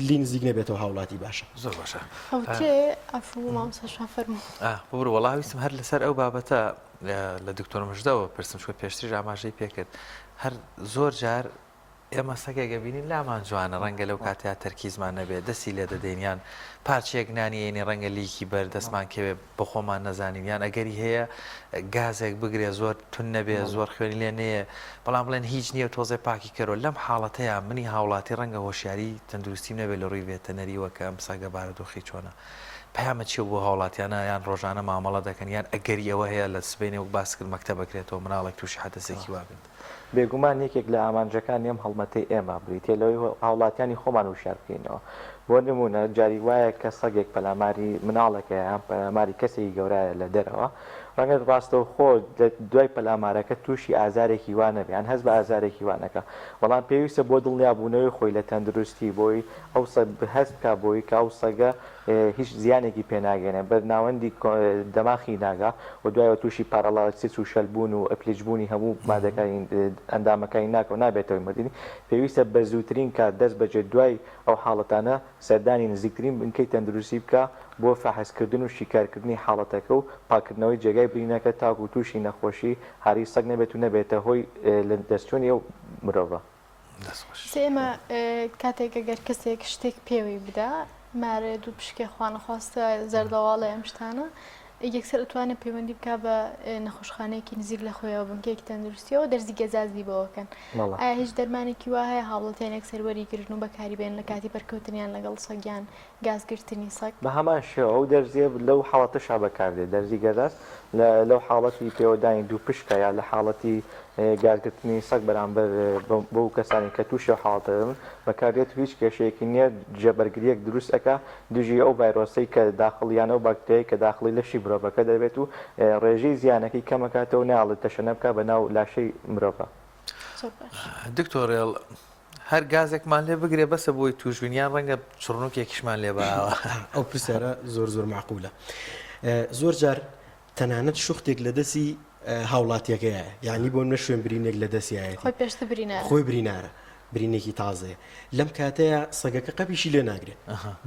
لی نزیک نەبێتەوە هاوڵاتی باشە زۆر باشە بڕ وەڵاویستم هەر لەسەر ئەو بابەتە لە دکتۆر مژدەوە پرسم شوە پێشتری ئاماژەی پێکرد هەر زۆر جار ئێمە سەگێگە بینین لامان جوانە ڕەنگە لەو کاتیا تەرکیزمان نەبێت دەستی لێ دەدەینیان پارچێک نانیێنی ڕەنگە لیکی بەر دەستمان کەوێ بەخۆمان نەزانین یان ئەگەری هەیە گازێک بگرێ زۆر تون نەبێ زۆر خوێنی لێ نەیە بەڵام بڵێن هیچ نییە تۆزێ پاکی کەرۆ لەم حاڵەتەیە منی هاوڵاتی ڕەنگە هۆشیاری تەندروستیم نەبێت لە ڕووی وێتەنەریوە کە ئەم سەگە بارودۆخی چۆنە پەیامە چی بۆ هاوڵاتیانە یان ڕۆژانە مامەڵە دەکەن یان ئەگەری ئەوە هەیە لە سبەینێ و باس کرد مەکتە بکرێتەوە مناڵێک تووشی حەدەسێکی وابێت بێگومان یەکێک لە ئامانجەکان ئەم هەڵمەتەی ئێمە بریتێ لەوەی هاوڵاتیانی خۆمان وشار بکەینەوە بۆ نمونە جاری وایە کە سەگێک پەلاماری مناڵێکە یان پەلاماری کەسێکی گەورایە لە دەرەوە ڕەنگە ڕاستەوە خۆ دوای پەلامارەکە تووشی ئازارێکی وانە بێ یان هەست بە ئازارێکی وانەکە بەڵام پێویستە بۆ دڵنیابوونەوەی خۆی لە تەندروستی بۆی ئەو هەست بکە بۆی کە ئەو سەگە هیچ زیانێکی پێناگەێنێ بەرناوەندی دەماخی ناگا و دوایەوە تووشی پارەڵاکسیس و شەلبوون و ئەپلیجبوونی هەموو مادەکانی ئەندامەکانی ناکە و نابێتەوەی مردنی پێویستە بە زووترین کات دەست بەجێ دوای ئەو حاڵەتانە سەردانی نزیکترین بنکەی تەندروستی بکە بۆ فەحسکردن و شیکارکردنی حاڵەتەکە و پاکردنەوەی جێگای برینەکە تاکو و تووشی نەخۆشی هاری سەگ نەبێت و نەبێتە هۆی لە دەستچوونی ئەو مرۆڤە. ئێمە کاتێک ئەگەر کەسێک شتێک پێوەی بدا مارە دوو پشکێ خوانەخواستە زەردەواڵە ئەم شتانە یەکسەر ئەتوانێت پەیوەندی بکە بە نەخۆشخانەیەکی نزیک لە خۆیەوە بنکەیەکی تەندروستیەوە دەرزی گەزازی بەوەکەن ئایا هیچ دەرمانێکی وا هەیە هاوڵاتیانێک سەروەریگرن و بەکاریبێن لە کاتی بەرکەوتنیان لەگەڵ سەگیان گازگرتنی سەگ بە هەمان شێوە ئەو دەرزیە لەو حاڵەتەشا بەکاردێت دەرزی گەزاز لەو حاڵەتی پێوەدانی دوو پشکە یا لە حاڵەتی گازگرتنی سەگ بەرامبەر بەو کەسانی کە تووشی حاڵەتەدەبن بەکارێت هیچ کێشەیەکی نییە جێبەرگریەک دروست ئەکا دوژی ئەو ڤایرۆسەی کە داخڵیانە و باکتریای کە داخلی لەشی مرۆڤەکە دەبێت و ڕێژەی زیانەکەی کەمەکاتەوە ناڵێت تەشەنە بکە بە ناو لاشەی مرۆڤە. دکتۆرێڵ هەر گازێکمان لێ بگرێ بەسە بۆی توشبینیان ڕەنگە چڕنوکێکیشمان لێ باوە ئەو پرسیارە زۆر معقولە زۆر جار تەنانەت شوختێک لە دەستی هاوڵاتیەکەیە یعنی بۆ نە شوێن برینێک لە دەستیایەتی خۆی برینارە برینێکی تازەیە لەم کاتەیە سەگەکە قەپیشی لێ ناگرێت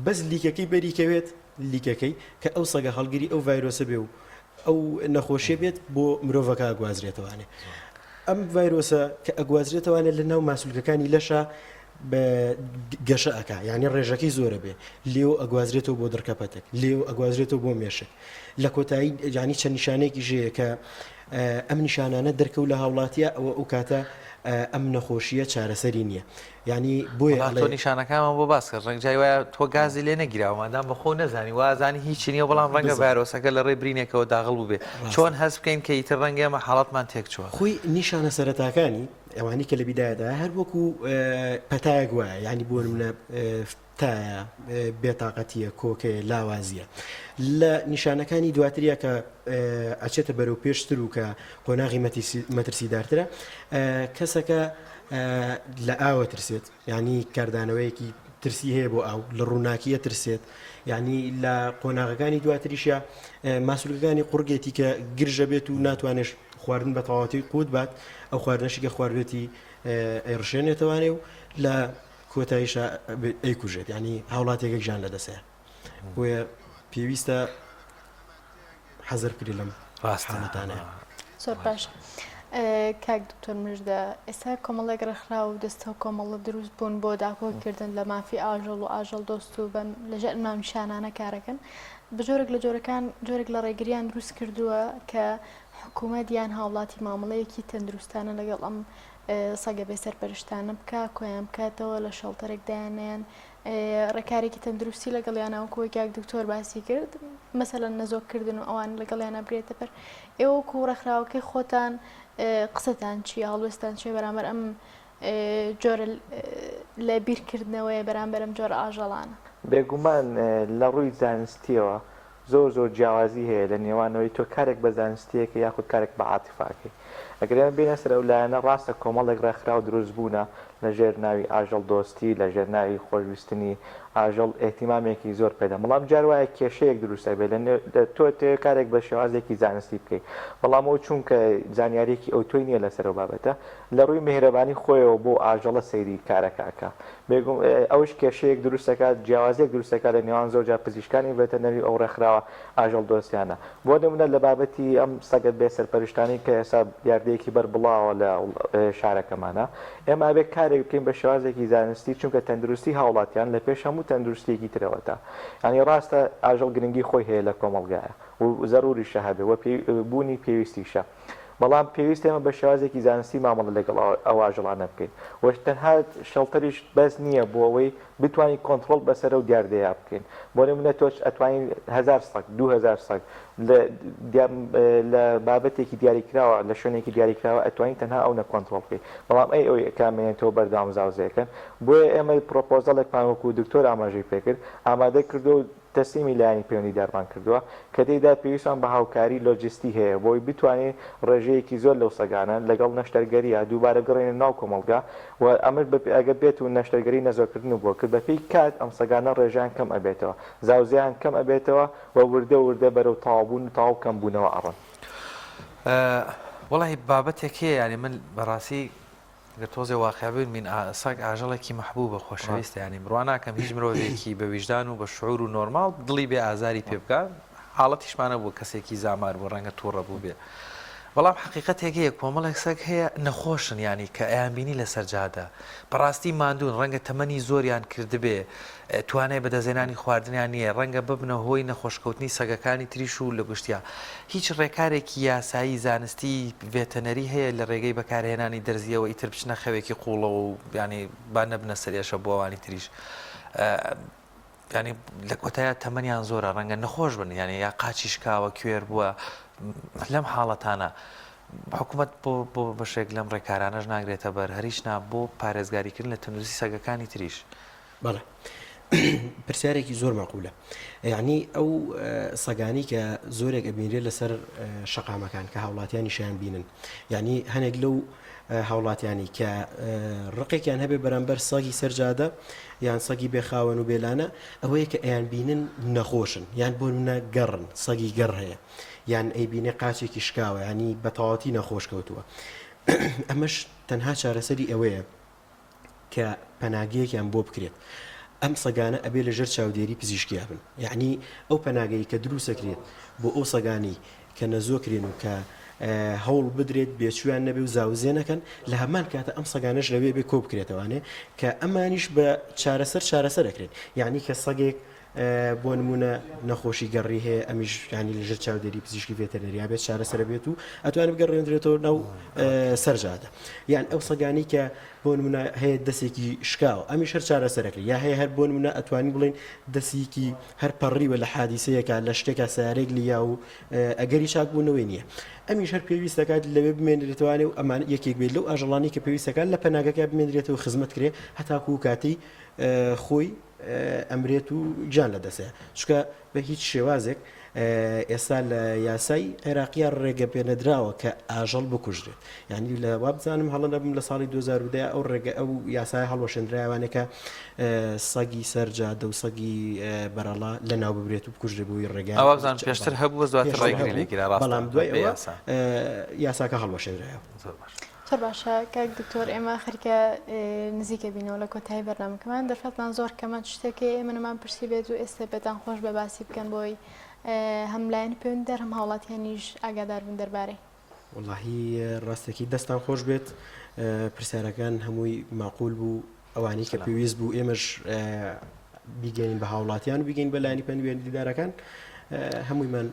بەس لیکەکەی بەریکەوێت لیکەکەی کە ئەو سەگە هەڵگیری ئەو ڤایرۆسە بێ و ئەو نەخۆشیە بێت بۆ مرۆڤەکە ئەگوازرێتەوانێ ئەم ڤایرۆسە کە ئەگوازرێتەوانێت لە ناو ماسوولکەکانی لەشە بە گەشە ئەکا یعنی ڕێژەکەی زۆرە بێ لێو ئەگوازرێتەوە بۆ دڕکەپەتێک لێو ئەگوازرێتەوە بۆ مێشک لە کۆتایی جانی چەند نیشانێکی ژەیە کە ئەم نیشانانە دەرکەوت لە هاوڵاتیە ئەوە ئەو کاتە ئەم نەخۆشیە چارەسەری نییە ینی بۆیە تۆ نیشانەکانمان بۆ باس کرد ڕنگ جای وایە تۆ گازی لێ نەگیراوەمادام بەخۆ نەزانی وازانی هیچ نییە بەڵام ڕەنگە ڤایرۆسەکە لە ڕێ برینێکەوە داغڵ بوو بێ چۆن هەست بکەین کە ئیتر ڕەنگە ئێمە حاڵەتمان تێکچووە خۆی نیشانە سەرەتاکانی ئەوانی کە لە بیدایەدا هەر وەکو پەتایەک وایە ینی بۆ منە تایە بێتاقەتیە کۆکێ لاوازیە لە نیشانەکانی دواتریە کە ئەچێتە بەرەو پێشتر و کە قۆناغی مەترسیدارترە کەسەکە لە ئاوە ترسێت ینی کاردانەوەیەکی ترسی هەیە بۆ ئاو لە ڕووناکیە ترسێت یعنی لە قۆناغەکانی دواتریشە ماسوولەکانی قورگێتی کە گرژە بێت و ناتوانێت خواردن بە تەواوەتی قوت بات ئەو خواردنەشی کە خواردێتی ئێڕشێنێتەوانێ و لە کۆتاییشە ئەیکوژێت ینی هاوڵاتێکێک ژان لە دەسەیە بۆیە پێویستە حەزر بکری لەم ڕاستانەتانەیە زۆر باش کاک دکتۆر مژدە ئێستا کۆمەڵێک ڕێکخرا و دەستە کۆمەڵە دروست بوون بۆ داکۆکردن لە مافی ئاژەڵ و ئاژەڵ دۆست و بەم لەژێر مامشانانە کارەکەن بە جۆرێک لە جۆرەکان جۆرێک لە ڕێگریان دروست کردووە کە حکوومەت یان هاوڵاتی مامەڵەیەکی تەندروستانە لەگەڵ ئەم سەگە بێ سەرپەرشتانە بکە کۆیان بکاتەوە لە شەڵتەرێک دایانیان ڕێکارێکی تەندروستی لەگەڵیانەوە کۆیکیاک دکتۆر باسی کرد مەسەلەن نەزۆکردن و ئەوان لەگەڵیانە بگرێتە بەر ئێوە وەکو ڕێکخراوەکەی خۆتان قسەتان چی هەڵوێستان چێ بەرامبەر ئەم جۆرە لە بیرکردنەوەی بەرامبەر ئەم جۆرە ئاژەڵانە بێگومان لە ڕووی زانستیەوە زۆر جیاوازی هەیە لە نێوانەوەی تۆ کارێک بە زانستیەکە یاخود کارێک بە عاتیفاکەی ئەگەر بینە سەر ئەو لایەنە ڕاستە کۆمەڵێک ڕێکخرا و دروست بوونە لە ژێر ناوی ئاژەڵ دۆستی لە ژێر ناوی خۆشویستنی ئاژەڵ ئێتیمامێکی زۆر پێدا بەڵام جار وایە کێشەیەک دروستە بێت تۆ کارێک بە شێوازێکی زانستی بکەیت بەڵام ئەو چونکە زانیاریێکی ئەو تۆی نییە لەسەر و بابەتە لە ڕووی مهرەبانی خۆیەوە بۆ ئاژەڵە سەیری کارەکەکە بێگوم ئەوش کێشەیەک دروستەکات جیاوازێک دروستەکات لە نێوان زۆرجار پزیشکانی ڤێتەنەری ئەو ڕێکخرا کراوە ئاژەڵ دۆستیانە بۆ نمونە لە بابەتی ئەم سەگەت بێ سەرپەرشتانی کە ئێستا یاردەیەکی بەر بڵاوە لە شارەکەمانە ئێمە ئابێ کارێک بکەین بە شێوازێکی زانستی چونکە تەندروستی هاوڵاتیان لە پێش هەموو تەندروستێکی ترەوەتە ینی ڕاستە ئاژەڵ گرنگی خۆی هەیە لە کۆمەڵگایە و زەروریشە هەبێ وە بوونی پێویستیشە بەڵام پێویست ئێمە بە شێوازێکی زانستی مامەڵە لەگەڵ ئەو ئاژەڵانە بکەین وەش تەنها شەڵتەریش بەس نییە بۆ ئەوەی بتوانین کۆنتترۆل بەسەر و دیاردەیە بکەین بۆ نمونە تۆش ئەتوانین 1000 سەگ 2000 سەگ لە بابەتێکی دیاریکراوە لە شوێنێکی دیاریکراوە ئەتوانین تەنها ئەو نەکۆنتترۆل بکەین بەڵام ئەوەی کامێنێتەوە بەردەوام زاوزەکەن بۆیە ئێمە پرۆپۆزەڵێکمان وەکو دکتۆر ئاماژەی پێکرد ئامادە کردو تەسلیمی لایانی پەیوەندی دەرمان کردووە کە تێیدا پێویستمان بە هاوکاری لۆجستی هەیە بۆی بتوانێت ڕێژەیەکی زۆر لەو سەگانە لەگەڵ نەشتەرگەریە دووبارە گەڕێنە ناو کۆمەڵگا و ئەمر ئەگە بێت و نەشتەرگەری نەزۆکردن بووە کرد بەپێی کات ئەم سەگانە ڕێژیان کەم ئەبێتەوە زاوزیان کەم ئەبێتەوە و وردە وردە بەرەو تاوابوون تاو کەم بوونەوە ئەڕن وڵی بابەتێک هەیە ینی من بەڕاستی گە تۆزێ واقعبوون من ساگ ئاژەڵێکی مەحبوو بە خۆشەویستە ینی بڕوان ناکەم هیچ مرۆڤێکی بە ویژدان و بە شعور و نۆرمال دڵی بێ ئازاری پێ بکات حاڵەتیشمانە بوو کەسێکی زامار بۆ ڕەنگە تووڕە بوو بێ بەڵام حقیقەتێک هەیە کۆمەڵێک سەگ هەیە نەخۆشن ینی کە ئەیانبینی لەسەر جادا بەڕاستی ماندوون ڕەنگە تەمەنی زۆریان کردبێ توانای بەدەزێنانی خواردنیان نییە ڕەنگە ببنە هۆی نەخۆشکەوتنی سەگەکانی تریش و لە گشتیا هیچ ڕێکارێکی یاسایی زانستی ڤێتەنەری هەیە لە ڕێگەی بەکارهێنانی دەرزیەوە ئیتر بچنە خەوێکی قوڵە و ینی با نەبنە سەرێشە بۆ ئەوانی تریش ینی لە کۆتایە تەمەنیان زۆرە ڕەنگە نەخۆش بن ینی یا قاچی شکاوە کوێر بووە لەم حاڵەتانە حکوومەت بۆ بەشێک لەم ڕێکارانەش ناگرێتە بەر هەریشنا بۆ پارێزگاریکردن لە تەندروستی سەگەکانی تریش بەڵێ پرسیارێکی زۆر مەقولە یعنی ئەو سەگانی کە زۆرێک ئەبینرێت لەسەر شەقامەکان کە هاوڵاتیانی شیان بینن یعنی هەنێک لەو هاوڵاتیانی کە ڕقێکیان هەبێ بەرامبەر سەگی سەرجادە یان سەگی بێخاوەن و بێلانە ئەوەیە کە ئەیان بینن نەخۆشن یان بۆ منە گەڕن سەگی گەڕ هەیە یان ئەیبینێ قاچێکی شکاوە ینی بەتەواتی نەخۆش کەوتووە ئەمەش تەنها چارەسەری ئەوەیە کە پەناگەیەکیان بۆ بکرێت ئەم سەگانە ئەبێ لەژێر چاودێری پزیشکیا بن یعنی ئەو پەناگەی کە دروستەکرێت بۆ ئەو سەگانی کە نەزۆکرێن و کە هەوڵ بدرێت بێچویان نەبێ و زاوزێنەکەن لە هەمان کاتە ئەم سەگانەش لەوێ بێ کۆ بکرێتەوانێ کە ئەمانیش بە چارەسەر دەکرێت یعنی کە سەگێک بۆ نمونە نەخۆشی گەڕی هەیە ئەمیش ینی لەژێر چاودێری پزیشکی ڤێتەرنەریا بێت چارەسەر بێت و ئەتوانێت بگەڕێنرێتەوە ناو سەرجادە یان ئەو سەگانی کە بۆ نمونە هەیە دەستێکی شکاوە ئەمیش هەر چارەسەرەکرێت یا هەیە هەر بۆ نمونە ئەتوانی بڵێن دەستێکی هەر پەڕیوە لە حادیسەیەکە لە شتێکە سیارێک لیا و ئەگەری چاکبوونەوەی نییە ئەمیش هەر پێویستەکات لەوێ بمێنرێتوانێ و ئەمان یەکێک بێت لەو ئاژەڵانی کە پێویستەکان لە پەناگەکە بمێنرێتەوە خزمەت کرێ هەتاکو و کاتی خۆی ئەمرێت و گیان لە دەسەیە چکە بە هیچ شێوازێک ئێستا لە یاسای عێراقیە ڕێگە پێنەدراوە کە ئاژەڵ بکوژرێت یعنی لە وا بزانم هەڵە نەبم لە ساڵی 2010 ئەو ڕێگە ئەو یاسای هەڵوەشێنراوانەکە سەگی سەرجادە و سەگی بەرەڵا لە ناو ببرێت و بکوژرێ بۆی ڕێگە ئەوە بزان پێشتر هەبوو دواتر ڕێگەی بەڵام دوای ئەوە یاساکە هەڵوەشێنرایەوە زۆر باشە کاک دکتۆر ئێمە خەریکە نزیکە بینەوە لە کۆتایی بەرنامەکەمان دەرفەتمان زۆر کەمان شتێکی ئێمە نەمان پرسی بێت و ئێستا بێتان خۆش بە باسی بکەن بۆی هەم لایەنی پەیوەندیدار هەم هاوڵاتیانیش ئاگادار بن دەربارەی وڵاهی ڕاستێکی دەستان خۆش بێت پرسیارەکان هەمووی ماقول بوو ئەوانی کە پێویست بوو ئێمەش بیگەین بە هاوڵاتیان و بیگەین بە لایەنی پەیوەندیدارەکان هەموویمان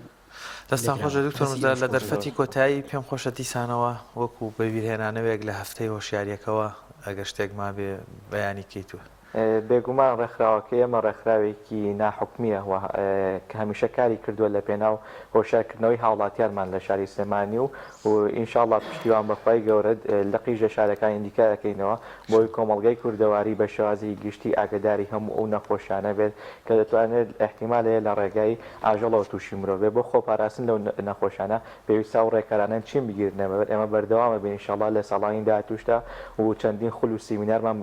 دەستان خۆشە دکتۆر لە دەرفەتی کۆتایی پێم خۆشە دیسانەوە وەکو بەبیرهێنانەوەیەک لە هەفتەی هۆشیاریەکەوە ئەگەر شتێک ما بێ بەیانی کەیتووە بێگومان ڕێکخراوەکە ئێمە ڕێکخراوێکی ناحکمیە کە هەمیشە کاری کردووە لە پێناو هۆشیارکردنەوەی هاوڵاتیانمان لە شاری سلێمانی و ئینشاءڵڵا پشتیوان بەخوای گەورە لە قیژە شارەکانی دیکە دەکەینەوە بۆی کۆمەڵگەی کوردەواری بە شێوازی گشتی ئاگداری هەموو ئەو نەخۆشانە بێت کە دەتوانێت احتیمالەیە لە ڕێگای ئاژەڵەوە تووشی مرۆڤ بێ بۆ خۆپاراستن لەو نەخۆشانە پێویستە و ڕێکارانە چین بگیرنەوە ئێمە بەردەوامە بێ ئینشاءڵڵا لە ساڵانی داهاتووشدا و چەندین خول و سیمینارمان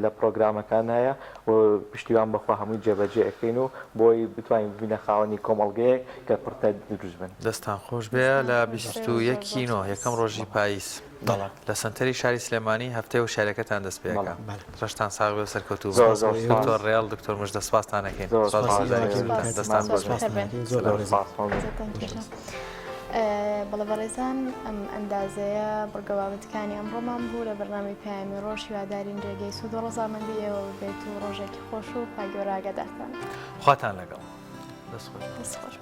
لە پرۆگرامەکان توانایە و پشتیوان بەخوا هەمووی جێبەجێەکەین و بۆی بتوانین ببینە خاوەنی کۆمەڵگەیەک کە پڕتە دروست بن. دەستان خۆش بێ لە 21 یەکەم ڕۆژی پاییس لە سنتەری شاری سلێمانی هەفتەی و شارەکەتان دەست پێەکە ڕشتان ساغ بێ سەرکەوتوو دکتۆر ڕێال دکتۆر مژدە سپاسانەکەین دەستان بەڵە بەڕێزان ئەم ئەندازەیە بڕگەوابەتەکانی ئەمڕۆمان بوو لە بەرنامی پایامی ڕۆژ هیوادارین ڕێگەی سوود و ڕەزامەندی ئێوە بێت و ڕۆژێکی خۆش و پاگەۆراگەدارتان خواتان لەگەڵ دەست خۆش.